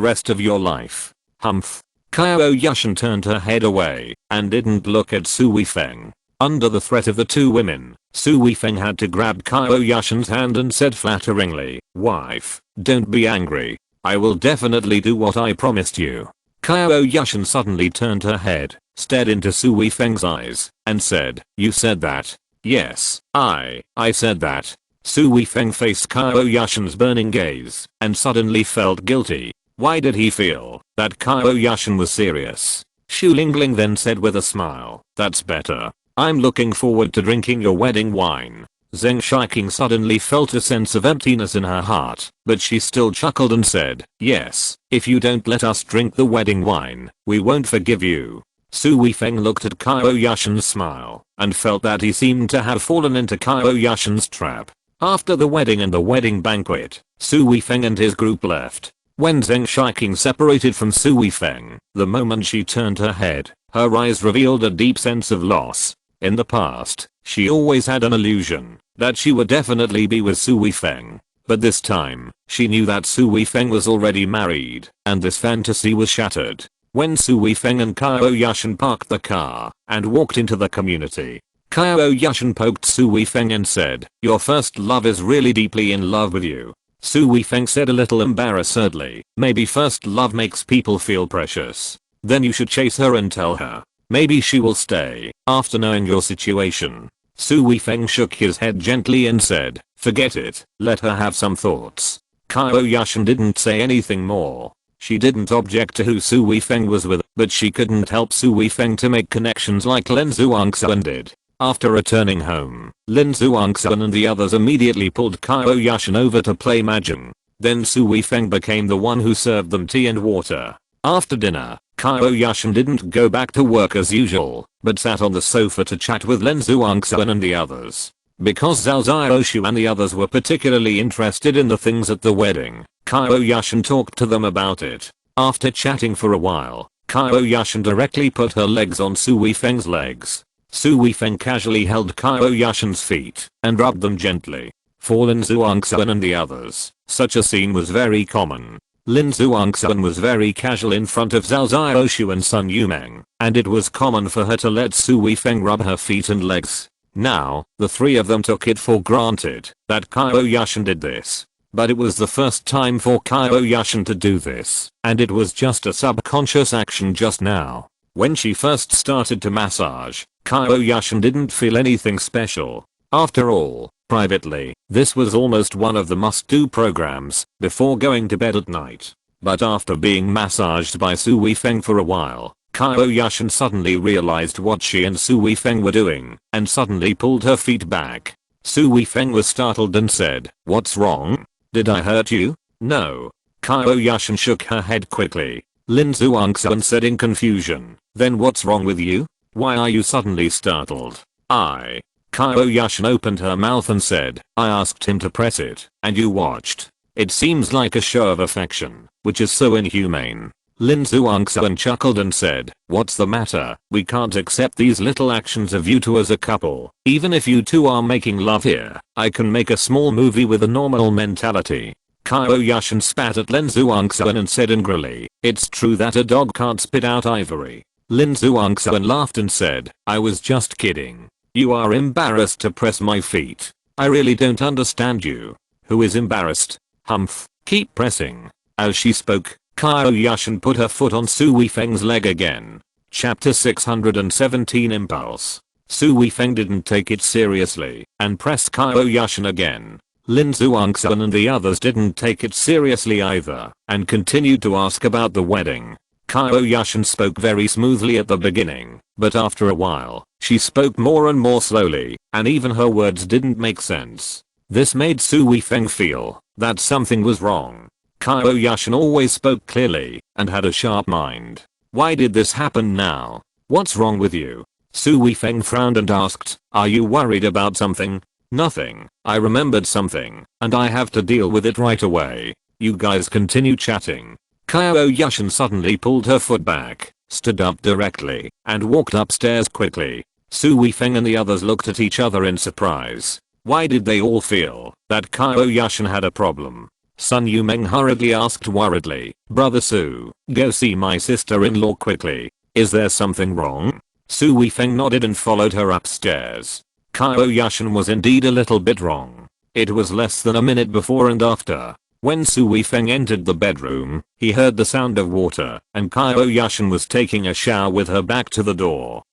rest of your life. Humph. Qiao Yushan turned her head away and didn't look at Su Weifeng. Under the threat of the two women, Su Weifeng had to grab Qiao Yushan's hand and said flatteringly, wife, don't be angry. I will definitely do what I promised you. Qiao Yushan suddenly turned her head, stared into Su Weifeng's eyes, and said, you said that? Yes, I said that. Su Weifeng faced Qiao Yushan's burning gaze and suddenly felt guilty. Why did he feel that Qiao Yushan was serious? Xu Lingling then said with a smile, that's better. I'm looking forward to drinking your wedding wine. Zheng Shiqing suddenly felt a sense of emptiness in her heart, but she still chuckled and said, yes, if you don't let us drink the wedding wine, we won't forgive you. Su Weifeng looked at Qiao Yushan's smile and felt that he seemed to have fallen into Qiao Yushan's trap. After the wedding and the wedding banquet, Su Weifeng and his group left. When Zheng Shiqing separated from Su Weifeng, the moment she turned her head, her eyes revealed a deep sense of loss. In the past, she always had an illusion that she would definitely be with Su Weifeng. But this time, she knew that Su Weifeng was already married, and this fantasy was shattered. When Su Weifeng and Qiao Yushan parked the car and walked into the community, Qiao Yushan poked Su Weifeng and said, your first love is really deeply in love with you. Su Weifeng said a little embarrassedly, maybe first love makes people feel precious. Then you should chase her and tell her. Maybe she will stay after knowing your situation. Su Weifeng shook his head gently and said, forget it, let her have some thoughts. Qiao Yushan didn't say anything more. She didn't object to who Su Weifeng was with, but she couldn't help Su Weifeng to make connections like Lin Zhuangxuan did. After returning home, Lin Zhuangxuan and the others immediately pulled Qiao Yushan over to play mahjong. Then Su Weifeng became the one who served them tea and water. After dinner, Qiao Yushan didn't go back to work as usual, but sat on the sofa to chat with Lin Zhuangxuan and the others. Because Zhao Xiaoshu and the others were particularly interested in the things at the wedding, Qiao Yushan talked to them about it. After chatting for a while, Qiao Yushan directly put her legs on Su Weifeng's legs. Su Weifeng casually held Qiao Yushan's feet and rubbed them gently. For Lin Zhuangxuan and the others, such a scene was very common. Lin Zhuangxuan was very casual in front of Zhao Xiaoshu and Sun Yumeng, and it was common for her to let Su Weifeng rub her feet and legs. Now, the three of them took it for granted that Qiao Yushan did this. But it was the first time for Qiao Yushan to do this, and it was just a subconscious action just now. When she first started to massage, Qiao Yushan didn't feel anything special. After all, privately, this was almost one of the must-do programs before going to bed at night. But after being massaged by Su Weifeng for a while, Qiao Yushan suddenly realized what she and Su Weifeng were doing, and suddenly pulled her feet back. Su Weifeng was startled and said, what's wrong? Did I hurt you? No. Qiao Yushan shook her head quickly. Lin Zhuangxuan said in confusion, then what's wrong with you? Why are you suddenly startled? Qiao Yushan opened her mouth and said, I asked him to press it, and you watched. It seems like a show of affection, which is so inhumane. Lin Zhuangxuan chuckled and said, "What's the matter? We can't accept these little actions of you two as a couple. Even if you two are making love here, I can make a small movie with a normal mentality." Qiao Yushan spat at Lin Zhuangxuan and said angrily, "It's true that a dog can't spit out ivory." Lin Zhuangxuan laughed and said, "I was just kidding. You are embarrassed to press my feet. I really don't understand you. Who is embarrassed? Humph, keep pressing." As she spoke, Qiao Yushan put her foot on Su Weifeng's leg again. Chapter 617 Impulse. Su Weifeng didn't take it seriously and pressed Qiao Yushan again. Lin Zhuangxuan and the others didn't take it seriously either and continued to ask about the wedding. Qiao Yushan spoke very smoothly at the beginning, but after a while, she spoke more and more slowly, and even her words didn't make sense. This made Su Weifeng feel that something was wrong. Qiao Yushan always spoke clearly and had a sharp mind. Why did this happen now? What's wrong with you? Su Weifeng frowned and asked, "Are you worried about something?" "Nothing. I remembered something, and I have to deal with it right away. You guys continue chatting." Qiao Yushan suddenly pulled her foot back, stood up directly, and walked upstairs quickly. Su Weifeng and the others looked at each other in surprise. Why did they all feel that Qiao Yushan had a problem? Sun Yumeng hurriedly asked worriedly, "Brother Su, go see my sister-in-law quickly. Is there something wrong?" Su Weifeng nodded and followed her upstairs. Qiao Yushan was indeed a little bit wrong. It was less than a minute before and after. When Su Weifeng entered the bedroom, he heard the sound of water, and Qiao Yushan was taking a shower with her back to the door.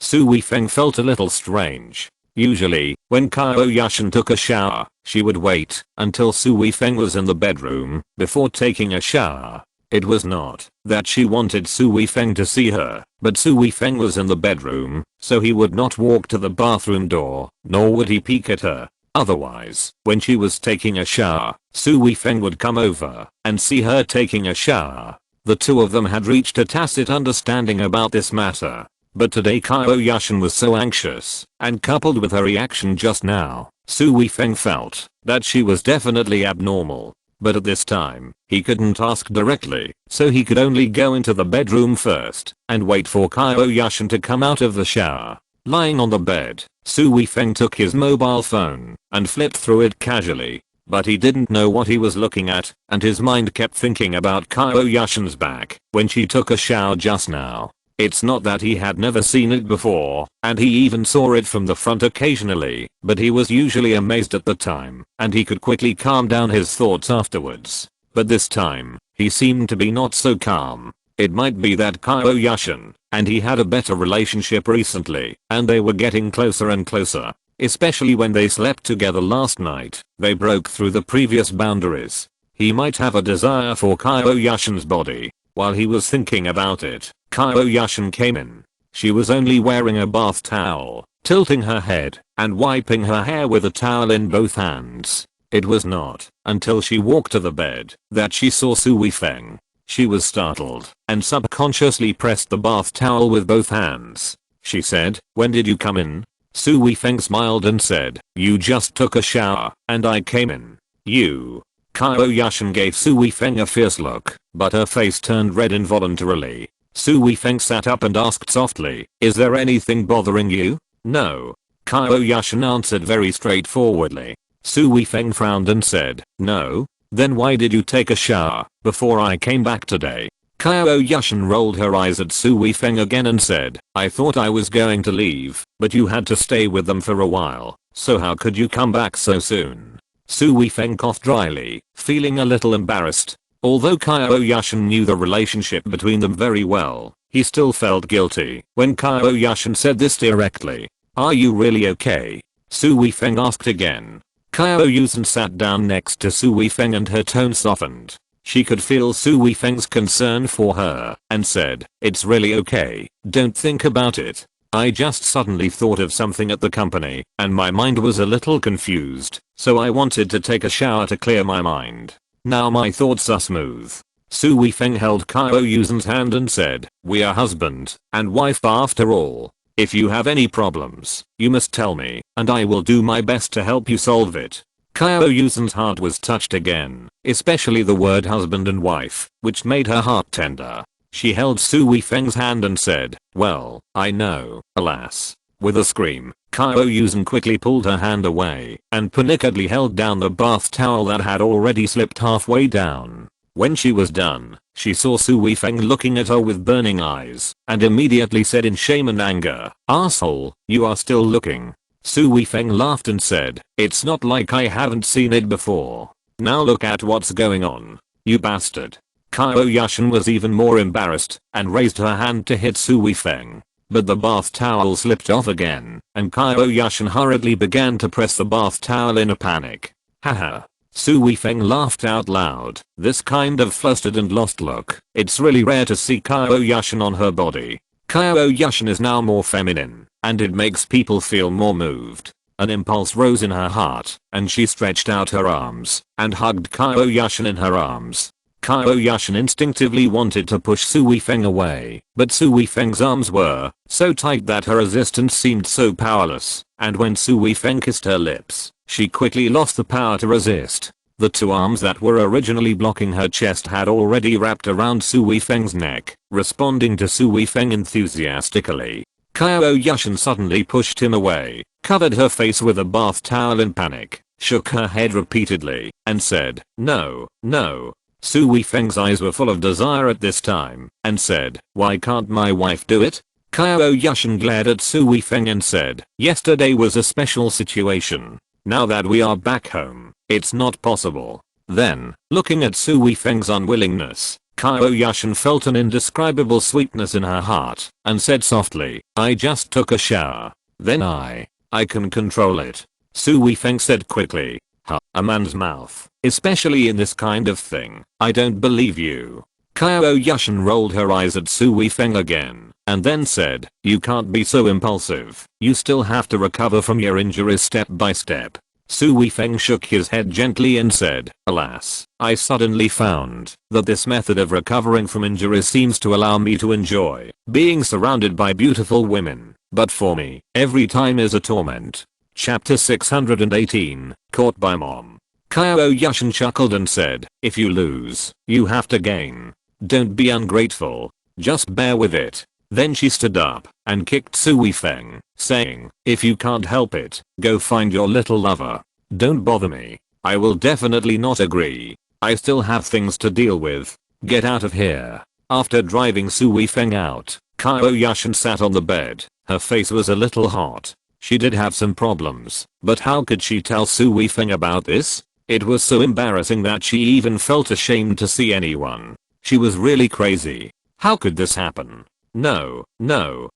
Su Weifeng felt a little strange. Usually, when Qiao Yushan took a shower, she would wait until Su Weifeng was in the bedroom before taking a shower. It was not that she wanted Su Weifeng to see her, but Su Weifeng was in the bedroom, so he would not walk to the bathroom door, nor would he peek at her. Otherwise, when she was taking a shower, Su Weifeng would come over and see her taking a shower. The two of them had reached a tacit understanding about this matter. But today Qiao Yushan was so anxious, and coupled with her reaction just now, Su Weifeng felt that she was definitely abnormal. But at this time, he couldn't ask directly, so he could only go into the bedroom first and wait for Qiao Yushan to come out of the shower. Lying on the bed, Su Weifeng took his mobile phone and flipped through it casually. But he didn't know what he was looking at, and his mind kept thinking about Qiao Yushan's back when she took a shower just now. It's not that he had never seen it before, and he even saw it from the front occasionally, but he was usually amazed at the time, and he could quickly calm down his thoughts afterwards. But this time, he seemed to be not so calm. It might be that Qiao Yushan and he had a better relationship recently, and they were getting closer and closer. Especially when they slept together last night, they broke through the previous boundaries. He might have a desire for Qiao Yushan's body. While he was thinking about it, Qiao Yushan came in. She was only wearing a bath towel, tilting her head and wiping her hair with a towel in both hands. It was not until she walked to the bed that she saw Su Weifeng. She was startled and subconsciously pressed the bath towel with both hands. She said, "When did you come in?" Su Weifeng smiled and said, "You just took a shower and I came in." "You?" Qiao Yushan gave Su Weifeng a fierce look, but her face turned red involuntarily. Su Weifeng sat up and asked softly, "Is there anything bothering you?" "No." Qiao Yushan answered very straightforwardly. Su Weifeng frowned and said, "No? Then why did you take a shower before I came back today?" Qiao Yushan rolled her eyes at Su Weifeng again and said, "I thought I was going to leave, but you had to stay with them for a while, so how could you come back so soon?" Su Weifeng coughed dryly, feeling a little embarrassed. Although Qiao Yushan knew the relationship between them very well, he still felt guilty when Qiao Yushan said this directly. "Are you really okay?" Su Weifeng asked again. Qiao Yushan sat down next to Su Weifeng and her tone softened. She could feel Su Weifeng's concern for her and said, "It's really okay, don't think about it. I just suddenly thought of something at the company and my mind was a little confused, so I wanted to take a shower to clear my mind. Now my thoughts are smooth." Su Weifeng held Qiao Yushan's hand and said, "We are husband and wife after all. If you have any problems, you must tell me, and I will do my best to help you solve it." Qiao Yushan's heart was touched again, especially the word husband and wife, which made her heart tender. She held Su Weifeng's hand and said, "Well, I know, alas." With a scream, Qiao Yushan quickly pulled her hand away and panickedly held down the bath towel that had already slipped halfway down. When she was done, she saw Su Weifeng looking at her with burning eyes and immediately said in shame and anger, "Asshole, you are still looking." Su Weifeng laughed and said, "It's not like I haven't seen it before. Now look at what's going on, you bastard." Qiao Yushan was even more embarrassed and raised her hand to hit Su Weifeng. But the bath towel slipped off again, and Qiao Yushan hurriedly began to press the bath towel in a panic. Haha. Su Weifeng laughed out loud. This kind of flustered and lost look, it's really rare to see Qiao Yushan on her body. Qiao Yushan is now more feminine, and it makes people feel more moved. An impulse rose in her heart, and she stretched out her arms and hugged Qiao Yushan in her arms. Qiao Yushan instinctively wanted to push Su Weifeng away, but Su Weifeng's arms were so tight that her resistance seemed so powerless, and when Su Weifeng kissed her lips, she quickly lost the power to resist. The two arms that were originally blocking her chest had already wrapped around Su Weifeng's neck, responding to Su Weifeng enthusiastically. Qiao Yushan suddenly pushed him away, covered her face with a bath towel in panic, shook her head repeatedly, and said, "No, no." Su Weifeng's eyes were full of desire at this time, and said, "Why can't my wife do it?" Qiao Yushan glared at Su Weifeng and said, "Yesterday was a special situation. Now that we are back home, it's not possible." Then, looking at Su Weifeng's unwillingness, Qiao Yushan felt an indescribable sweetness in her heart, and said softly, "I just took a shower. Then I can control it." Su Weifeng said quickly, "Huh, a man's mouth, especially in this kind of thing, I don't believe you." Qiao Yushan rolled her eyes at Su Weifeng again, and then said, "You can't be so impulsive, you still have to recover from your injuries step by step." Su Weifeng shook his head gently and said, "Alas, I suddenly found that this method of recovering from injuries seems to allow me to enjoy being surrounded by beautiful women, but for me, every time is a torment." Chapter 618, Caught by Mom. Qiao Yushan chuckled and said, "If you lose, you have to gain. Don't be ungrateful. Just bear with it." Then she stood up and kicked Su Weifeng, saying, "If you can't help it, go find your little lover. Don't bother me. I will definitely not agree. I still have things to deal with. Get out of here." After driving Su Weifeng out, Qiao Yushan sat on the bed. Her face was a little hot. She did have some problems, but how could she tell Su Weifeng about this? It was so embarrassing that she even felt ashamed to see anyone. She was really crazy. How could this happen? No,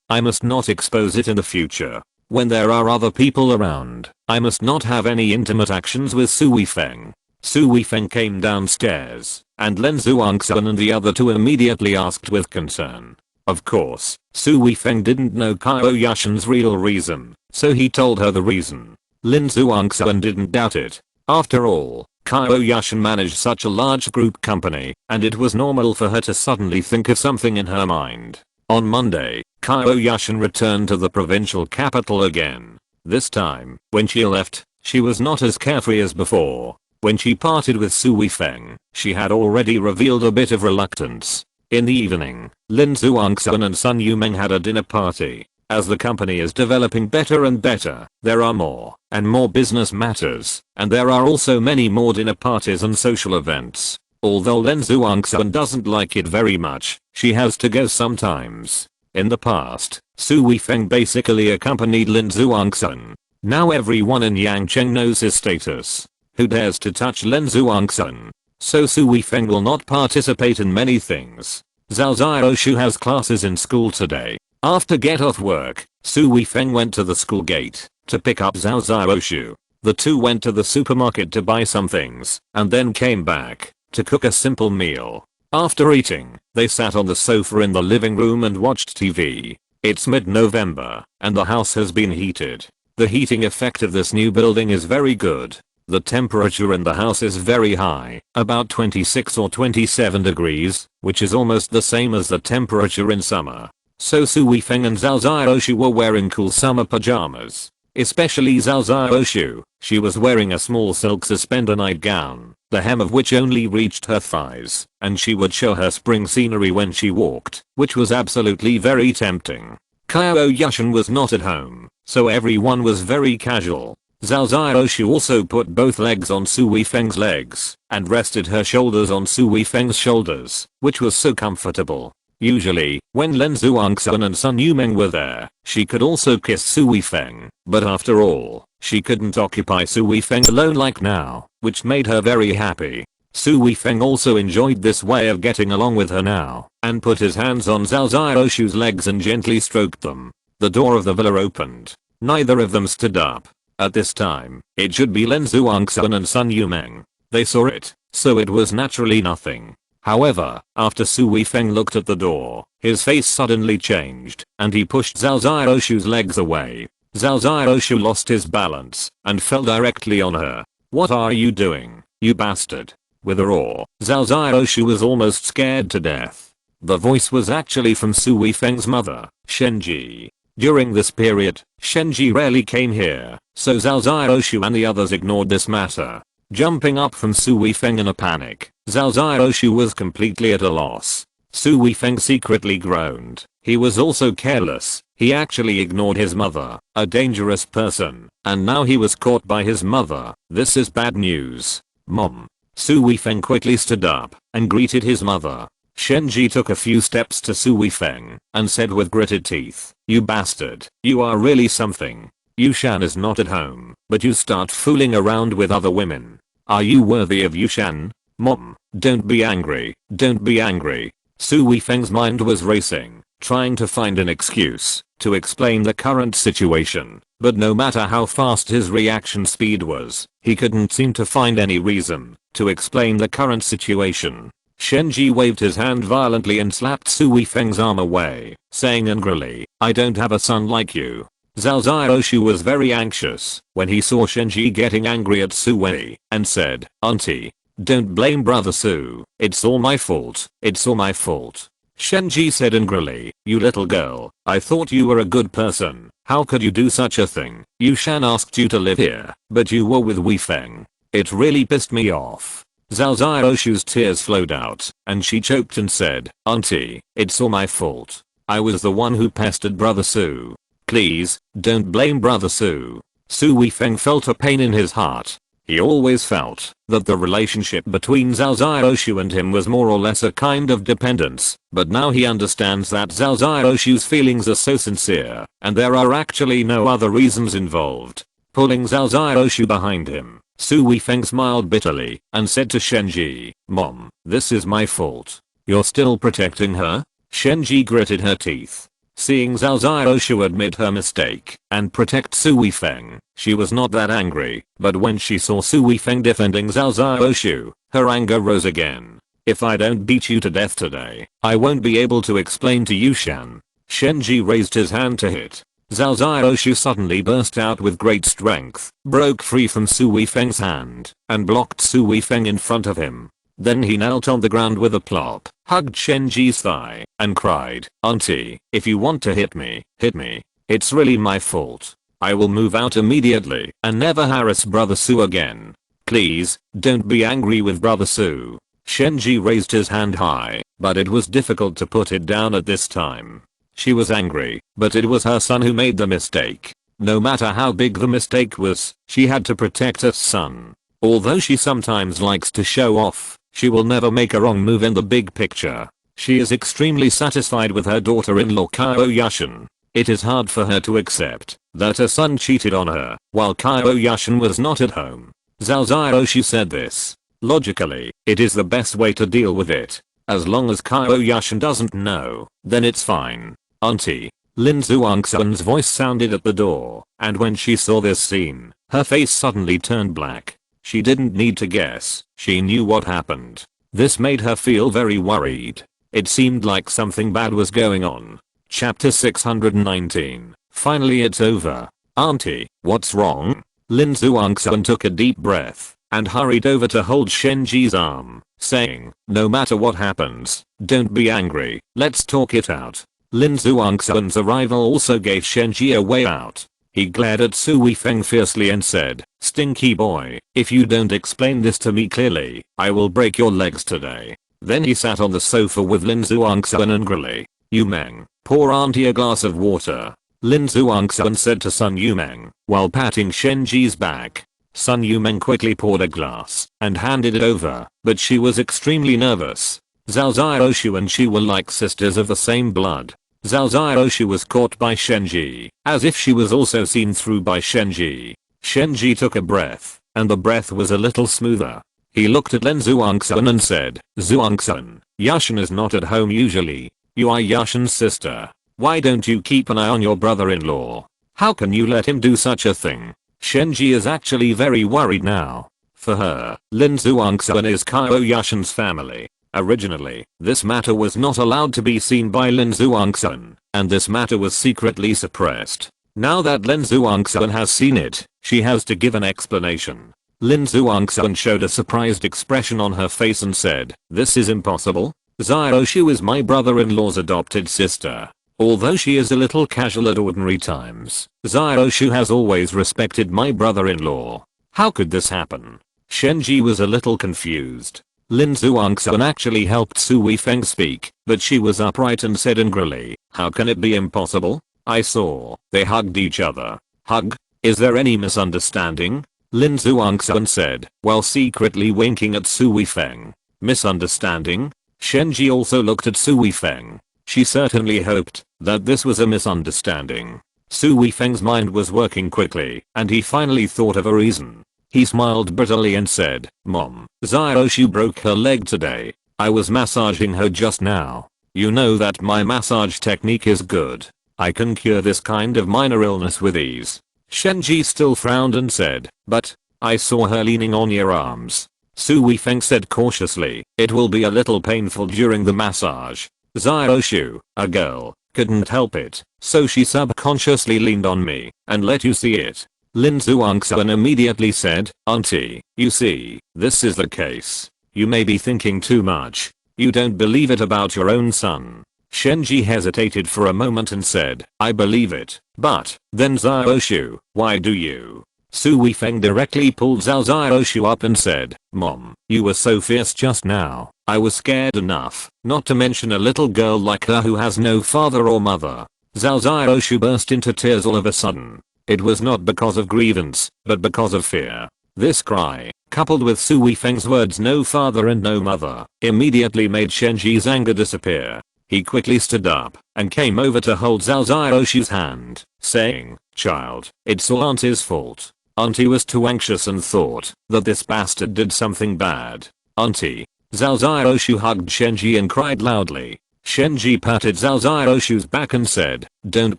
I must not expose it in the future. When there are other people around, I must not have any intimate actions with Su Weifeng. Su Weifeng came downstairs, and Lin Zhuangxuan and the other two immediately asked with concern. Of course, Su Weifeng didn't know Qiao Yushan's real reason, so he told her the reason. Lin Zhuangxuan didn't doubt it. After all, Qiao Yushan managed such a large group company, and it was normal for her to suddenly think of something in her mind. On Monday, Qiao Yushan returned to the provincial capital again. This time, when she left, she was not as carefree as before. When she parted with Su Weifeng, she had already revealed a bit of reluctance. In the evening, Lin Zhuangxuan and Sun Yumeng had a dinner party. As the company is developing better and better, there are more and more business matters, and there are also many more dinner parties and social events. Although Lin Zhuangxuan doesn't like it very much, she has to go sometimes. In the past, Su Weifeng basically accompanied Lin Zhuangxuan. Now everyone in Yangcheng knows his status. Who dares to touch Lin Zhuangxuan? So Su Weifeng will not participate in many things. Zhao Xiaoshu has classes in school today. After get off work, Su Weifeng went to the school gate to pick up Zhao Xiaoshu. The two went to the supermarket to buy some things, and then came back to cook a simple meal. After eating, they sat on the sofa in the living room and watched TV. It's mid-November, and the house has been heated. The heating effect of this new building is very good. The temperature in the house is very high, about 26 or 27 degrees, which is almost the same as the temperature in summer. So Su Weifeng and Zhao Xiaoshu were wearing cool summer pajamas. especially Zhao Xiaoshu. She was wearing a small silk suspender nightgown, the hem of which only reached her thighs, and she would show her spring scenery when she walked, which was absolutely very tempting. Qiao Yushan was not at home, so everyone was very casual. Zhao Xiaoshu also put both legs on Su Weifeng's legs and rested her shoulders on Su Weifeng's shoulders, which was so comfortable. Usually, when Lin Zhuangxuan and Sun Yumeng were there, she could also kiss Su Weifeng, but after all, she couldn't occupy Su Weifeng alone like now, which made her very happy. Su Weifeng also enjoyed this way of getting along with her now, and put his hands on Zhao Xiaoshu's legs and gently stroked them. The door of the villa opened. Neither of them stood up. At this time, it should be Lin Zhuangxuan and Sun Yumeng. They saw it, so it was naturally nothing. However, after Su Weifeng looked at the door, his face suddenly changed, and he pushed Zhao Xiaoshu's legs away. Zhao Xiaoshu lost his balance, and fell directly on her. "What are you doing, you bastard?" With a roar, Zhao Xiaoshu was almost scared to death. The voice was actually from Su Weifeng's mother, Shenji. During this period, Shenji rarely came here, so Zhao Xiaoshu and the others ignored this matter. Jumping up from Su Weifeng in a panic, Zhao Xiaoshu was completely at a loss. Su Weifeng secretly groaned. He was also careless. He actually ignored his mother, a dangerous person, and now he was caught by his mother. This is bad news. Mom. Su Weifeng quickly stood up and greeted his mother. Shenji took a few steps to Su Weifeng and said with gritted teeth, "You bastard, you are really something. Yushan is not at home, but you start fooling around with other women. Are you worthy of Yushan? Mom, don't be angry, don't be angry." Su Weifeng's mind was racing, trying to find an excuse to explain the current situation, but no matter how fast his reaction speed was, he couldn't seem to find any reason to explain the current situation. Shenji waved his hand violently and slapped Su Weifeng's arm away, saying angrily, "I don't have a son like you." Zhao Xiaoshu was very anxious when he saw Shenji getting angry at Su Wei, and said, "Auntie, don't blame brother Su, it's all my fault, it's all my fault." Shenji said angrily, "You little girl, I thought you were a good person, how could you do such a thing? Yushan asked you to live here, but you were with Weifeng. It really pissed me off." Zhao Xiaoshu's tears flowed out, and she choked and said, "Auntie, it's all my fault. I was the one who pestered brother Su. Please, don't blame brother Su." Su Weifeng felt a pain in his heart. He always felt that the relationship between Zhao Xiaoshu and him was more or less a kind of dependence, but now he understands that Zhao Xiaoshu's feelings are so sincere, and there are actually no other reasons involved. Pulling Zhao Xiaoshu behind him, Su Weifeng smiled bitterly and said to Shenji, "Mom, this is my fault. You're still protecting her?" Shenji gritted her teeth. Seeing Zhao Xiaoshu admit her mistake and protect Su Weifeng, she was not that angry, but when she saw Su Weifeng defending Zhao Xiaoshu, her anger rose again. "If I don't beat you to death today, I won't be able to explain to Yushan." Shenji raised his hand to hit. Zhao Xiaoshu suddenly burst out with great strength, broke free from Su Weifeng's hand, and blocked Su Weifeng in front of him. Then he knelt on the ground with a plop, hugged Shenji's thigh, and cried, "Auntie, if you want to hit me, hit me. It's really my fault. I will move out immediately and never harass brother Su again. Please, don't be angry with brother Su." Shenji raised his hand high, but it was difficult to put it down at this time. She was angry, but it was her son who made the mistake. No matter how big the mistake was, she had to protect her son. Although she sometimes likes to show off, she will never make a wrong move in the big picture. She is extremely satisfied with her daughter-in-law Qiao Yushan. It is hard for her to accept that her son cheated on her while Qiao Yushan was not at home. Zhao Xiaoshu said this. Logically, it is the best way to deal with it. As long as Qiao Yushan doesn't know, then it's fine. "Auntie." Lin Zhuangxuan's voice sounded at the door, and when she saw this scene, her face suddenly turned black. She didn't need to guess, she knew what happened. This made her feel very worried. It seemed like something bad was going on. Chapter 619. Finally it's over. "Auntie, what's wrong?" Lin Zhuangxuan took a deep breath and hurried over to hold Shenji's arm, saying, "No matter what happens, don't be angry, let's talk it out." Lin Zhuangxuan's arrival also gave Shenji a way out. He glared at Su Weifeng fiercely and said, "Stinky boy, if you don't explain this to me clearly, I will break your legs today." Then he sat on the sofa with Lin Zhuangxuan angrily. "Yumeng, pour auntie a glass of water," Lin Zhuangxuan said to Sun Yumeng while patting Shenji's back. Sun Yumeng quickly poured a glass and handed it over, but she was extremely nervous. Zhao Xiaoshu and she were like sisters of the same blood. Zhao Xiaoshu was caught by Shenji, as if she was also seen through by Shenji. Shenji took a breath, and the breath was a little smoother. He looked at Lin Zhuangxuan and said, "Zhuangxuan, Yushan is not at home usually. You are Yushan's sister. Why don't you keep an eye on your brother-in-law? How can you let him do such a thing?" Shenji is actually very worried now. For her, Lin Zhuangxuan is Qiao Yushan's family. Originally, this matter was not allowed to be seen by Lin Zhuangxuan, and this matter was secretly suppressed. Now that Lin Zhuangxuan has seen it, she has to give an explanation. Lin Zhuangxuan showed a surprised expression on her face and said, "This is impossible. Xiaoshu is my brother-in-law's adopted sister. Although she is a little casual at ordinary times, Xiaoshu has always respected my brother-in-law. How could this happen?" Shenji was a little confused. Lin Zhuangxuan actually helped Su Weifeng speak, but she was upright and said angrily, "How can it be impossible? I saw they hugged each other." "Hug? Is there any misunderstanding?" Lin Zhuangxuan said, while secretly winking at Su Weifeng. "Misunderstanding?" Shenji also looked at Su Weifeng. She certainly hoped that this was a misunderstanding. Su Weifeng's mind was working quickly, and he finally thought of a reason. He smiled bitterly and said, "Mom, Xiaoshu broke her leg today. I was massaging her just now. You know that my massage technique is good. I can cure this kind of minor illness with ease." Shenji still frowned and said, "But I saw her leaning on your arms." Su Weifeng said cautiously, "It will be a little painful during the massage. Xiaoshu, a girl, couldn't help it, so she subconsciously leaned on me and let you see it." Lin Zhuangxuan immediately said, "Auntie, you see, this is the case. You may be thinking too much. You don't believe it about your own son." Shenji hesitated for a moment and said, "I believe it, but then Xiaoshu, why do you?" Su Weifeng directly pulled Zhao Xiaoshu up and said, "Mom, you were so fierce just now. I was scared enough, not to mention a little girl like her who has no father or mother." Zhao Xiaoshu burst into tears all of a sudden. It was not because of grievance, but because of fear. This cry, coupled with Su Weifeng's words "no father and no mother," immediately made Shenji's anger disappear. He quickly stood up and came over to hold Zhao Xiaoshu's hand, saying, "Child, it's all Auntie's fault. Auntie was too anxious and thought that this bastard did something bad. Auntie." Zhao Xiaoshu hugged Shenji and cried loudly. Shenji patted Zhao Xiaoshu's back and said, "Don't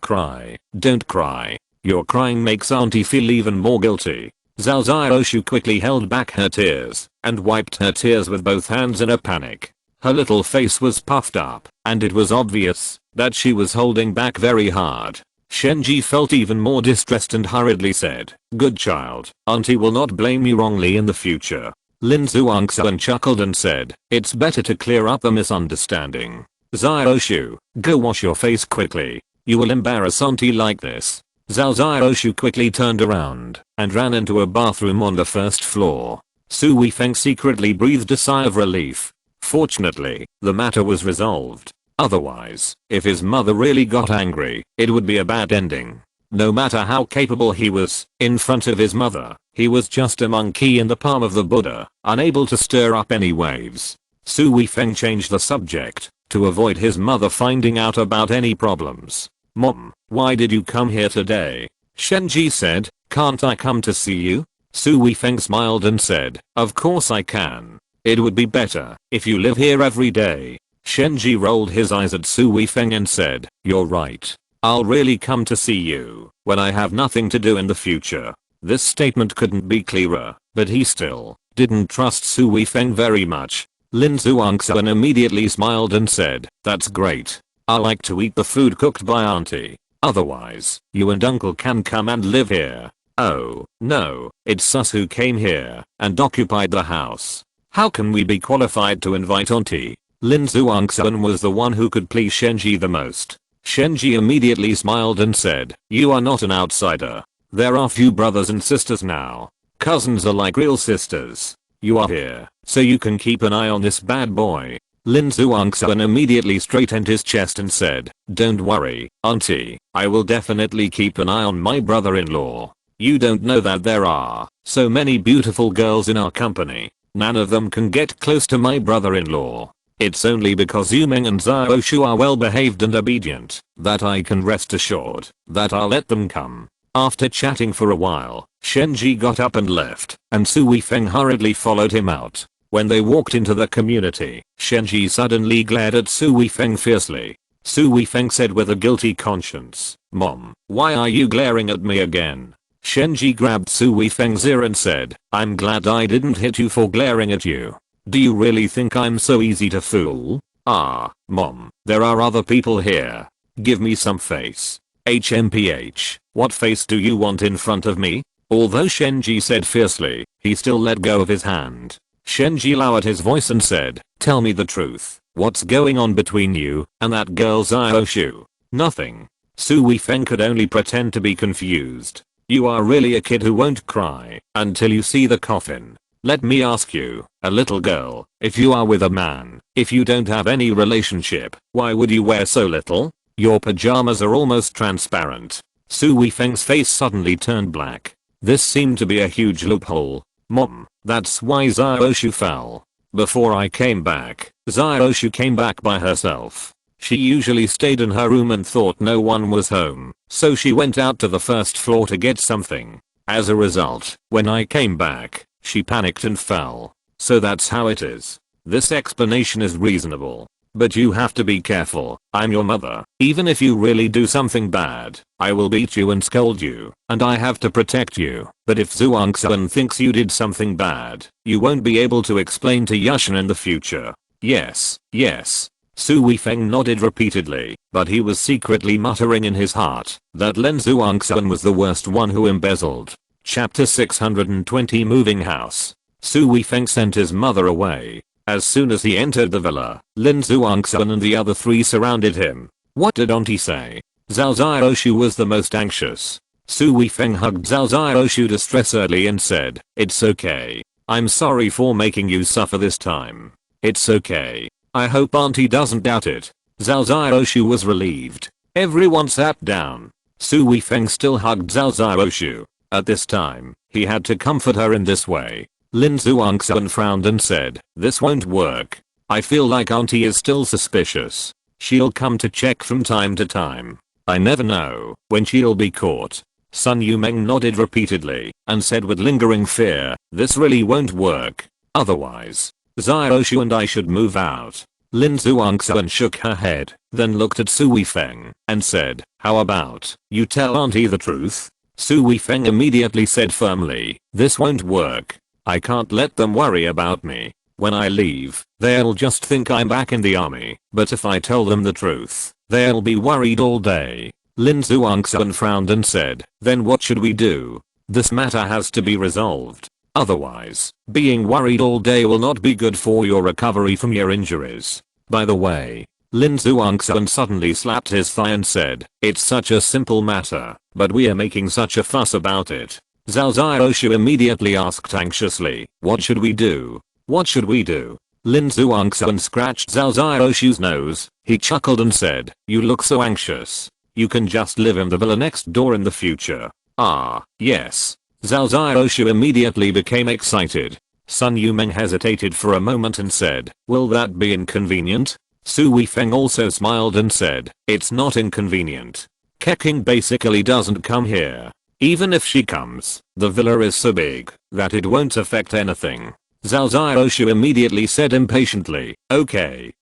cry, don't cry. Your crying makes Auntie feel even more guilty." Zhao Xiaoshu quickly held back her tears and wiped her tears with both hands in a panic. Her little face was puffed up, and it was obvious that she was holding back very hard. Shenji felt even more distressed and hurriedly said, "Good child, Auntie will not blame you wrongly in the future." Lin Zhuangxuan chuckled and said, "It's better to clear up the misunderstanding. Xiaoshu, go wash your face quickly. You will embarrass Auntie like this." Zhao Xiaoshu quickly turned around and ran into a bathroom on the first floor. Su Weifeng secretly breathed a sigh of relief. Fortunately, the matter was resolved. Otherwise, if his mother really got angry, it would be a bad ending. No matter how capable he was, in front of his mother, he was just a monkey in the palm of the Buddha, unable to stir up any waves. Su Weifeng changed the subject to avoid his mother finding out about any problems. "Mom, why did you come here today?" Shenji said, "Can't I come to see you?" Su Weifeng smiled and said, "Of course I can. It would be better if you live here every day." Shenji rolled his eyes at Su Weifeng and said, "You're right. I'll really come to see you when I have nothing to do in the future." This statement couldn't be clearer, but he still didn't trust Su Weifeng very much. Lin Zhuangxuan immediately smiled and said, "That's great. I like to eat the food cooked by Auntie. Otherwise, you and Uncle can come and live here." "Oh, no, it's us who came here and occupied the house. How can we be qualified to invite Auntie?" Lin Zhuangxuan was the one who could please Shenji the most. Shenji immediately smiled and said, "You are not an outsider. There are few brothers and sisters now. Cousins are like real sisters. You are here, so you can keep an eye on this bad boy." Lin Zhuangxuan immediately straightened his chest and said, "Don't worry, auntie, I will definitely keep an eye on my brother-in-law. You don't know that there are so many beautiful girls in our company. None of them can get close to my brother-in-law. It's only because Yumeng and Xiaoshu are well behaved and obedient that I can rest assured that I'll let them come." After chatting for a while, Shenji got up and left, and Su Weifeng hurriedly followed him out. When they walked into the community, Shenji suddenly glared at Su Weifeng fiercely. Su Weifeng said with a guilty conscience, "Mom, why are you glaring at me again?" Shenji grabbed Su Weifeng's ear and said, "I'm glad I didn't hit you for glaring at you. Do you really think I'm so easy to fool? Ah, Mom, there are other people here. Give me some face." HMPH, what face do you want in front of me? Although Shenji said fiercely, he still let go of his hand. Shenji lowered his voice and said, "Tell me the truth. What's going on between you and that girl Xiaoshu?" "Nothing." Su Weifeng could only pretend to be confused. "You are really a kid who won't cry until you see the coffin. Let me ask you, a little girl, if you are with a man, if you don't have any relationship, why would you wear so little? Your pajamas are almost transparent." Su Weifeng's face suddenly turned black. This seemed to be a huge loophole. "Mom, that's why Xiaoshu fell. Before I came back, Xiaoshu came back by herself. She usually stayed in her room and thought no one was home, so she went out to the first floor to get something. As a result, when I came back, she panicked and fell. So that's how it is. This explanation is reasonable. But you have to be careful. I'm your mother. Even if you really do something bad, I will beat you and scold you, and I have to protect you. But if Zhuangxuan thinks you did something bad, you won't be able to explain to Yushan in the future." "Yes, yes." Su Weifeng nodded repeatedly, but he was secretly muttering in his heart that Lin Zhuangxuan was the worst one who embezzled. Chapter 620 Moving House. Su Weifeng sent his mother away. As soon as he entered the villa, Lin Zhuangxuan and the other three surrounded him. "What did auntie say?" Zhao Xiaoshu was the most anxious. Su Weifeng hugged Zhao Xiaoshu distressedly and said, "It's okay. I'm sorry for making you suffer this time. It's okay. I hope auntie doesn't doubt it." Zhao Xiaoshu was relieved. Everyone sat down. Su Weifeng still hugged Zhao Xiaoshu. At this time, he had to comfort her in this way. Lin Zhuangxuan frowned and said, "This won't work. I feel like auntie is still suspicious. She'll come to check from time to time. I never know when she'll be caught." Sun Yumeng nodded repeatedly and said with lingering fear, "This really won't work. Otherwise, Xiaoshu and I should move out." Lin Zhuangxuan shook her head, then looked at Su Weifeng and said, "How about you tell auntie the truth?" Su Weifeng immediately said firmly, "This won't work. I can't let them worry about me. When I leave, they'll just think I'm back in the army. But if I tell them the truth, they'll be worried all day." Lin Zhuangxuan frowned and said, "Then what should we do? This matter has to be resolved. Otherwise, being worried all day will not be good for your recovery from your injuries. By the way." Lin Zhuangxuan suddenly slapped his thigh and said, "It's such a simple matter, but we are making such a fuss about it." Zhao Xiaoshu immediately asked anxiously, "What should we do? What should we do?" Lin Zhuangxuan scratched Zhao Xiaoshu's nose. He chuckled and said, "You look so anxious. You can just live in the villa next door in the future." "Ah, yes." Zhao Xiaoshu immediately became excited. Sun Yumeng hesitated for a moment and said, "Will that be inconvenient?" Su Weifeng also smiled and said, "It's not inconvenient. Keqing basically doesn't come here. Even if she comes, the villa is so big that it won't affect anything." Zhao Xiaoshu immediately said impatiently, Okay,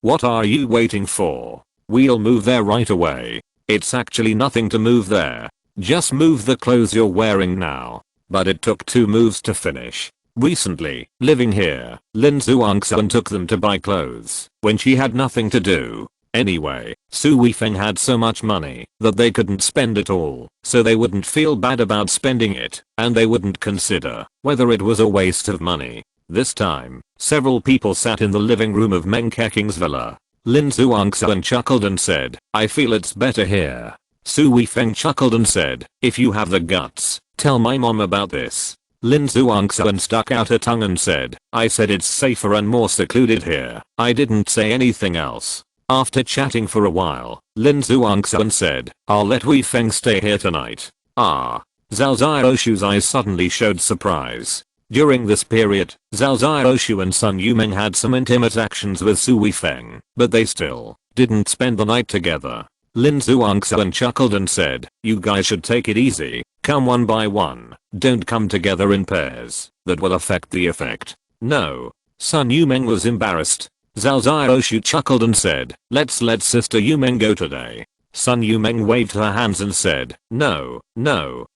what are you waiting for? We'll move there right away. It's actually nothing to move there. Just move the clothes you're wearing now." But it took 2 moves to finish. Recently, living here, Lin Zhuangxuan took them to buy clothes when she had nothing to do. Anyway, Su Weifeng had so much money that they couldn't spend it all, so they wouldn't feel bad about spending it, and they wouldn't consider whether it was a waste of money. This time, several people sat in the living room of Meng Keqing's villa. Lin Zhuangxuan chuckled and said, I feel it's better here. Su Weifeng chuckled and said, if you have the guts, tell my mom about this. Lin Zhuangxuan stuck out her tongue and said, I said it's safer and more secluded here. I didn't say anything else. After chatting for a while, Lin Zhuangxuan said, I'll let Weifeng stay here tonight. Ah. Zhao Xiaoshu's eyes suddenly showed surprise. During this period, Zhao Xiaoshu and Sun Yumeng had some intimate actions with Su Weifeng, but they still didn't spend the night together. Lin Zhuangxuan chuckled and said, you guys should take it easy, come one by one, don't come together in pairs, that will affect the effect. No. Sun Yumeng was embarrassed. Zhao Xiaoshu chuckled and said, let's let Sister Yumeng go today. Sun Yumeng waved her hands and said, no,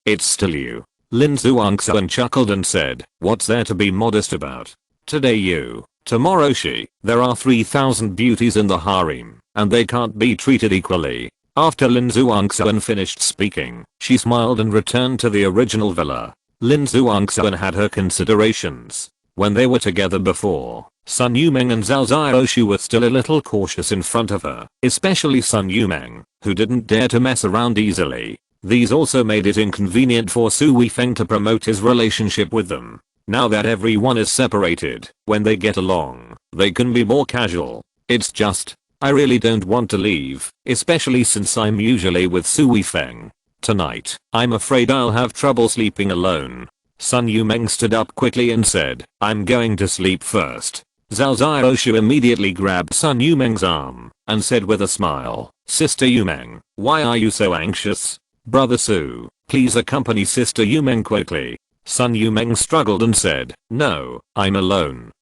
it's still you. Lin Zhuangxuan chuckled and said, what's there to be modest about? Today you, tomorrow she, there are 3,000 beauties in the harem, and they can't be treated equally. After Lin Zhuangxuan finished speaking, she smiled and returned to the original villa. Lin Zhuangxuan had her considerations. When they were together before, Sun Yumeng and Zhao Xiaoshu were still a little cautious in front of her, especially Sun Yumeng, who didn't dare to mess around easily. These also made it inconvenient for Su Weifeng to promote his relationship with them. Now that everyone is separated, when they get along, they can be more casual. It's just, I really don't want to leave, especially since I'm usually with Su Weifeng. Tonight, I'm afraid I'll have trouble sleeping alone. Sun Yumeng stood up quickly and said, I'm going to sleep first. Zhao Xiaoshu immediately grabbed Sun Yumeng's arm and said with a smile, Sister Yumeng, why are you so anxious? Brother Su, please accompany Sister Yumeng quickly. Sun Yumeng struggled and said, no, I'm alone.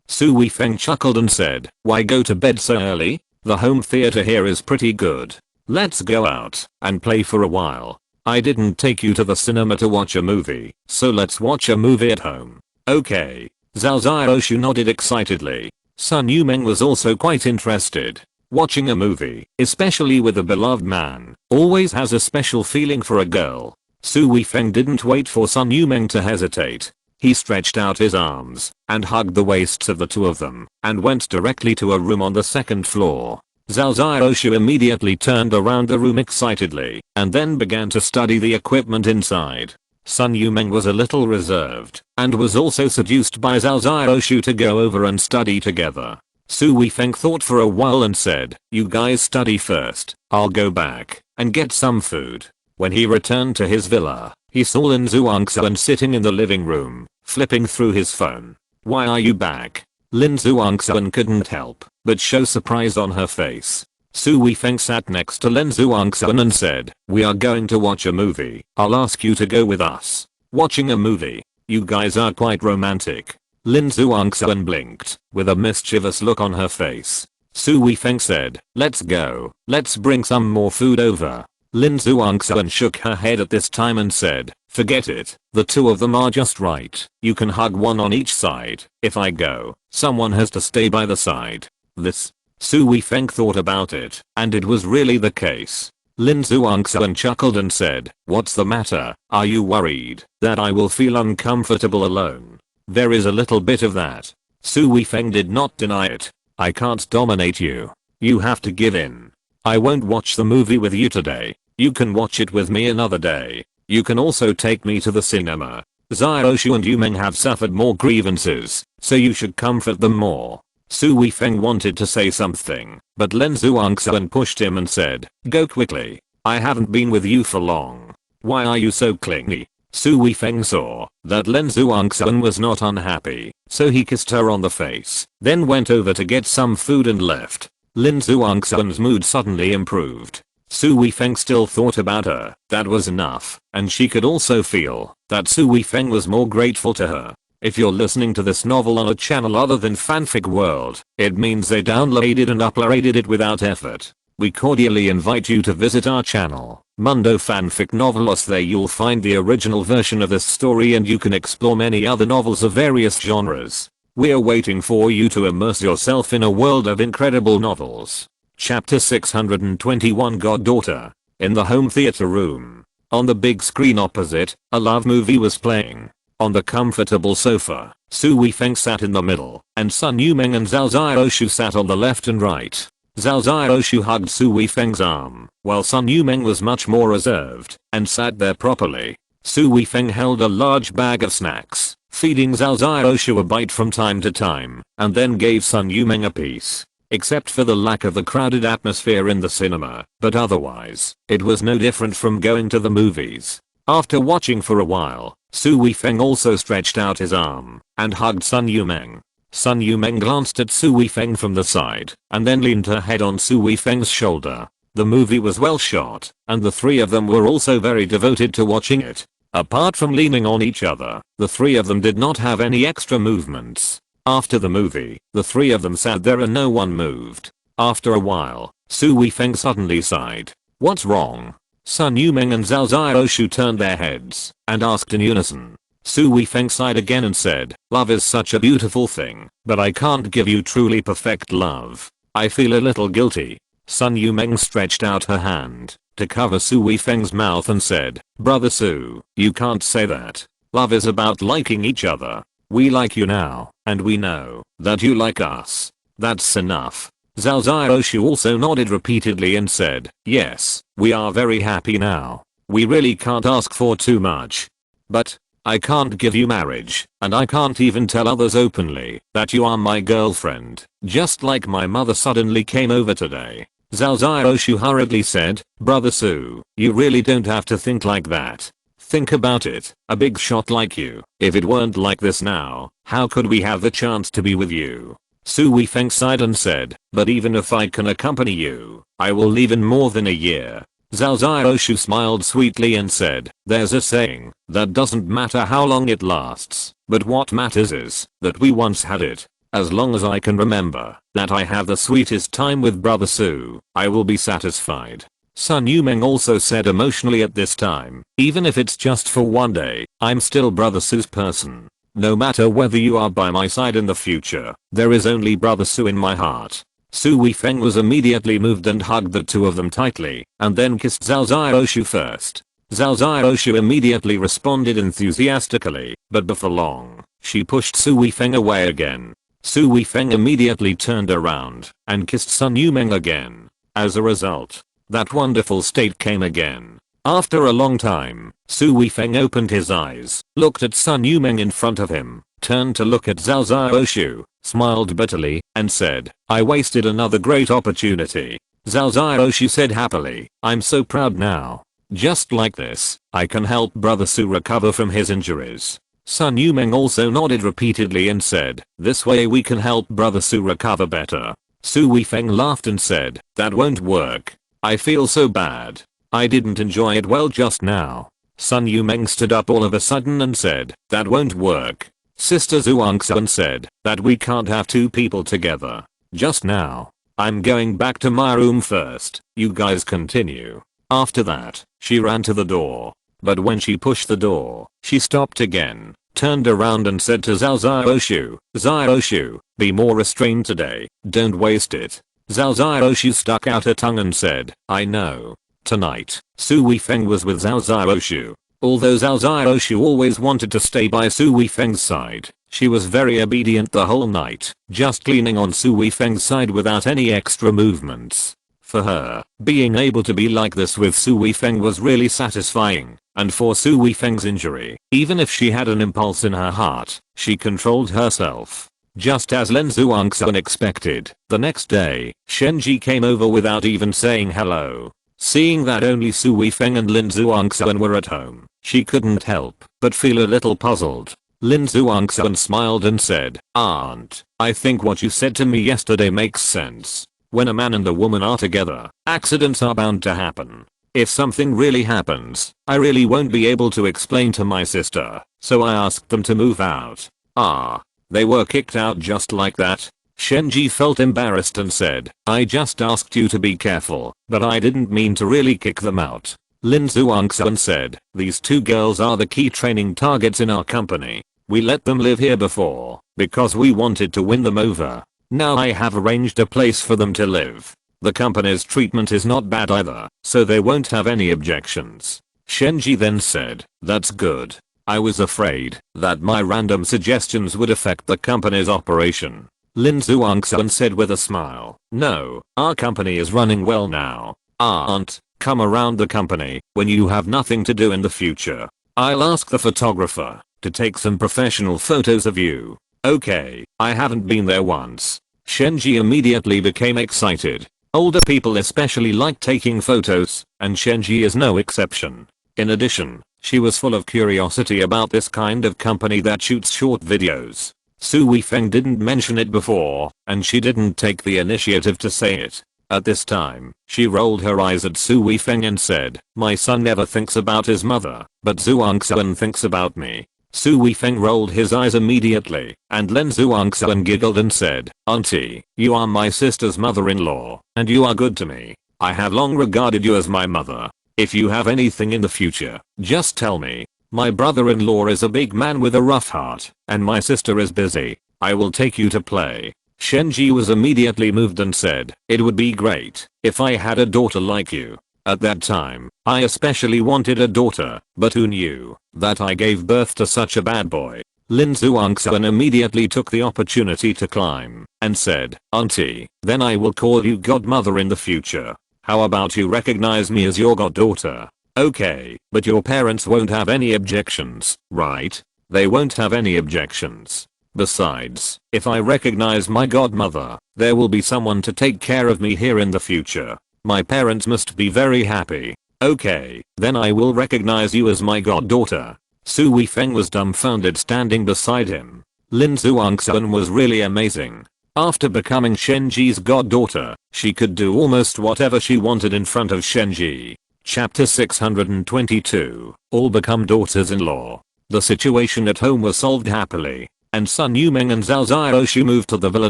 Su Weifeng chuckled and said, why go to bed so early? The home theater here is pretty good. Let's go out and play for a while. I didn't take you to the cinema to watch a movie, so let's watch a movie at home. Okay. Zhao Xiaoshu nodded excitedly. Sun Yumeng was also quite interested. Watching a movie, especially with a beloved man, always has a special feeling for a girl. Su Weifeng didn't wait for Sun Yumeng to hesitate. He stretched out his arms and hugged the waists of the two of them and went directly to a room on the second floor. Zhao Xiaoshu immediately turned around the room excitedly and then began to study the equipment inside. Sun Yumeng was a little reserved and was also seduced by Zhao Xiaoshu to go over and study together. Su Weifeng thought for a while and said, you guys study first, I'll go back and get some food. When he returned to his villa, he saw Lin Zhuangxuan sitting in the living room, flipping through his phone. Why are you back? Lin Zhuangxuan couldn't help but show surprise on her face. Su Weifeng sat next to Lin Zhuangxuan and said, we are going to watch a movie. I'll ask you to go with us. Watching a movie? You guys are quite romantic. Lin Zhuangxuan blinked with a mischievous look on her face. Su Weifeng said, let's go. Let's bring some more food over. Lin Zhuangxuan shook her head at this time and said, forget it. The two of them are just right. You can hug one on each side. If I go, someone has to stay by the side. This. Su Weifeng thought about it, and it was really the case. Lin Zhuangxuan chuckled and said, what's the matter? Are you worried that I will feel uncomfortable alone? There is a little bit of that. Su Weifeng did not deny it. I can't dominate you. You have to give in. I won't watch the movie with you today. You can watch it with me another day. You can also take me to the cinema. Xiaoshu and Yumeng have suffered more grievances, so you should comfort them more. Su Weifeng wanted to say something, but Lin Zhuangxuan pushed him and said, go quickly. I haven't been with you for long. Why are you so clingy? Su Weifeng saw that Lin Zhuangxuan was not unhappy, so he kissed her on the face, then went over to get some food and left. Lin Zhuangxuan's mood suddenly improved. Su Weifeng still thought about her, that was enough, and she could also feel that Su Weifeng was more grateful to her. If you're listening to this novel on a channel other than Fanfic World, it means they downloaded and uploaded it without effort. We cordially invite you to visit our channel, Mundo Fanfic Novelos. There you'll find the original version of this story and you can explore many other novels of various genres. We're waiting for you to immerse yourself in a world of incredible novels. Chapter 621 Goddaughter. In the home theater room. On the big screen opposite, a love movie was playing. On the comfortable sofa, Su Weifeng sat in the middle, and Sun Yumeng and Zhao Xiaoshu sat on the left and right. Zhao Xiaoshu hugged Su Weifeng's arm, while Sun Yumeng was much more reserved, and sat there properly. Su Weifeng held a large bag of snacks, feeding Zhao Xiaoshu a bite from time to time, and then gave Sun Yumeng a piece. Except for the lack of the crowded atmosphere in the cinema, but otherwise, it was no different from going to the movies. After watching for a while, Su Weifeng also stretched out his arm, and hugged Sun Yumeng. Sun Yumeng glanced at Su Weifeng from the side, and then leaned her head on Su Weifeng's shoulder. The movie was well shot, and the three of them were also very devoted to watching it. Apart from leaning on each other, the three of them did not have any extra movements. After the movie, the three of them sat there and no one moved. After a while, Su Weifeng suddenly sighed. "What's wrong?" Sun Yumeng and Zhao Xiaoshu turned their heads, and asked in unison. Su Weifeng sighed again and said, "Love is such a beautiful thing, but I can't give you truly perfect love. I feel a little guilty." Sun Yumeng stretched out her hand to cover Su Weifeng's mouth and said, "Brother Su, you can't say that. Love is about liking each other. We like you now, and we know that you like us. That's enough." Zhao Xiaoshu also nodded repeatedly and said, "Yes, we are very happy now. We really can't ask for too much. But I can't give you marriage, and I can't even tell others openly that you are my girlfriend, just like my mother suddenly came over today." Zhao Xiaoshu hurriedly said, "Brother Su, you really don't have to think like that. Think about it, a big shot like you. If it weren't like this now, how could we have the chance to be with you?" Su Weifeng sighed and said, "But even if I can accompany you, I will leave in more than a year." Zhao Xiaoshu smiled sweetly and said, "There's a saying that doesn't matter how long it lasts, but what matters is that we once had it. As long as I can remember that I have the sweetest time with Brother Su, I will be satisfied." Sun Yumeng also said emotionally at this time, "Even if it's just for one day, I'm still Brother Su's person. No matter whether you are by my side in the future, there is only Brother Su in my heart." Su Weifeng was immediately moved and hugged the two of them tightly, and then kissed Zhao Xiaoshu first. Zhao Xiaoshu immediately responded enthusiastically, but before long, she pushed Su Weifeng away again. Su Weifeng immediately turned around and kissed Sun Yumeng again. As a result, that wonderful state came again. After a long time, Su Weifeng opened his eyes, looked at Sun Yumeng in front of him, turned to look at Zhao Xiaoshu, smiled bitterly, and said, "I wasted another great opportunity." Zhao Xiaoshu said happily, "I'm so proud now. Just like this, I can help Brother Su recover from his injuries." Sun Yumeng also nodded repeatedly and said, "This way we can help Brother Su recover better." Su Weifeng laughed and said, "That won't work. I feel so bad. I didn't enjoy it well just now." Sun Yumeng stood up all of a sudden and said, "That won't work." Sister Zhuangxuan said that we can't have two people together just now. "I'm going back to my room first. You guys continue." After that, she ran to the door. But when she pushed the door, she stopped again, turned around and said to Zhao Xiaoshu, "Xiaoshu, be more restrained today. Don't waste it." Zhao Xiaoshu stuck out her tongue and said, "I know." Tonight, Su Weifeng was with Zhao Xiaoshu. Although Zhao Xiaoshu always wanted to stay by Su Weifeng's side, she was very obedient the whole night, just leaning on Su Weifeng's side without any extra movements. For her, being able to be like this with Su Weifeng was really satisfying, and for Su Weifeng's injury, even if she had an impulse in her heart, she controlled herself. Just as Lin Zhuangxuan expected, the next day, Shenji came over without even saying hello. Seeing that only Su Weifeng and Lin Zhuangxuan were at home, she couldn't help but feel a little puzzled. Lin Zhuangxuan smiled and said, "Aunt, I think what you said to me yesterday makes sense. When a man and a woman are together, accidents are bound to happen. If something really happens, I really won't be able to explain to my sister, so I asked them to move out." "Ah, they were kicked out just like that?" Shenji felt embarrassed and said, "I just asked you to be careful, but I didn't mean to really kick them out." Lin Zhuangxuan said, "These two girls are the key training targets in our company. We let them live here before, because we wanted to win them over. Now I have arranged a place for them to live. The company's treatment is not bad either, so they won't have any objections." Shenji then said, "That's good. I was afraid that my random suggestions would affect the company's operation. Lin Zhuangxuan said with a smile. No, our company is running well now. Aunt, come around the company when you have nothing to do in the future. I'll ask the photographer to take some professional photos of you. Okay, I haven't been there once. Shenji immediately became excited. Older people especially like taking photos, and Shenji is no exception. In addition, she was full of curiosity about this kind of company that shoots short videos. Su Weifeng didn't mention it before, and she didn't take the initiative to say it. At this time, she rolled her eyes at Su Weifeng and said, my son never thinks about his mother, but Zhuangxuan thinks about me. Su Weifeng rolled his eyes immediately, and Lin Zhuangxuan giggled and said, Auntie, you are my sister's mother-in-law, and you are good to me. I have long regarded you as my mother. If you have anything in the future, just tell me. My brother-in-law is a big man with a rough heart, and my sister is busy. I will take you to play. Shenji was immediately moved and said, it would be great if I had a daughter like you. At that time, I especially wanted a daughter, but who knew that I gave birth to such a bad boy. Lin Zhuangxuan immediately took the opportunity to climb and said, Auntie, then I will call you godmother in the future. How about you recognize me as your goddaughter? Okay, but your parents won't have any objections, right? They won't have any objections. Besides, if I recognize my godmother, there will be someone to take care of me here in the future. My parents must be very happy. Okay, then I will recognize you as my goddaughter. Su Weifeng was dumbfounded standing beside him. Lin Zhuangxuan was really amazing. After becoming Shenji's goddaughter, she could do almost whatever she wanted in front of Shenji. Chapter 622. All become daughters-in-law. The situation at home was solved happily, and Sun Yumeng and Zhao Xiaoxu moved to the villa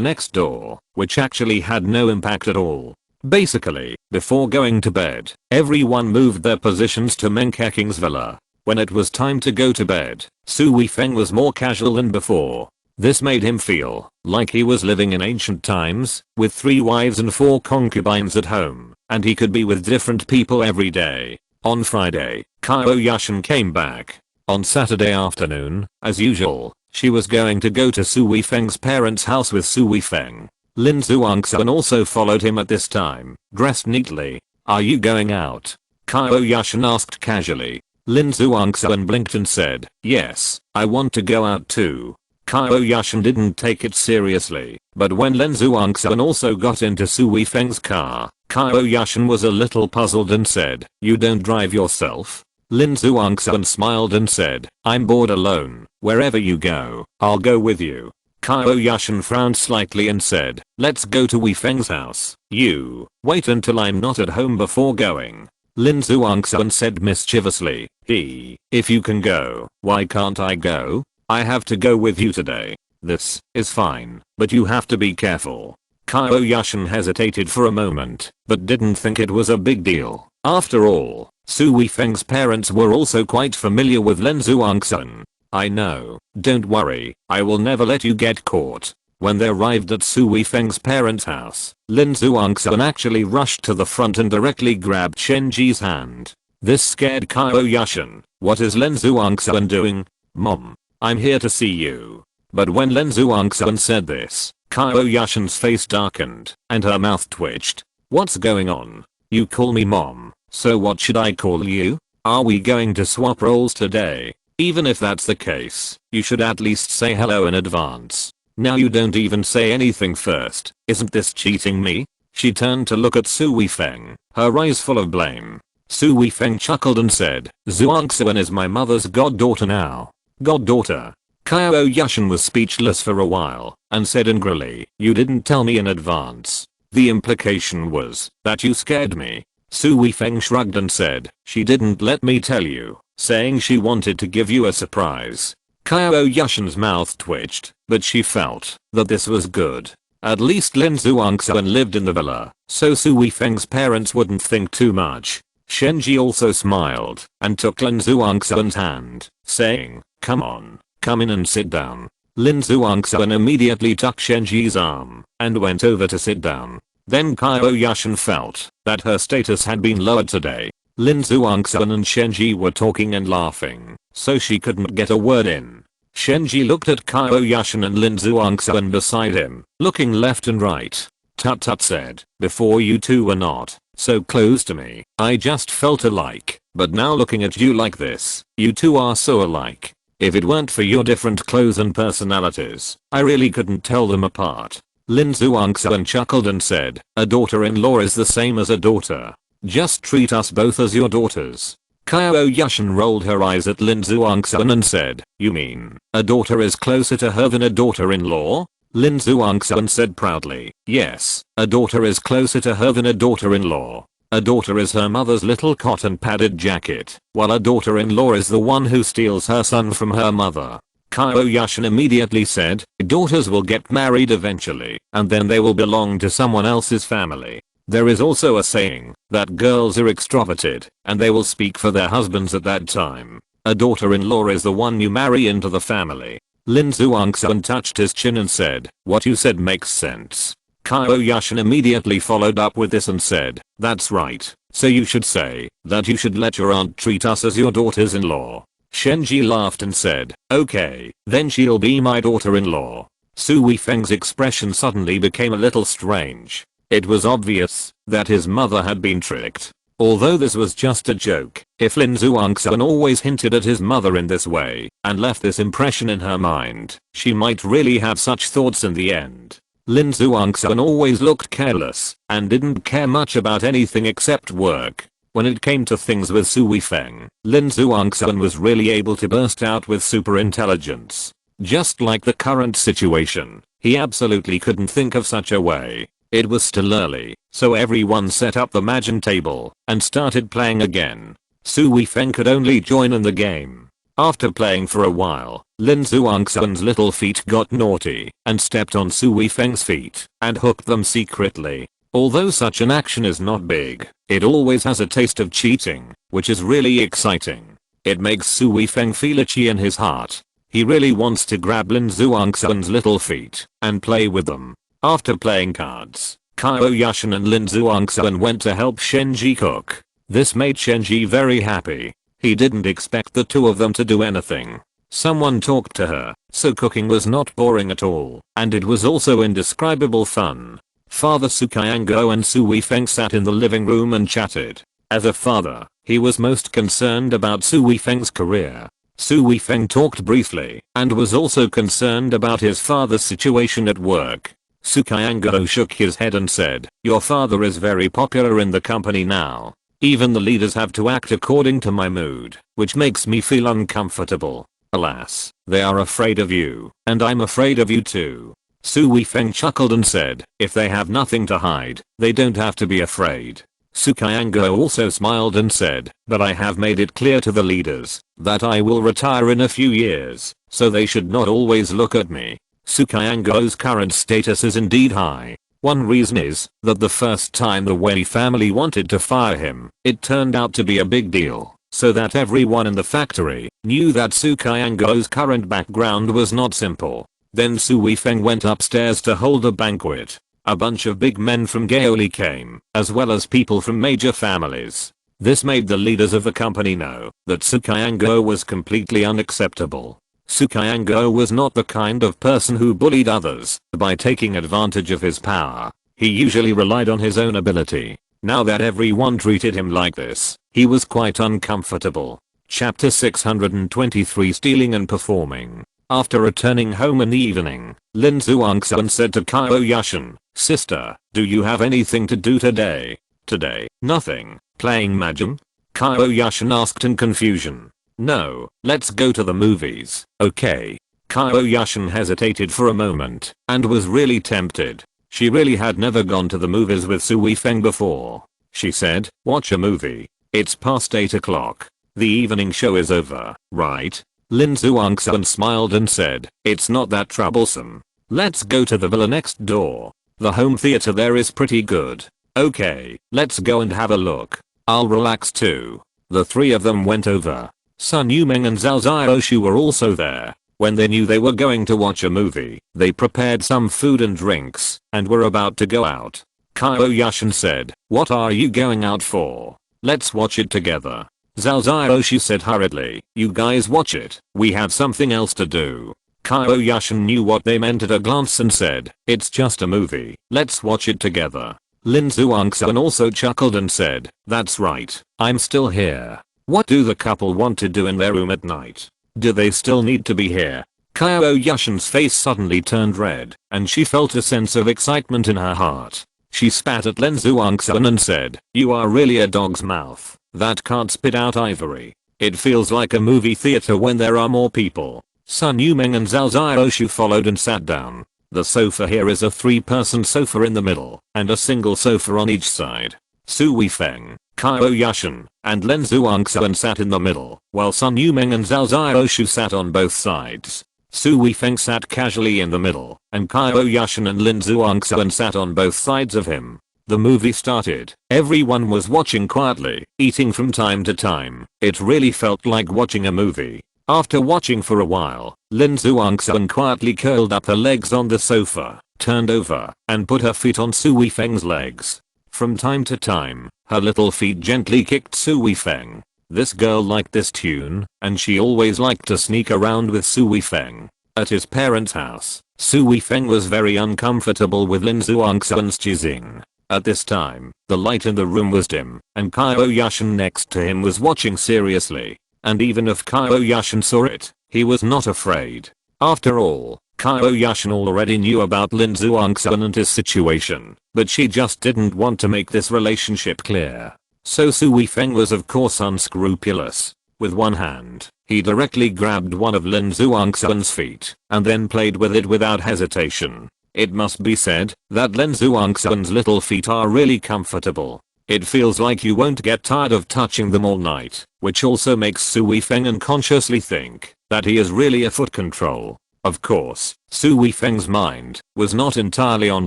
next door, which actually had no impact at all. Basically, before going to bed, everyone moved their positions to Meng Keking's villa. When it was time to go to bed, Su Weifeng was more casual than before. This made him feel like he was living in ancient times, with 3 wives and 4 concubines at home, and he could be with different people every day. On Friday, Qiao Yushan came back. On Saturday afternoon, as usual, she was going to go to Su Weifeng's parents' house with Su Weifeng. Lin Zhuangxuan also followed him at this time, dressed neatly. Are you going out? Qiao Yushan asked casually. Lin Zhuangxuan blinked and said, yes, I want to go out too. Qiao Yushan didn't take it seriously, but when Lin Zhuangxuan also got into Su Weifeng's car, Qiao Yushan was a little puzzled and said, you don't drive yourself? Lin Zhuangxuan smiled and said, I'm bored alone. Wherever you go, I'll go with you. Qiao Yushan frowned slightly and said, let's go to Weifeng's house. You, wait until I'm not at home before going. Lin Zhuangxuan said mischievously, if you can go, why can't I go? I have to go with you today. This is fine, but you have to be careful. Qiao Yushan hesitated for a moment, but didn't think it was a big deal. After all, Su Weifeng's parents were also quite familiar with Lin Zhuangxuan. I know, don't worry, I will never let you get caught. When they arrived at Su Weifeng's parents' house, Lin Zhuangxuan actually rushed to the front and directly grabbed Shenji's hand. This scared Qiao Yushan. What is Lin Zhuangxuan doing? Mom, I'm here to see you. But when Lin Zhuangxuan said this, Qiao Yushan's face darkened, and her mouth twitched. What's going on? You call me mom, so what should I call you? Are we going to swap roles today? Even if that's the case, you should at least say hello in advance. Now you don't even say anything first. Isn't this cheating me? She turned to look at Su Weifeng, her eyes full of blame. Su Weifeng chuckled and said, Zhuangxuan is my mother's goddaughter now. Goddaughter? Qiao Yushan was speechless for a while, and said angrily, you didn't tell me in advance. The implication was that you scared me. Su Weifeng shrugged and said, she didn't let me tell you, saying she wanted to give you a surprise. Qiao Yushan's mouth twitched, but she felt that this was good. At least Lin Zhuangxuan lived in the villa, so Su Weifeng's parents wouldn't think too much. Shenji also smiled and took Lin Zhuangxuan's hand, saying, come on, come in and sit down. Lin Zhuangxuan immediately took Shenji's arm and went over to sit down. Then Qiao Yushan felt that her status had been lowered today. Lin Zhuangxuan and Shenji were talking and laughing, so she couldn't get a word in. Shenji looked at Qiao Yushan and Lin Zhuangxuan beside him, looking left and right. Tut Tut said, before you two were not so close to me, I just felt alike, but now looking at you like this, you two are so alike. If it weren't for your different clothes and personalities, I really couldn't tell them apart. Lin Zhuangxuan chuckled and said, a daughter-in-law is the same as a daughter. Just treat us both as your daughters. Qiao Yushan rolled her eyes at Lin Zhuangxuan and said, you mean, a daughter is closer to her than a daughter-in-law? Lin Zhuangxuan said proudly, yes, a daughter is closer to her than a daughter-in-law. A daughter is her mother's little cotton padded jacket, while a daughter-in-law is the one who steals her son from her mother. Qiao Yushan immediately said, daughters will get married eventually, and then they will belong to someone else's family. There is also a saying that girls are extroverted, and they will speak for their husbands at that time. A daughter-in-law is the one you marry into the family. Lin Zhuangxuan touched his chin and said, what you said makes sense. Qiao Yushan immediately followed up with this and said, that's right, so you should say that you should let your aunt treat us as your daughters-in-law. Shenji laughed and said, okay, then she'll be my daughter-in-law. Su Weifeng's expression suddenly became a little strange. It was obvious that his mother had been tricked. Although this was just a joke, if Lin Zhuangxuan always hinted at his mother in this way and left this impression in her mind, she might really have such thoughts in the end. Lin Zhuangxuan always looked careless and didn't care much about anything except work. When it came to things with Su Weifeng, Lin Zhuangxuan was really able to burst out with super intelligence. Just like the current situation, he absolutely couldn't think of such a way. It was still early, so everyone set up the Mahjong table and started playing again. Su Weifeng could only join in the game. After playing for a while, Lin Zhuangxuan's little feet got naughty and stepped on Su Weifeng's feet and hooked them secretly. Although such an action is not big, it always has a taste of cheating, which is really exciting. It makes Su Weifeng feel itchy in his heart. He really wants to grab Lin Zhuangxuan's little feet and play with them. After playing cards, Qiao Yushan and Lin Zhuangxuan went to help Shenji cook. This made Shenji very happy. He didn't expect the two of them to do anything. Someone talked to her, so cooking was not boring at all, and it was also indescribable fun. Father Su Qianguo and Su Weifeng sat in the living room and chatted. As a father, he was most concerned about Su Weifeng's career. Su Weifeng talked briefly and was also concerned about his father's situation at work. Su Qianguo shook his head and said, your father is very popular in the company now. Even the leaders have to act according to my mood, which makes me feel uncomfortable. Alas, they are afraid of you, and I'm afraid of you too. Su Weifeng chuckled and said, if they have nothing to hide, they don't have to be afraid. Su Qianguo also smiled and said, but I have made it clear to the leaders that I will retire in a few years, so they should not always look at me. Su Qianguo's current status is indeed high. One reason is that the first time the Wei family wanted to fire him, it turned out to be a big deal, so that everyone in the factory knew that Su Qianguo's current background was not simple. Then Su Weifeng went upstairs to hold a banquet. A bunch of big men from Gaoli came, as well as people from major families. This made the leaders of the company know that Su Qianguo was completely unacceptable. Su Qianguo was not the kind of person who bullied others by taking advantage of his power. He usually relied on his own ability. Now that everyone treated him like this, he was quite uncomfortable. Chapter 623 Stealing and Performing. After returning home in the evening, Lin Zhuangxuan said to Qiao Yushan, sister, do you have anything to do today? Today, nothing. Playing Mahjong? Qiao Yushan asked in confusion. No, let's go to the movies, okay? Qiao Yushan hesitated for a moment and was really tempted. She really had never gone to the movies with Su Weifeng before. She said, watch a movie. It's past 8 o'clock. The evening show is over, right? Lin Zhuangxuan smiled and said, it's not that troublesome. Let's go to the villa next door. The home theater there is pretty good. Okay, let's go and have a look. I'll relax too. The three of them went over. Sun Yumeng and Zhao Xiaoshu were also there. When they knew they were going to watch a movie, they prepared some food and drinks and were about to go out. Qiao Yushan said, what are you going out for? let's watch it together. Zhao Xiaoxu said hurriedly. You guys watch it, we have something else to do. Qiao Yushan knew what they meant at a glance and said, it's just a movie, let's watch it together. Lin Zhuangxuan also chuckled and said, that's right, I'm still here. What do the couple want to do in their room at night? Do they still need to be here? Qiao Yushan's face suddenly turned red, and she felt a sense of excitement in her heart. She spat at Lin Zhuangxuan and said, you are really a dog's mouth that can't spit out ivory. It feels like a movie theater when there are more people. Sun Yumeng and Zhao Xiaoxu followed and sat down. The sofa here is a 3-person sofa in the middle, and a single sofa on each side. Su Weifeng, Qiao Yushan, and Lin Zhuangxuan sat in the middle, while Sun Yumeng and Zhao Xiaoxu sat on both sides. Su Weifeng sat casually in the middle, and Qiao Yushan and Lin Zhuangxuan sat on both sides of him. The movie started. Everyone was watching quietly, eating from time to time. It really felt like watching a movie. After watching for a while, Lin Zhuangxuan quietly curled up her legs on the sofa, turned over, and put her feet on Su Weifeng's legs. From time to time, her little feet gently kicked Su Weifeng. This girl liked this tune, and she always liked to sneak around with Su Weifeng. At his parents' house, Su Weifeng was very uncomfortable with Lin Zhuangxuan's jizzing. At this time, the light in the room was dim, and Qiao Yushan next to him was watching seriously. And even if Qiao Yushan saw it, he was not afraid. After all, Qiao Yushan already knew about Lin Zhuangxuan and his situation, but she just didn't want to make this relationship clear. So Su Weifeng was of course unscrupulous. With one hand, he directly grabbed one of Lin Zhuangxuan's feet, and then played with it without hesitation. It must be said that Lin Zhuangxuan's little feet are really comfortable. It feels like you won't get tired of touching them all night, which also makes Su Weifeng unconsciously think that he is really a foot control. Of course, Su Weifeng's mind was not entirely on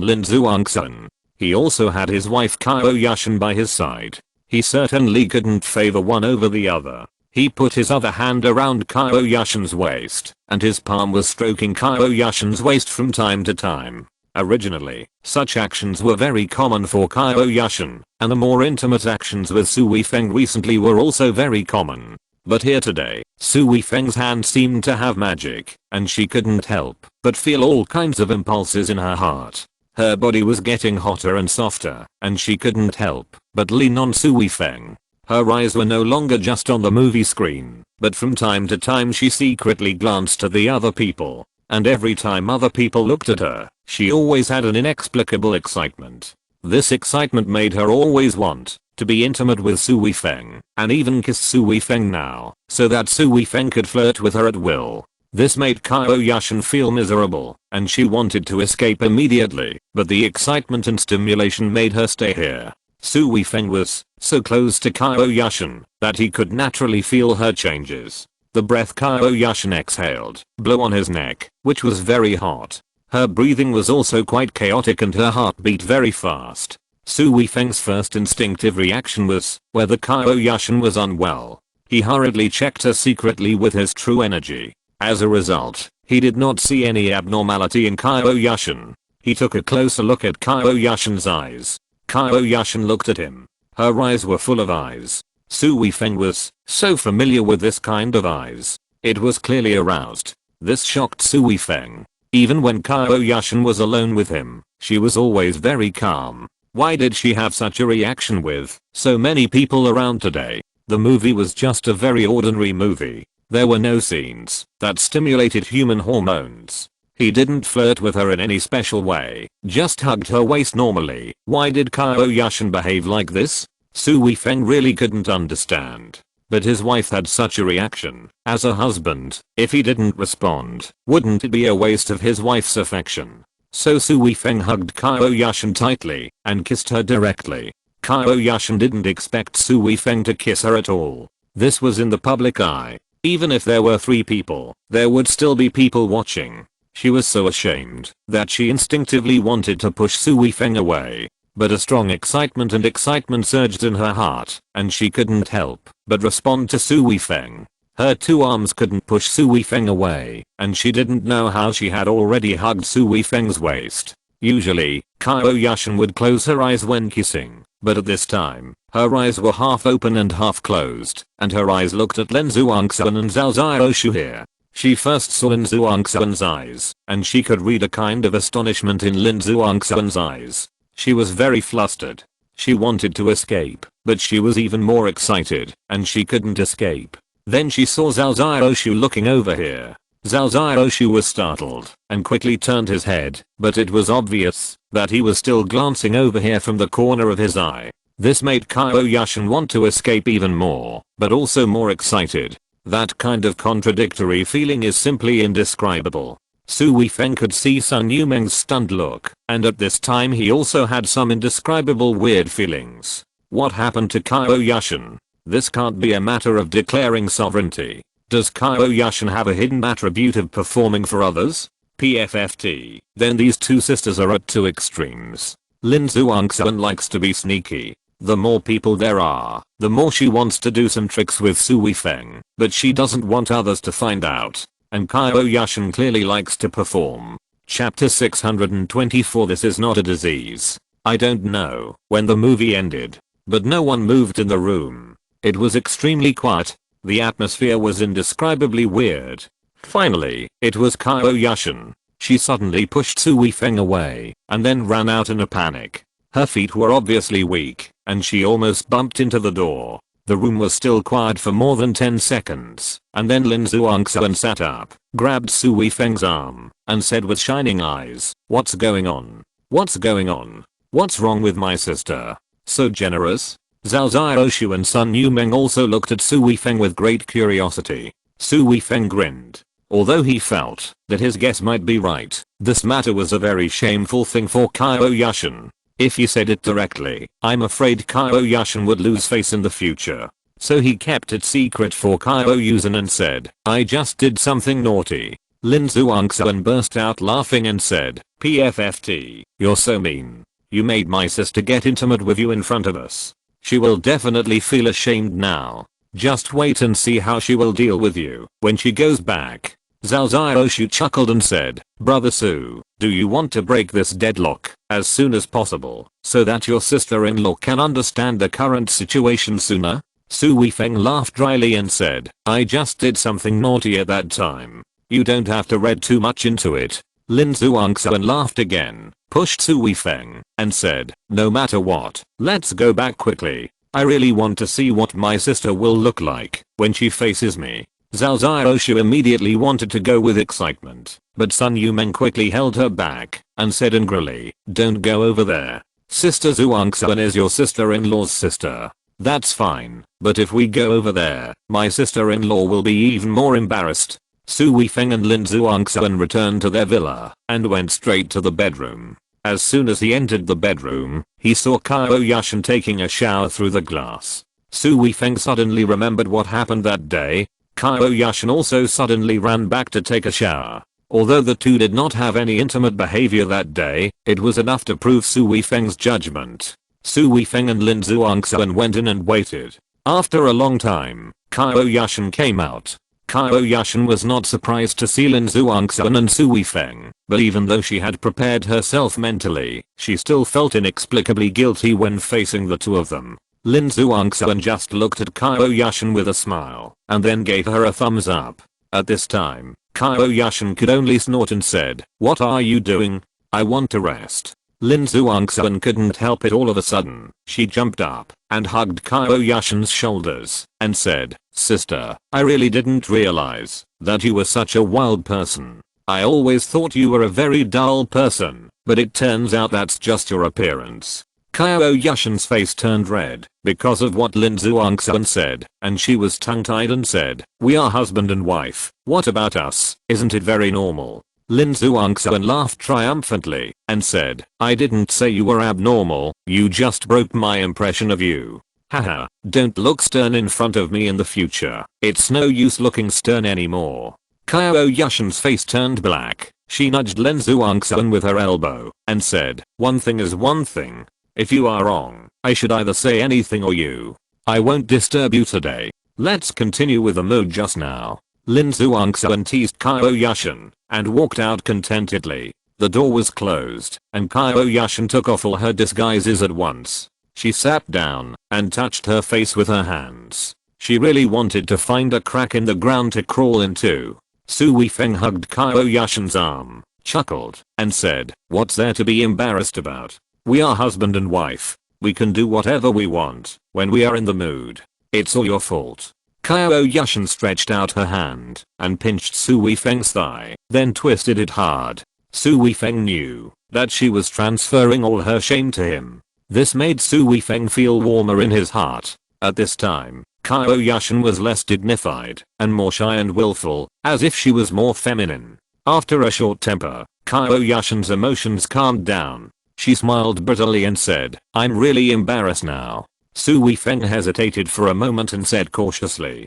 Lin Zhuangxuan. He also had his wife Qiao Yushan by his side. He certainly couldn't favor one over the other. He put his other hand around Qiao Yushan's waist, and his palm was stroking Qiao Yushan's waist from time to time. Originally, such actions were very common for Qiao Yushan, and the more intimate actions with Su Weifeng recently were also very common. But here today, Su Weifeng's hand seemed to have magic, and she couldn't help but feel all kinds of impulses in her heart. Her body was getting hotter and softer, and she couldn't help but lean on Su Weifeng. Her eyes were no longer just on the movie screen, but from time to time she secretly glanced at the other people, and every time other people looked at her, she always had an inexplicable excitement. This excitement made her always want to be intimate with Su Weifeng, and even kiss Su Weifeng now, so that Su Weifeng could flirt with her at will. This made Qiao Yushan feel miserable, and she wanted to escape immediately, but the excitement and stimulation made her stay here. Su Weifeng was so close to Qiao Yushan that he could naturally feel her changes. The breath Qiao Yushan exhaled blew on his neck, which was very hot. Her breathing was also quite chaotic and her heart beat very fast. Su Weifeng's first instinctive reaction was whether Qiao Yushan was unwell. He hurriedly checked her secretly with his true energy. As a result, he did not see any abnormality in Qiao Yushan. He took a closer look at Qiao Yushan's eyes. Qiao Yushan looked at him. Her eyes were full of eyes. Su Weifeng was so familiar with this kind of eyes. It was clearly aroused. This shocked Su Weifeng. Even when Qiao Yushan was alone with him, she was always very calm. Why did she have such a reaction with so many people around today? The movie was just a very ordinary movie. There were no scenes that stimulated human hormones. He didn't flirt with her in any special way, just hugged her waist normally. Why did Qiao Yushan behave like this? Su Weifeng really couldn't understand. But his wife had such a reaction. As a husband, if he didn't respond, wouldn't it be a waste of his wife's affection? So Su Weifeng hugged Qiao Yushan tightly and kissed her directly. Qiao Yushan didn't expect Su Weifeng to kiss her at all. This was in the public eye. Even if there were 3 people, there would still be people watching. She was so ashamed that she instinctively wanted to push Su Weifeng away. But a strong excitement surged in her heart, and she couldn't help but respond to Su Weifeng. Her 2 arms couldn't push Su Weifeng away, and she didn't know how she had already hugged Su Weifeng's waist. Usually, Qiao Yushan would close her eyes when kissing, but at this time, Her eyes were half open and half closed, and her eyes looked at Lin Zhuangxuan and Zhao Xiaoshu here. She first saw Lin Zhuangxuan's eyes, and she could read a kind of astonishment in Lin Zhuangxuan's eyes. She was very flustered. She wanted to escape, but she was even more excited, and she couldn't escape. Then she saw Zhao Xiaoshu looking over here. Zhao Xiaoshu was startled, and quickly turned his head, but it was obvious that he was still glancing over here from the corner of his eye. This made Qiao Yushan want to escape even more, but also more excited. That kind of contradictory feeling is simply indescribable. Su Weifeng could see Sun Yumeng's stunned look, and at this time he also had some indescribable weird feelings. What happened to Qiao Yushan? This can't be a matter of declaring sovereignty. Does Qiao Yushan have a hidden attribute of performing for others? PFFT. Then these two sisters are at two extremes. Lin Zhuangxuan likes to be sneaky. The more people there are, the more she wants to do some tricks with Su Weifeng, but she doesn't want others to find out. And Qiao Yushan clearly likes to perform. Chapter 624. This is not a disease. I don't know when the movie ended, but no one moved in the room. It was extremely quiet. The atmosphere was indescribably weird. Finally, it was Qiao Yushan. She suddenly pushed Su Weifeng away, and then ran out in a panic. Her feet were obviously weak, and she almost bumped into the door. The room was still quiet for more than 10 seconds, and then Lin Zhuangxuan sat up, grabbed Su Weifeng's arm, and said with shining eyes, "What's going on? What's going on? What's wrong with my sister? So generous?" Zhao Xiaoshu and Sun Yumeng also looked at Su Weifeng with great curiosity. Su Weifeng grinned. Although he felt that his guess might be right, this matter was a very shameful thing for Qiao Yushan. If he said it directly, I'm afraid Qiao Yushan would lose face in the future. So he kept it secret for Qiao Yushan and said, "I just did something naughty." Lin Zhuangxuan burst out laughing and said, "PFFT, you're so mean. You made my sister get intimate with you in front of us. She will definitely feel ashamed now. Just wait and see how she will deal with you when she goes back." Zhao Xiaoshu chuckled and said, "Brother Su, do you want to break this deadlock as soon as possible so that your sister-in-law can understand the current situation sooner?" Su Weifeng laughed dryly and said, "I just did something naughty at that time. You don't have to read too much into it." Lin Zhuangxuan laughed again, pushed Su Weifeng, and said, "No matter what, let's go back quickly. I really want to see what my sister will look like when she faces me." Zhao Xiaoshu immediately wanted to go with excitement, but Sun Yumeng quickly held her back and said angrily, "Don't go over there. Sister Zhuangxuan is your sister-in-law's sister. That's fine, but if we go over there, my sister-in-law will be even more embarrassed." Su Weifeng and Lin Zhuangxuan returned to their villa and went straight to the bedroom. As soon as he entered the bedroom, he saw Qiao Yushan taking a shower through the glass. Su Weifeng suddenly remembered what happened that day. Qiao Yushan also suddenly ran back to take a shower. Although the two did not have any intimate behavior that day, it was enough to prove Su Weifeng's judgment. Su Weifeng and Lin Zhuangxuan went in and waited. After a long time, Qiao Yushan came out. Qiao Yushan was not surprised to see Lin Zhuangxuan and Su Weifeng, but even though she had prepared herself mentally, she still felt inexplicably guilty when facing the two of them. Lin Zhuangxuan just looked at Qiao Yushan with a smile, and then gave her a thumbs up. At this time, Qiao Yushan could only snort and said, "What are you doing? I want to rest." Lin Zhuangxuan couldn't help it. All of a sudden, she jumped up and hugged Qiao Yushan's shoulders and said, "Sister, I really didn't realize that you were such a wild person. I always thought you were a very dull person, but it turns out that's just your appearance." Qiao Yushan's face turned red because of what Lin Zhuangxuan said, and she was tongue-tied and said, "We are husband and wife. What about us? Isn't it very normal?" Lin Zhuangxuan laughed triumphantly and said, "I didn't say you were abnormal, you just broke my impression of you. Haha, don't look stern in front of me in the future. It's no use looking stern anymore." Qiao Yushan's face turned black. She nudged Lin Zhuangxuan with her elbow and said, "One thing is one thing. If you are wrong, I should either say anything or you. I won't disturb you today. Let's continue with the mood just now." Lin Zhuangxuan teased Qiao Yushan and walked out contentedly. The door was closed, and Qiao Yushan took off all her disguises at once. She sat down and touched her face with her hands. She really wanted to find a crack in the ground to crawl into. Su Weifeng hugged Qiao Yushan's arm, chuckled, and said, "What's there to be embarrassed about? We are husband and wife. We can do whatever we want when we are in the mood. It's all your fault." Qiao Yushan stretched out her hand and pinched Su Weifeng's thigh, then twisted it hard. Su Weifeng knew that she was transferring all her shame to him. This made Su Weifeng feel warmer in his heart. At this time, Qiao Yushan was less dignified and more shy and willful, as if she was more feminine. After a short temper, Qiao Yushan's emotions calmed down. She smiled bitterly and said, "I'm really embarrassed now." Su Weifeng hesitated for a moment and said cautiously,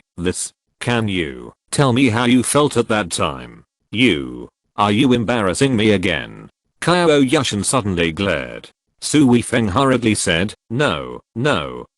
"Can you tell me how you felt at that time? Are you embarrassing me again?" Qiao Yushan suddenly glared. Su Weifeng hurriedly said, No,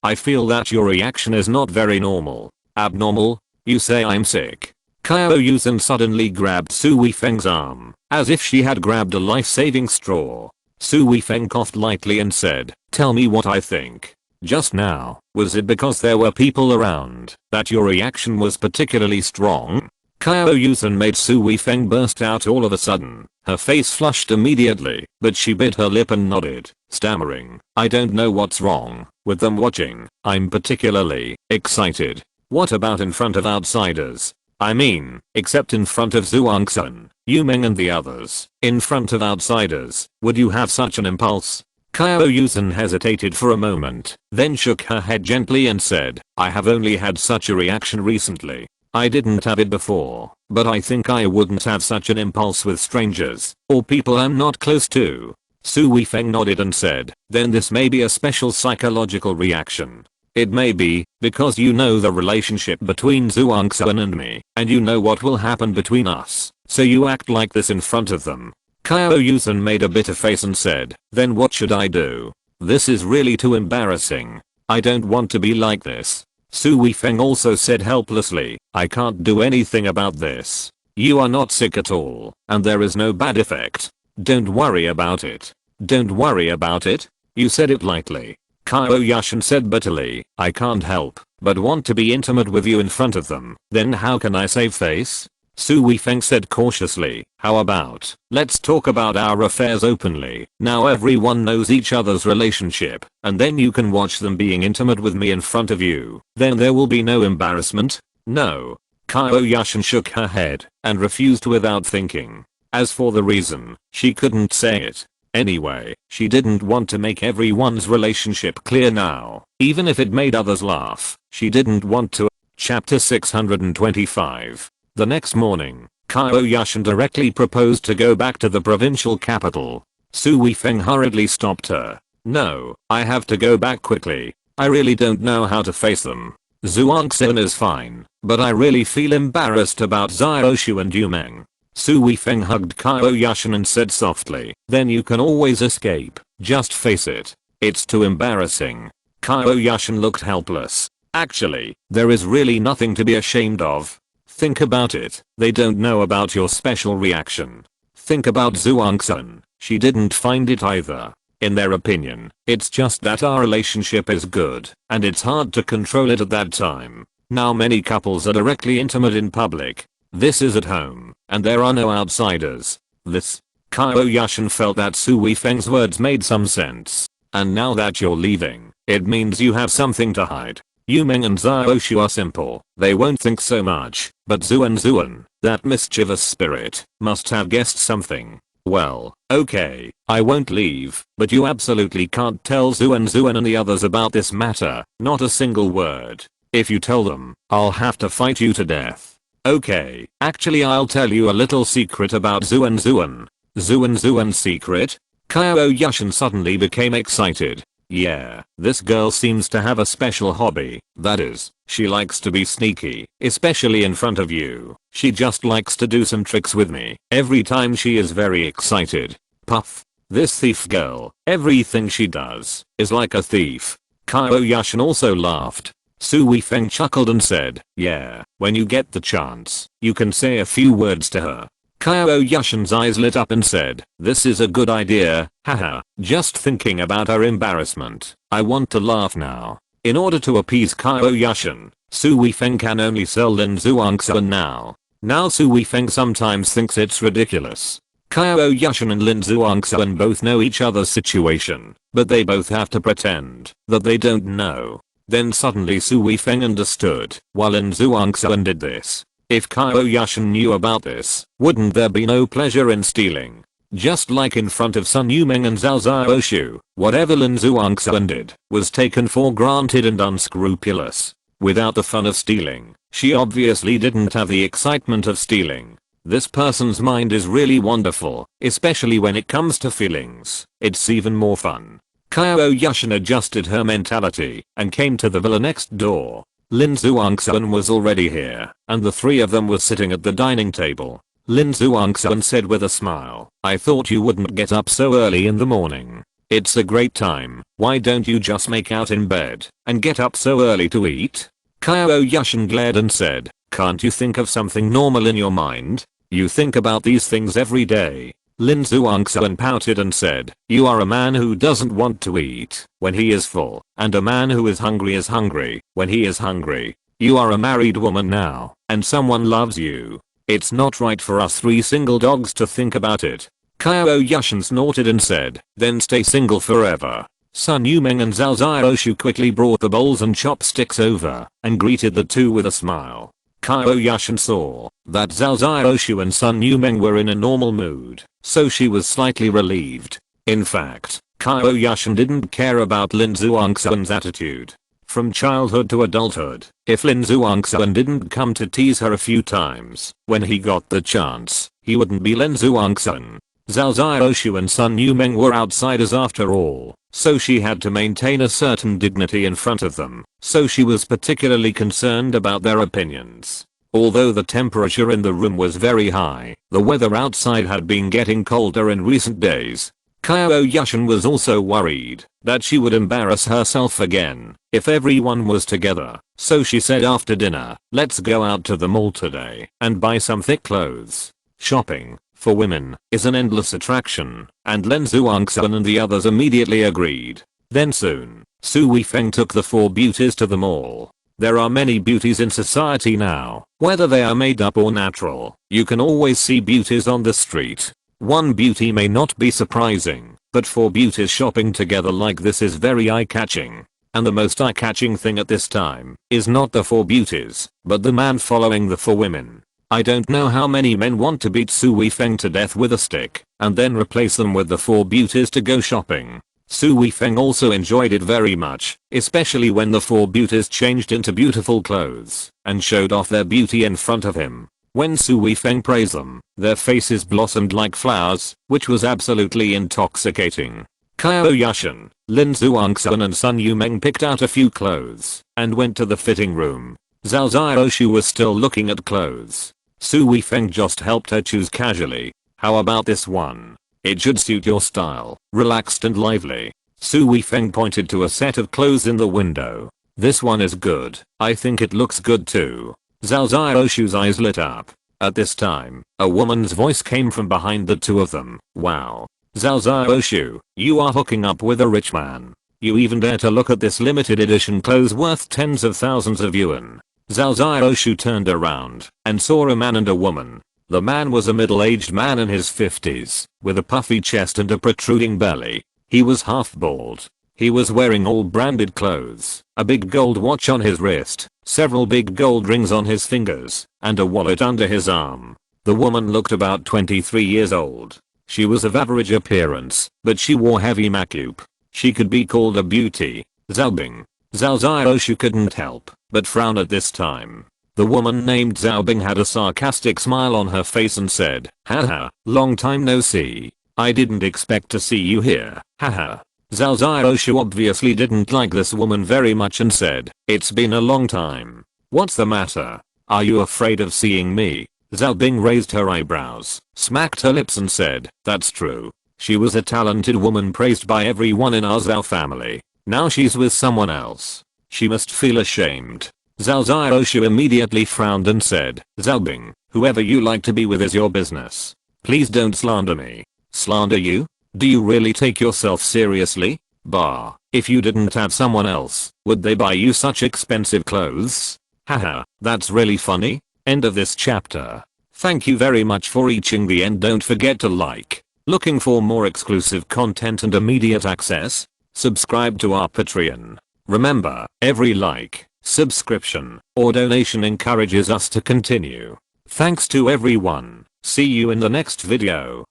I feel that your reaction is not very normal." "Abnormal? You say I'm sick?" Qiao Yushan suddenly grabbed Su Weifeng's arm, as if she had grabbed a life-saving straw. Su Weifeng coughed lightly and said, "Tell me what I think. Just now, was it because there were people around that your reaction was particularly strong?" Qiao Yushan made Su Weifeng burst out all of a sudden. Her face flushed immediately, but she bit her lip and nodded, stammering, "I don't know what's wrong with them watching. I'm particularly excited." "What about in front of outsiders? I mean, except in front of Zhuangsun, Yumeng and the others. In front of outsiders, would you have such an impulse?" Qiao Yushan hesitated for a moment, then shook her head gently and said, "I have only had such a reaction recently. I didn't have it before, but I think I wouldn't have such an impulse with strangers or people I'm not close to." Su Weifeng nodded and said, "Then this may be a special psychological reaction. It may be because you know the relationship between Zhuangsun and me, and you know what will happen between us, so you act like this in front of them." Qiao Yushan made a bitter face and said, "Then what should I do? This is really too embarrassing. I don't want to be like this." Su Weifeng also said helplessly, "I can't do anything about this. You are not sick at all, and there is no bad effect. Don't worry about it." "Don't worry about it?" "You said it lightly." Qiao Yushan said bitterly, "I can't help but want to be intimate with you in front of them. Then how can I save face?" Su Weifeng said cautiously, "How about, let's talk about our affairs openly. Now everyone knows each other's relationship, and then you can watch them being intimate with me in front of you. Then there will be no embarrassment." "No." Qiao Yushan shook her head and refused without thinking. As for the reason, she couldn't say it. Anyway, she didn't want to make everyone's relationship clear now, even if it made others laugh. She didn't want to. Chapter 625. The next morning, Qiao Yushan directly proposed to go back to the provincial capital. Su Weifeng hurriedly stopped her. "No, I have to go back quickly. I really don't know how to face them. Zhuangsun is fine, but I really feel embarrassed about Xiaoshu and Yumeng." Su Weifeng hugged Qiao Yushan and said softly, "Then you can always escape. Just face it. It's too embarrassing." Qiao Yushan looked helpless. "Actually, there is really nothing to be ashamed of. Think about it. They don't know about your special reaction. Think about Zhuangsun. She didn't find it either. In their opinion, it's just that our relationship is good, and it's hard to control it at that time. Now many couples are directly intimate in public. This is at home, and there are no outsiders." Qiao Yushan felt that Su Weifeng's words made some sense. "And now that you're leaving, it means you have something to hide. Yumeng and Xiaoshu are simple, they won't think so much, but Zhuan, that mischievous spirit, must have guessed something. Well, okay, I won't leave, but you absolutely can't tell Zhuan and the others about this matter, not a single word. If you tell them, I'll have to fight you to death." "Okay, actually I'll tell you a little secret about Zhuan." Zhuan's secret? Qiao Yushan suddenly became excited. "Yeah, this girl seems to have a special hobby. That is, she likes to be sneaky, especially in front of you. She just likes to do some tricks with me every time she is very excited." Puff. "This thief girl, everything she does is like a thief." Qiao Yushan also laughed. Su Weifeng chuckled and said, "Yeah, when you get the chance, you can say a few words to her." Qiao Yushan's eyes lit up and said, "This is a good idea, haha, just thinking about her embarrassment. I want to laugh now." In order to appease Qiao Yushan, Su Weifeng can only sell Lin Zhuangxuan now. Now Su Weifeng sometimes thinks it's ridiculous. Qiao Yushan and Lin Zhuangxuan both know each other's situation, but they both have to pretend that they don't know. Then suddenly Su Weifeng understood why Lin Zhuangxuan did this. If Qiao Yushan knew about this, wouldn't there be no pleasure in stealing? Just like in front of Sun Yumeng and Zhao Xiaoshu, whatever Lin Zhuangxuan did was taken for granted and unscrupulous. Without the fun of stealing, she obviously didn't have the excitement of stealing. This person's mind is really wonderful, especially when it comes to feelings. It's even more fun. Qiao Yushan adjusted her mentality and came to the villa next door. Lin Zhuangxuan was already here, and the three of them were sitting at the dining table. Lin Zhuangxuan said with a smile, "I thought you wouldn't get up so early in the morning. It's a great time. Why don't you just make out in bed and get up so early to eat?" Qiao Yushan glared and said, "Can't you think of something normal in your mind? You think about these things every day." Lin Zhuangxuan pouted and said, "You are a man who doesn't want to eat when he is full, and a man who is hungry when he is hungry. You are a married woman now, and someone loves you. It's not right for us three single dogs to think about it." Qiao Yushan snorted and said, "Then stay single forever." Sun Yumeng and Zhao Xiaoshu quickly brought the bowls and chopsticks over and greeted the two with a smile. Qiao Yushan saw that Zhao Xiaoshu and Sun Yumeng were in a normal mood, so she was slightly relieved. In fact, Qiao Yushan didn't care about Lin Zhuangxuan's attitude. From childhood to adulthood, if Lin Zhuangxuan didn't come to tease her a few times when he got the chance, he wouldn't be Lin Zhuangxuan. Zhao Xiaoshu and Sun Yumeng were outsiders after all, so she had to maintain a certain dignity in front of them, so she was particularly concerned about their opinions. Although the temperature in the room was very high, the weather outside had been getting colder in recent days. Qiao Yushan was also worried that she would embarrass herself again if everyone was together, so she said after dinner, "Let's go out to the mall today and buy some thick clothes." Shopping for women is an endless attraction, and Lin Zhuangxuan and the others immediately agreed. Then soon, Su Weifeng took the four beauties to the mall. There are many beauties in society now, whether they are made up or natural. You can always see beauties on the street. One beauty may not be surprising, but four beauties shopping together like this is very eye-catching. And the most eye-catching thing at this time is not the four beauties, but the man following the four women. I don't know how many men want to beat Su Weifeng to death with a stick and then replace them with the four beauties to go shopping. Su Weifeng also enjoyed it very much, especially when the four beauties changed into beautiful clothes and showed off their beauty in front of him. When Su Weifeng praised them, their faces blossomed like flowers, which was absolutely intoxicating. Qiao Yushan, Lin Zhuangxuan and Sun Yumeng picked out a few clothes and went to the fitting room. Zhao Xiaoshu was still looking at clothes. Su Weifeng just helped her choose casually. "How about this one? It should suit your style, relaxed and lively." Su Weifeng pointed to a set of clothes in the window. "This one is good. I think it looks good too." Zhao Xiaoshu's eyes lit up. At this time, a woman's voice came from behind the two of them. "Wow. Zhao Xiaoshu, you are hooking up with a rich man. You even dare to look at this limited edition clothes worth tens of thousands of yuan." Zhao Xiaoshu turned around and saw a man and a woman. The man was a middle-aged man in his 50s, with a puffy chest and a protruding belly. He was half bald. He was wearing all branded clothes, a big gold watch on his wrist, several big gold rings on his fingers, and a wallet under his arm. The woman looked about 23 years old. She was of average appearance, but she wore heavy makeup. She could be called a beauty. Zhaobing. Zhao Xiaoshu couldn't help but frown at this time. The woman named Zhaobing had a sarcastic smile on her face and said, "Haha, long time no see. I didn't expect to see you here, haha." Zhao Xiaoshu obviously didn't like this woman very much and said, "It's been a long time. What's the matter? Are you afraid of seeing me?" Zhaobing raised her eyebrows, smacked her lips and said, "That's true. She was a talented woman praised by everyone in our Zhao family. Now she's with someone else. She must feel ashamed." Zhao Xiaoshu immediately frowned and said, Zhao Bing, whoever you like to be with is your business. Please don't slander me. Slander you? Do you really take yourself seriously? Bah, if you didn't have someone else, would they buy you such expensive clothes? Haha, that's really funny. End of this chapter. Thank you very much for reaching the end. Don't forget to like. Looking for more exclusive content and immediate access? Subscribe to our Patreon. Remember, every like, subscription, or donation encourages us to continue. Thanks to everyone. See you in the next video.